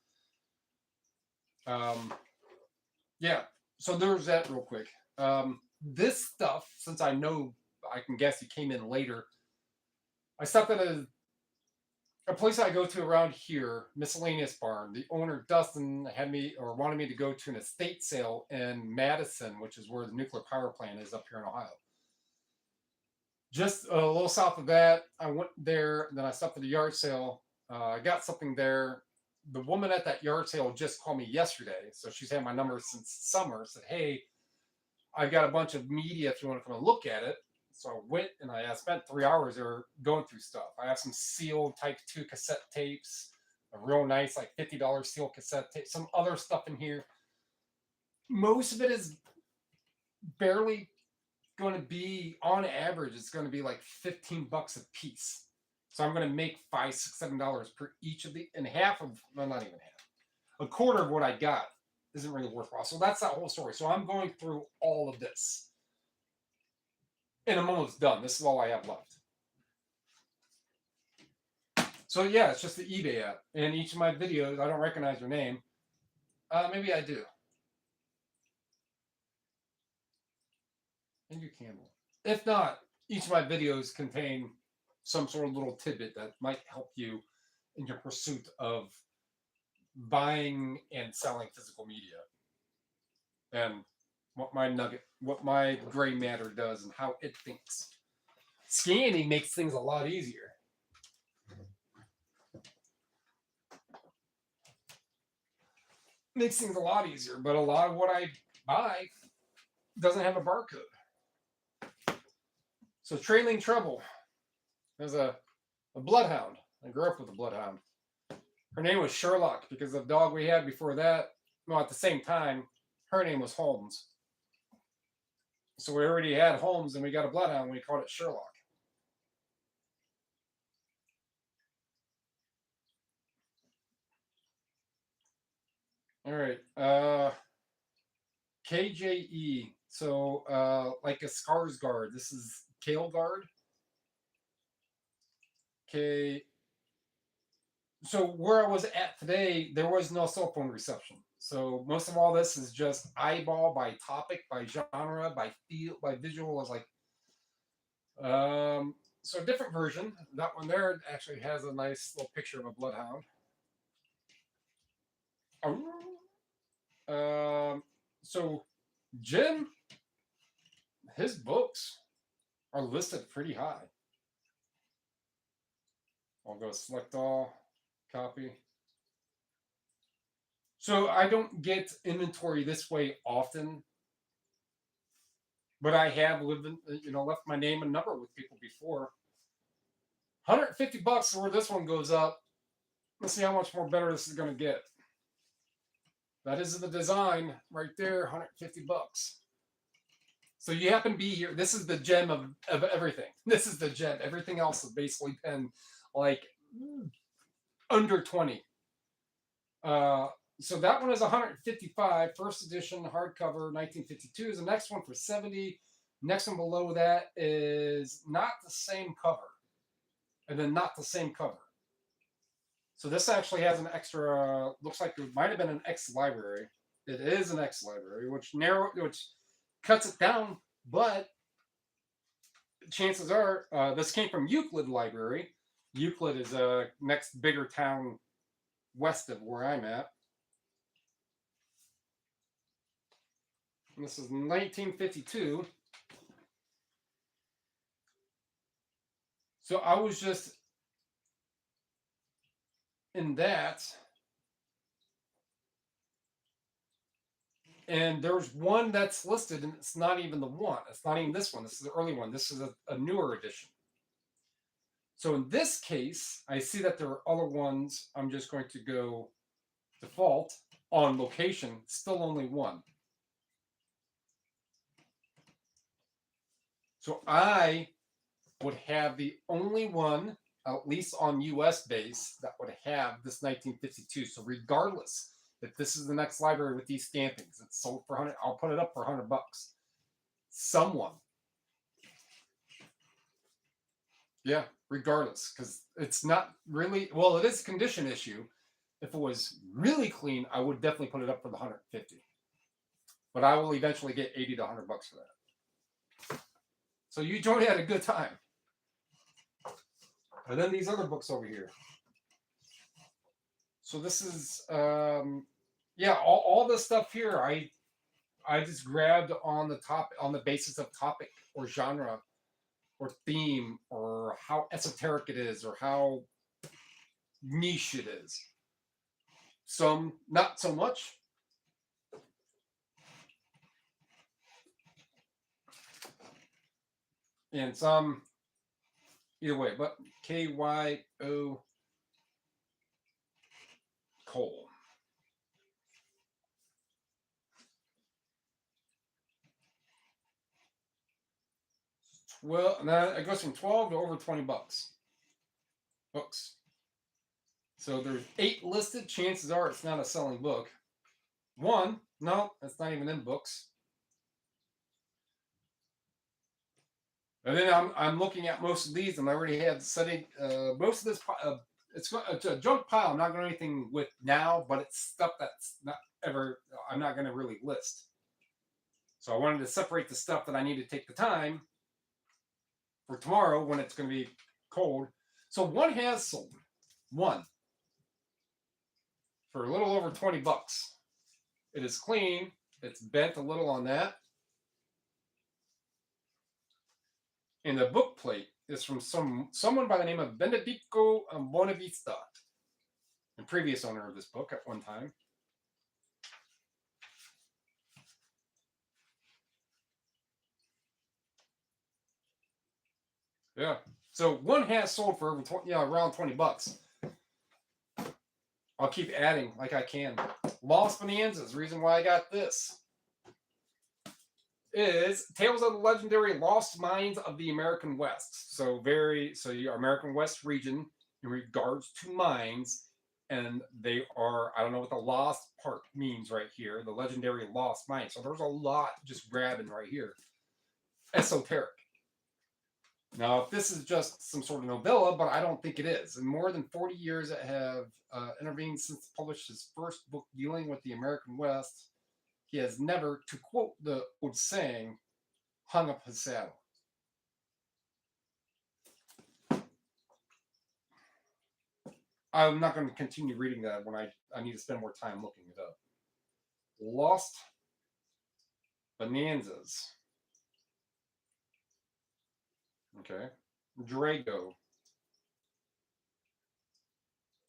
Yeah, so there's that real quick. This stuff, since I know, I can guess you came in later, I stopped at a place I go to around here, Miscellaneous Barn. The owner, Dustin, wanted me to go to an estate sale in Madison, which is where the nuclear power plant is up here in Ohio. Just a little south of that, I went there, then I stopped at a yard sale. I got something there. The woman at that yard sale just called me yesterday, so she's had my number since summer, said, hey, I've got a bunch of media if you want to come and look at it. So I went and I spent 3 hours there going through stuff. I have some sealed Type 2 cassette tapes, a real nice like $50 sealed cassette tape, some other stuff in here. Most of it is barely going to be, on average, it's going to be like 15 bucks a piece. So I'm going to make $5, $6, $7 per each of the, and half of, well, not even half, a quarter of what I got isn't really worthwhile. So that's that whole story. So I'm going through all of this. And I'm almost done. This is all I have left. So yeah, it's just the eBay app. And each of my videos, I don't recognize your name. Maybe I do. And you Campbell. If not, each of my videos contain some sort of little tidbit that might help you in your pursuit of buying and selling physical media. And what my gray matter does and how it thinks. Scanning makes things a lot easier. Makes things a lot easier, but a lot of what I buy doesn't have a barcode. So Trailing Trouble. There's a bloodhound. I grew up with a bloodhound. Her name was Sherlock because the dog we had before that, well, at the same time, her name was Holmes. So we already had Holmes and we got a bloodhound. We called it Sherlock. All right. KJE. So like a Skarsgård. This is Kaleguard. Okay. So where I was at today, there was no cell phone reception. So most of all this is just eyeball by topic, by genre, by feel, by visual. I was like, so a different version. That one there actually has a nice little picture of a bloodhound. So Jim, his books are listed pretty high. I'll go select all, copy. So I don't get inventory this way often, but I have left my name and number with people before. 150 bucks is where this one goes up. Let's see how much more better this is going to get. That is the design right there, 150 bucks. So you happen to be here. This is the gem of everything. This is the gem. Everything else has basically been like under 20. So that one is 155. First edition hardcover, 1952 is the next one for 70. Next one below that is not the same cover, and then not the same cover. So this actually has an extra. Looks like it might have been an X library. It is an X library, which cuts it down, but chances are this came from Euclid Library. Euclid is a next bigger town west of where I'm at. And this is 1952. So I was just in that. And there's one that's listed, and it's not even the one. It's not even this one. This is the early one. This is a newer edition. So in this case, I see that there are other ones. I'm just going to go default on location. Still only one. So I would have the only one, at least on US base, that would have this 1952. So regardless if this is the next library with these stampings, it's sold for 100. I'll put it up for 100 bucks. Someone. Yeah, regardless, because it's not really, well, it is a condition issue. If it was really clean, I would definitely put it up for the 150. But I will eventually get 80 to 100 bucks for that. So you joined at a good time. And then these other books over here. So this is, yeah, all this stuff here, I just grabbed on the basis of topic or genre or theme or how esoteric it is or how niche it is. Some not so much. And some either way, but KYO Cole. 12, now it goes from 12 to over 20 bucks. Books. So there's 8 listed. Chances are it's not a selling book. 1, no, it's not even in books. And then I'm looking at most of these, and I already had setting most of this. It's a junk pile. I'm not going to do anything with now, but it's stuff that's not ever. I'm not going to really list. So I wanted to separate the stuff that I need to take the time for tomorrow when it's going to be cold. So one has sold. One for a little over 20 bucks. It is clean. It's bent a little on that. And the book plate is from someone by the name of Benedico Bonavista, the previous owner of this book at one time. Yeah. So one has sold for over 20, around 20 bucks. I'll keep adding like I can. Lost Bonanzas. Reason why I got this is Tales of the Legendary Lost Mines of the American West. So your American West region in regards to mines, and they are, I don't know what the lost part means right here, the legendary lost mines. So there's a lot just grabbing right here. Esoteric. Now, if this is just some sort of novella, but I don't think it is. In more than 40 years that have intervened since published his first book dealing with the American West, he has never, to quote the old saying, hung up his saddle. I'm not going to continue reading that when I need to spend more time looking it up. Lost Bonanzas. Okay. Drago.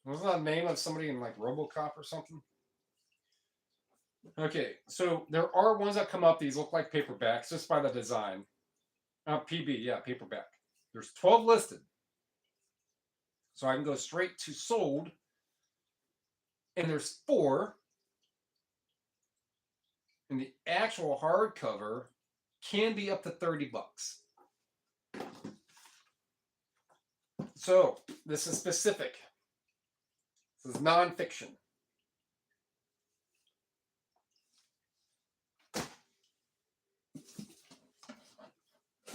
Wasn't that the name of somebody in like RoboCop or something? Okay, so there are ones that come up. These look like paperbacks just by the design. PB, yeah, paperback. There's 12 listed. So I can go straight to sold. And there's 4 And the actual hardcover can be up to 30 bucks. So this is specific. This is nonfiction.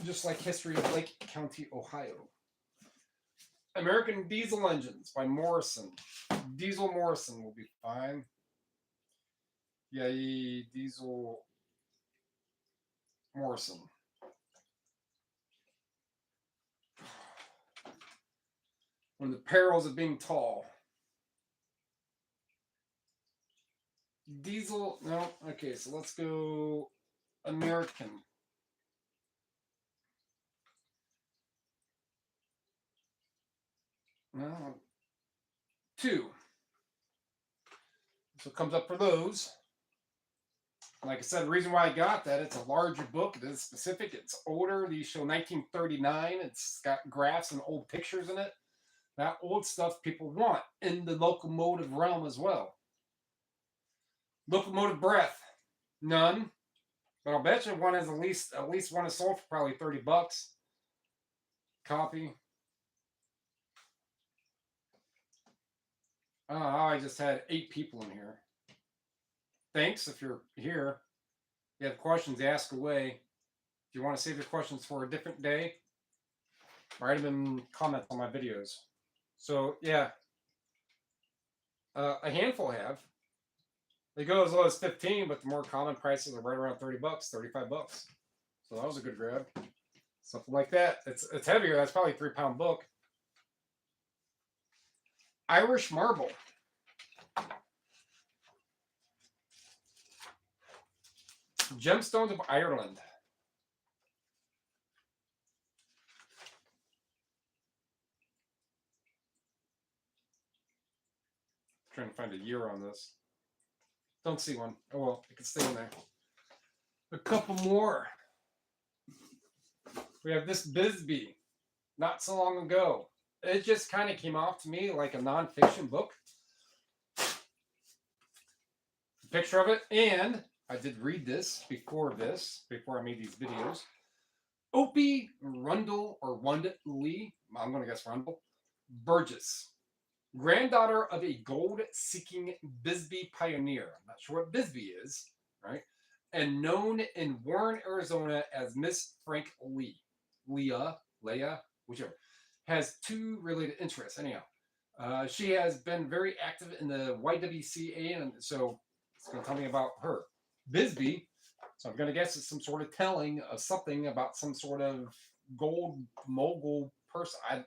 Just like History of Lake County, Ohio. American Diesel Engines by Morrison. Diesel Morrison will be fine. Yay, Diesel Morrison. One of the perils of being tall. Diesel, no, okay, so let's go American. No, 2. So it comes up for those. Like I said, the reason why I got that, it's a larger book. It is specific. It's older. These show 1939. It's got graphs and old pictures in it. That old stuff people want in the locomotive realm as well. Locomotive breath, none. But I'll bet you one has at least one is sold for probably 30 bucks. Copy. Oh, I just had 8 people in here. Thanks if you're here. If you have questions, ask away. If you want to save your questions for a different day, write them in comments on my videos. So, yeah. A handful have. They go as low as 15, but the more common prices are right around 30 bucks, 35 bucks. So that was a good grab. Something like that. It's heavier. That's probably a 3-pound book. Irish Marble. Gemstones of Ireland. Trying to find a year on this. Don't see one. Oh well, it can stay in there. A couple more. We have this Bisbee. Not so long ago. It just kind of came off to me like a nonfiction book. Picture of it, and I did read this before I made these videos. Opie Rundle, or Wundley, I'm going to guess Rundle, Burgess, granddaughter of a gold-seeking Bisbee pioneer. I'm not sure what Bisbee is, right? And known in Warren, Arizona as Miss Frank Lee. Leah, whichever. Has 2 related interests, anyhow. She has been very active in the YWCA, and so it's going to tell me about her. Bisbee, so I'm going to guess it's some sort of telling of something about some sort of gold mogul person.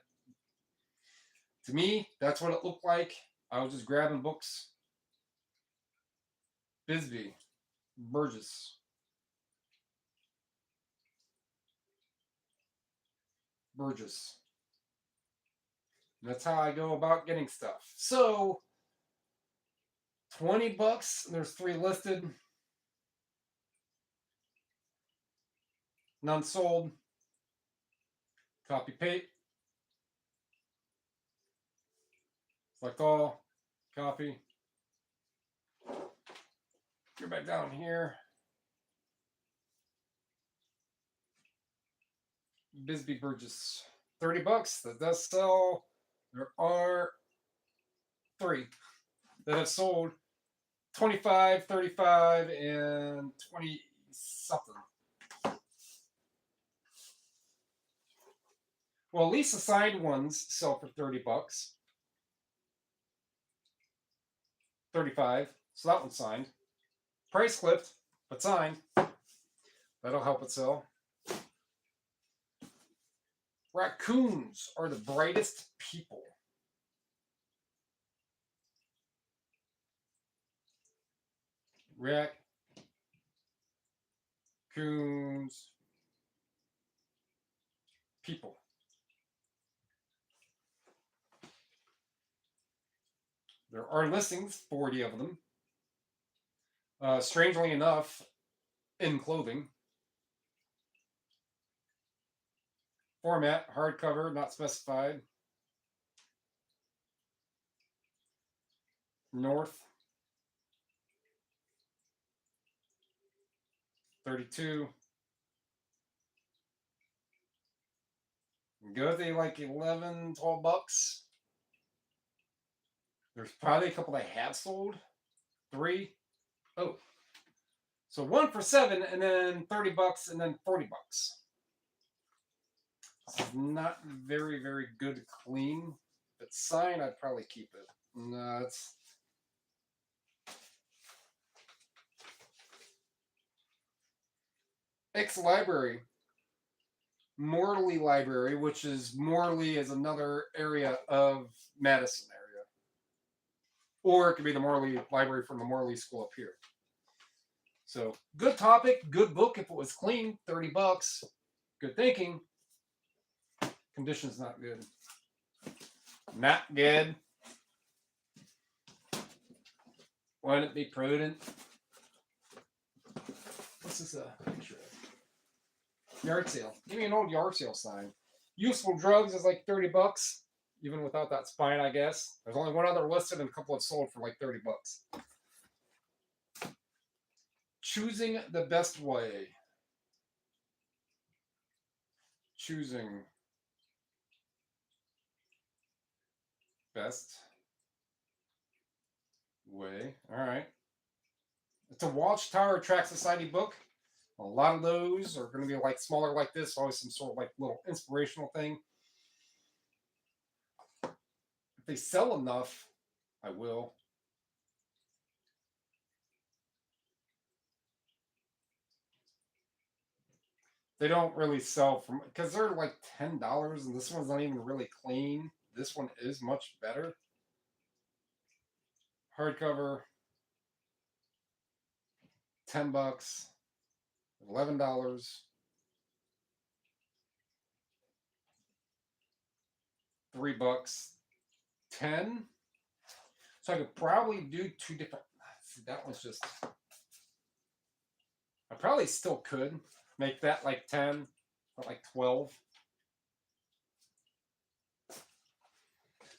To me, that's what it looked like. I was just grabbing books. Bisbee, Burgess. Burgess. And that's how I go about getting stuff. So, 20 bucks. There's 3 listed. None sold. Copy paste. Select all. Copy. Go back down here. Bisbee Burgess. 30 bucks. That does sell. There are 3 that have sold. 25, 35, and 20 something. Well, at least the signed ones sell for 30 bucks. 35. So that one's signed. Price clipped, but signed. That'll help it sell. Raccoons are the brightest people. Raccoons people. There are listings, 40 of them. Strangely enough, in clothing. Format, hardcover, not specified. North. 32. Go they like 11, 12 bucks. There's probably a couple I have sold. 3. Oh. So 1 for 7, and then 30 bucks, and then 40 bucks. This is not very, very good clean. If it's signed, I'd probably keep it. No, it's... Library. Morley Library, which is Morley is another area of Madison area. Or it could be the Morley Library from the Morley School up here. So, good topic, good book if it was clean, 30 bucks. Good thinking. Condition's not good. Not good. Wouldn't it be prudent? What's this picture of? Yard sale. Give me an old yard sale sign. Useful drugs is like 30 bucks, even without that spine, I guess. There's only one other listed and a couple have sold for like 30 bucks. Choosing the best way. Choosing best way. All right. It's a Watchtower Track Society book. A lot of those are going to be like smaller like this. Always some sort of like little inspirational thing. If they sell enough, I will. They don't really sell from, because they're like $10 and this one's not even really clean. This one is much better. Hardcover, 10 bucks, $11, 3 bucks, 10. So I could probably do 2 different. See, that one's just. I probably still could make that like 10, or like 12.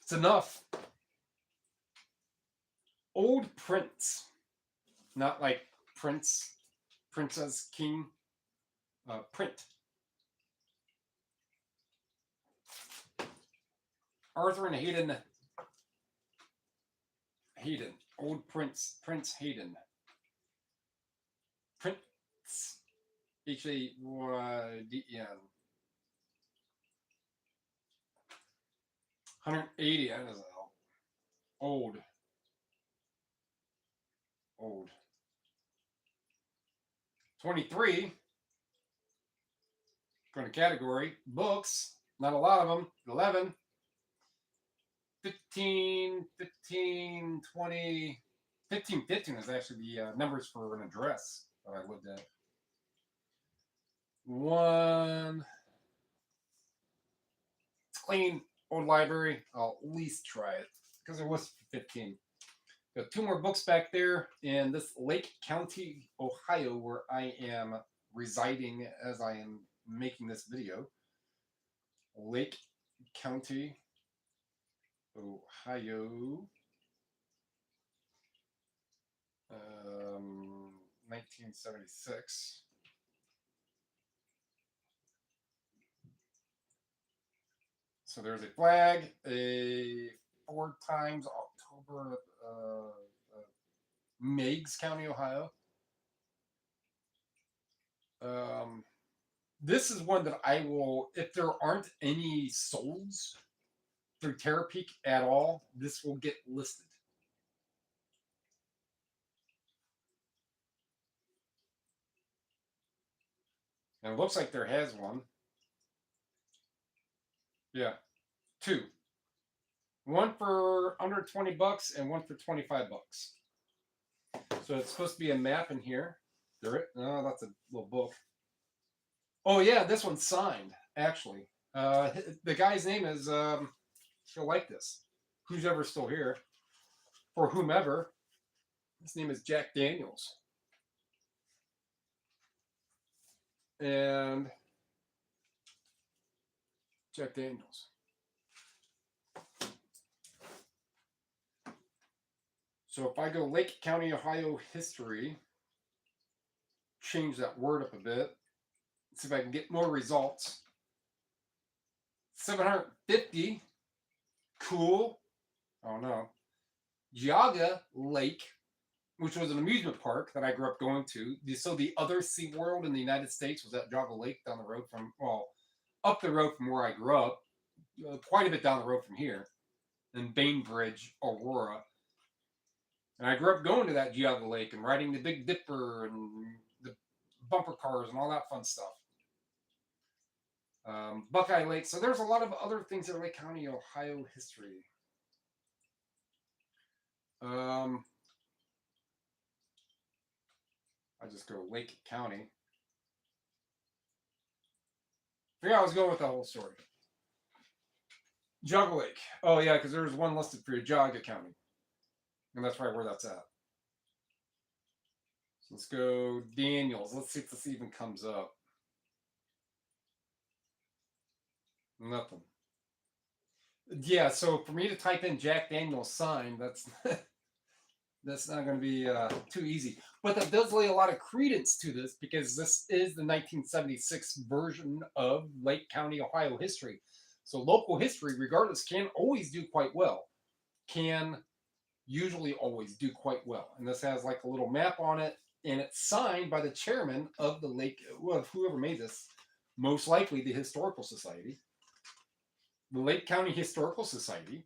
It's enough. Old prints, not like Prince, Princess King, print. Arthur and Hayden. Old Prince Hayden. Prince, Hayden. 180, that doesn't help. Old. 23. Going to category. Books. Not a lot of them. 11. 15, 20. 15 is actually the numbers for an address that I lived at. 1. It's clean. Old library. I'll at least try it because it was 15. Got 2 more books back there in this Lake County, Ohio, where I am residing as I am making this video. Lake County, Ohio. 1976. So there's a flag, a 4 times October, Meigs County, Ohio. This is one that I will, if there aren't any solds through Terapeak at all, this will get listed. And it looks like there has one. Yeah, 2. 1 for under 20 bucks and 1 for 25 bucks. So it's supposed to be a map in here. No, that's a little book. Oh yeah, this one's signed, actually. The guy's name is, you'll like this. Who's ever still here. For whomever. His name is Jack Daniels. And Jack Daniels. So if I go Lake County, Ohio history, change that word up a bit. See if I can get more results. 750. Cool. Oh no. Jani Lake, which was an amusement park that I grew up going to. So the other SeaWorld in the United States was at Jani Lake down the road from, well, up the road from where I grew up, quite a bit down the road from here, in Bainbridge, Aurora. And I grew up going to that Jani Lake and riding the Big Dipper and the bumper cars and all that fun stuff. Buckeye Lake. So there's a lot of other things in Lake County, Ohio history. I just go Lake County. Yeah, I was going with the whole story. Jogga Lake. Oh yeah, because there's one listed for Jogga County, and that's right where that's at. So let's go Daniels. Let's see if this even comes up. Nothing. Yeah, so for me to type in Jack Daniels sign, that's that's not going to be too easy. But that does lay a lot of credence to this because this is the 1976 version of Lake County, Ohio history. So local history, regardless, can always do quite well. Can usually always do quite well. And this has like a little map on it, and it's signed by the chairman of the Lake, well, whoever made this, most likely the Historical Society. The Lake County Historical Society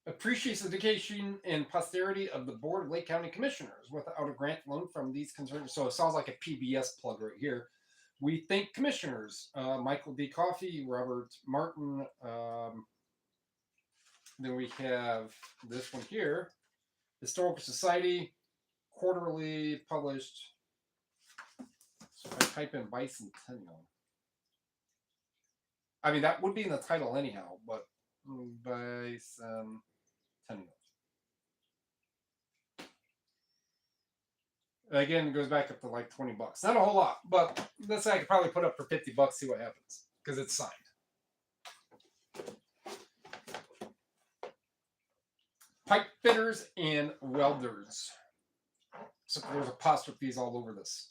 appreciates the dedication and posterity of the Board of Lake County Commissioners without a grant loan from these conservatives. So it sounds like a PBS plug right here. We thank commissioners, Michael D. Coffey, Robert Martin. Then we have this one here, Historical Society, quarterly published. So if I type in bicentennial, I mean, that would be in the title anyhow, but bicentennial. Again, it goes back up to like 20 bucks. Not a whole lot, but let's say I could probably put up for 50 bucks, see what happens, because it's signed. Pipe fitters and welders. So there's apostrophes all over this.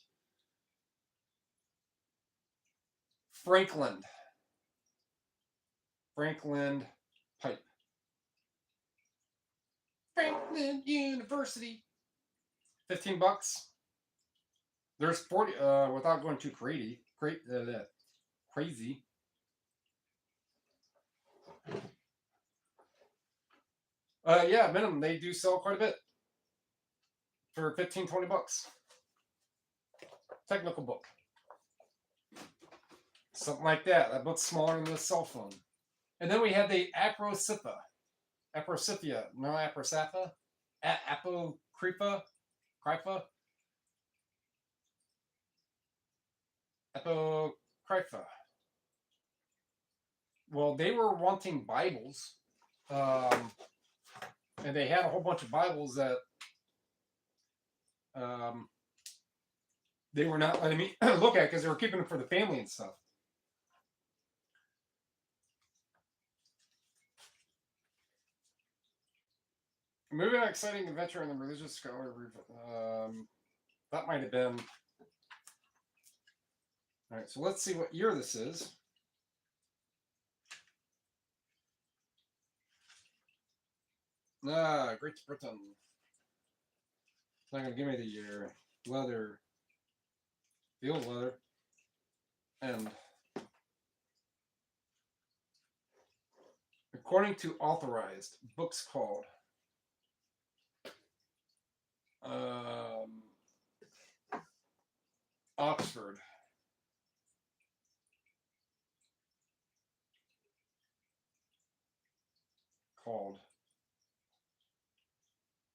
Franklin Pipe. Franklin University. 15 bucks. There's 40, without going too crazy. Yeah, minimum. They do sell quite a bit for 15, 20 bucks. Technical book. Something like that. That book's smaller than the cell phone. And then we have the Apocrypha. No, Apocrypha. Apocrypha. Apocrypha. Well, they were wanting Bibles. And they had a whole bunch of Bibles that they were not letting me look at because they were keeping them for the family and stuff. Moving on, exciting adventure in the religious scholar. That might have been. All right, so let's see what year this is. Great Britain. It's not going to give me the year. Leather. Field leather. And according to authorized, books called Oxford. Called.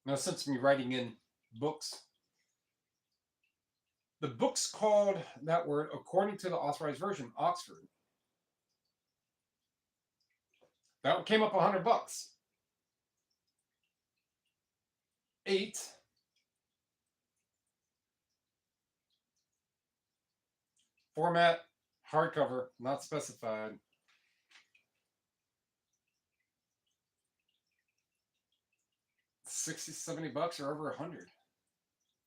Now, since me writing in books, the book's called that word, according to the authorized version, Oxford. That one came up $100. 8. Format, hardcover, not specified. $60, $70 or over 100.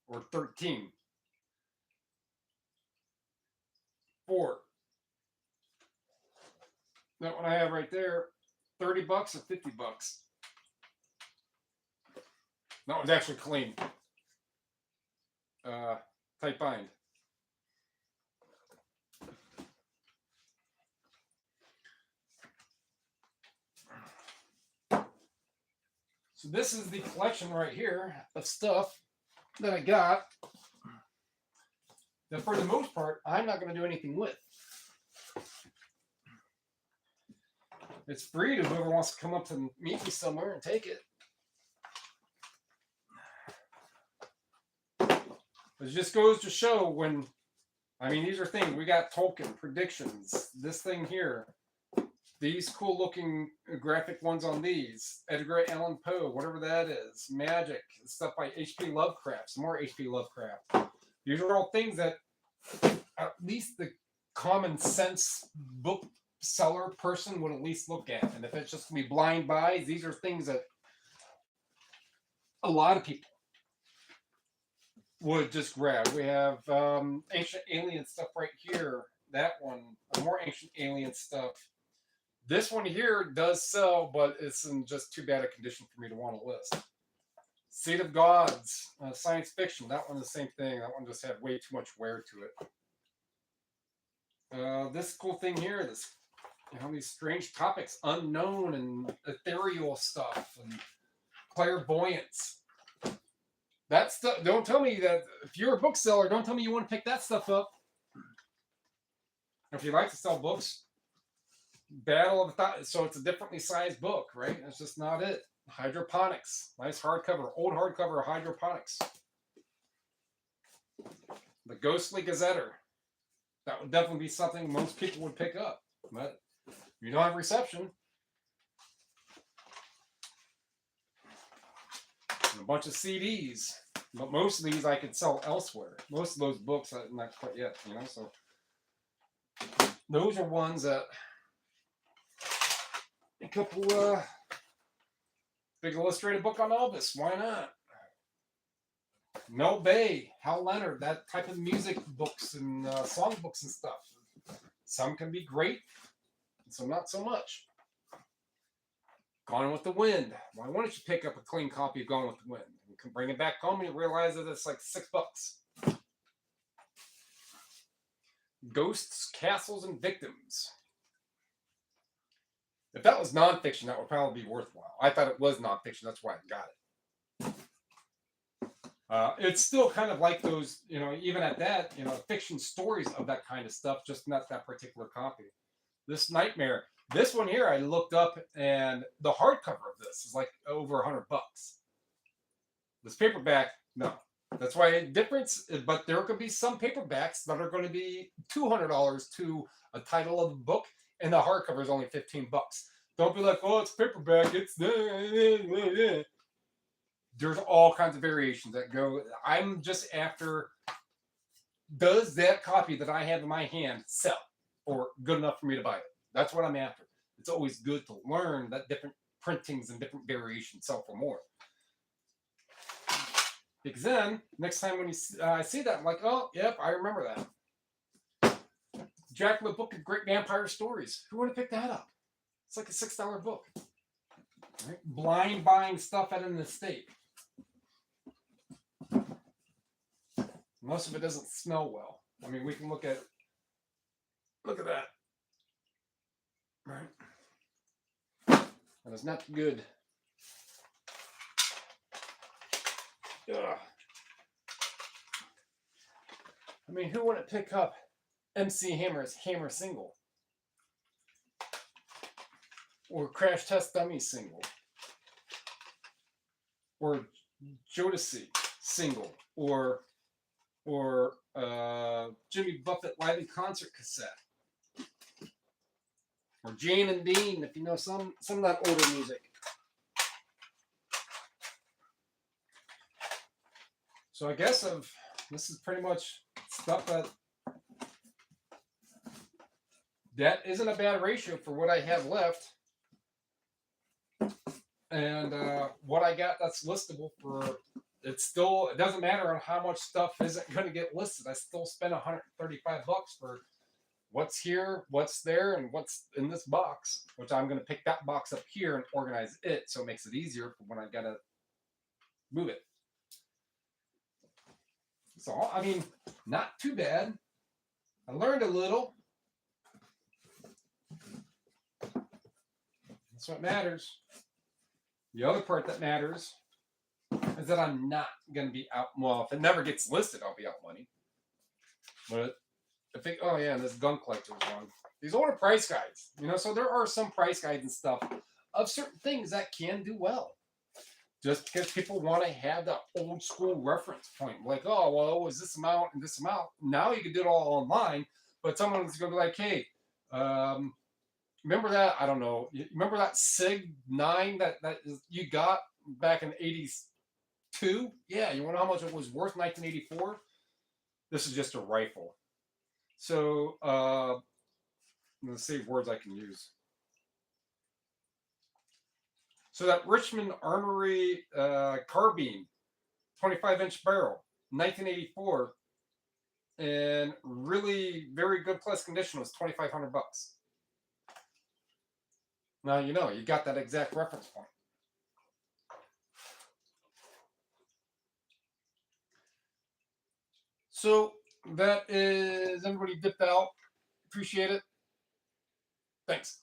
Or 13. That one I have right there, $30 or $50. That one's actually clean. Tight bind. So this is the collection right here of stuff that I got that for the most part I'm not going to do anything with. It's free to whoever wants to come up and meet me somewhere and take it. It just goes to show when, I mean, these are things, we got Tolkien, predictions, this thing here, these cool looking graphic ones on these, Edgar Allan Poe, whatever that is, magic, stuff by H.P. Lovecraft, some more H.P. Lovecraft. These are all things that at least the common sense bookseller person would at least look at. And if it's just going to be blind buys, these are things that a lot of people would just grab. We have Ancient Alien stuff right here. That one, more Ancient Alien stuff. This one here does sell, but it's in just too bad a condition for me to want to list. Seed of Gods, science fiction. That one the same thing. That one just had way too much wear to it. This cool thing here, this, you know, these strange topics, unknown and ethereal stuff and clairvoyance. That stuff, don't tell me that if you're a bookseller, don't tell me you want to pick that stuff up. If you like to sell books, Battle of the Thought, so it's a differently sized book, right? That's just not it. Hydroponics, nice hardcover, old hardcover of Hydroponics. The Ghostly Gazetter, that would definitely be something most people would pick up, but if you don't have reception. And a bunch of CDs, but most of these I could sell elsewhere. Most of those books, not quite yet, you know. So those are ones that a couple big illustrated book on Elvis. Why not? Mel Bay, Hal Leonard, that type of music books and song books and stuff. Some can be great, and some not so much. Gone with the Wind. Why wouldn't you pick up a clean copy of Gone with the Wind? You can bring it back home and you realize that it's like $6. Ghosts, Castles, and Victims. If that was nonfiction, that would probably be worthwhile. I thought it was nonfiction. That's why I got it. It's still kind of like those, you know, even at that, you know, fiction stories of that kind of stuff, just not that particular copy. This Nightmare. This one here, I looked up, and the hardcover of this is like over $100. This paperback, no. That's why difference, but there could be some paperbacks that are going to be $200 to a title of the book, and the hardcover is only $15. Don't be like, oh, it's paperback. It's there's all kinds of variations that go. I'm just after, does that copy that I have in my hand sell or good enough for me to buy it? That's what I'm after. It's always good to learn that different printings and different variations sell for more. Because then, next time when I see that, I'm like, oh, yep, I remember that. Dracula Book of Great Vampire Stories. Who would have picked that up? It's like a $6 book. Right? Blind buying stuff at an estate. Most of it doesn't smell well. I mean, we can look at that. Right. And it's not good. Ugh. I mean, who wouldn't pick up MC Hammer's Hammer single? Or Crash Test Dummy single? Or Jodeci single? Or Jimmy Buffett live in concert cassette? Or Jane and Dean, if you know some of that older music. So I guess this is pretty much stuff that isn't a bad ratio for what I have left. And what I got that's listable for, it doesn't matter on how much stuff isn't going to get listed. I still spent $135 for what's here, what's there, and what's in this box, which I'm going to pick that box up here and organize it so it makes it easier for when I got to move it. So, I mean, not too bad. I learned a little. That's what matters. The other part that matters is that I'm not going to be out. Well, if it never gets listed, I'll be out money. But if it, oh yeah, this gun collector was wrong. These older price guides, you know, so there are some price guides and stuff of certain things that can do well. Just because people want to have that old school reference point, like, oh, well, it was this amount and this amount. Now you can do it all online, but someone's going to be like, hey, remember that? I don't know. Remember that Sig 9 that you got back in '82? Yeah, you want to know how much it was worth in 1984? This is just a rifle. So let's see words I can use. So that Richmond Armory carbine, 25-inch barrel, 1984, and really very good plus condition was $2,500. Now you know you got that exact reference point. So that is everybody dipped out. Appreciate it. Thanks.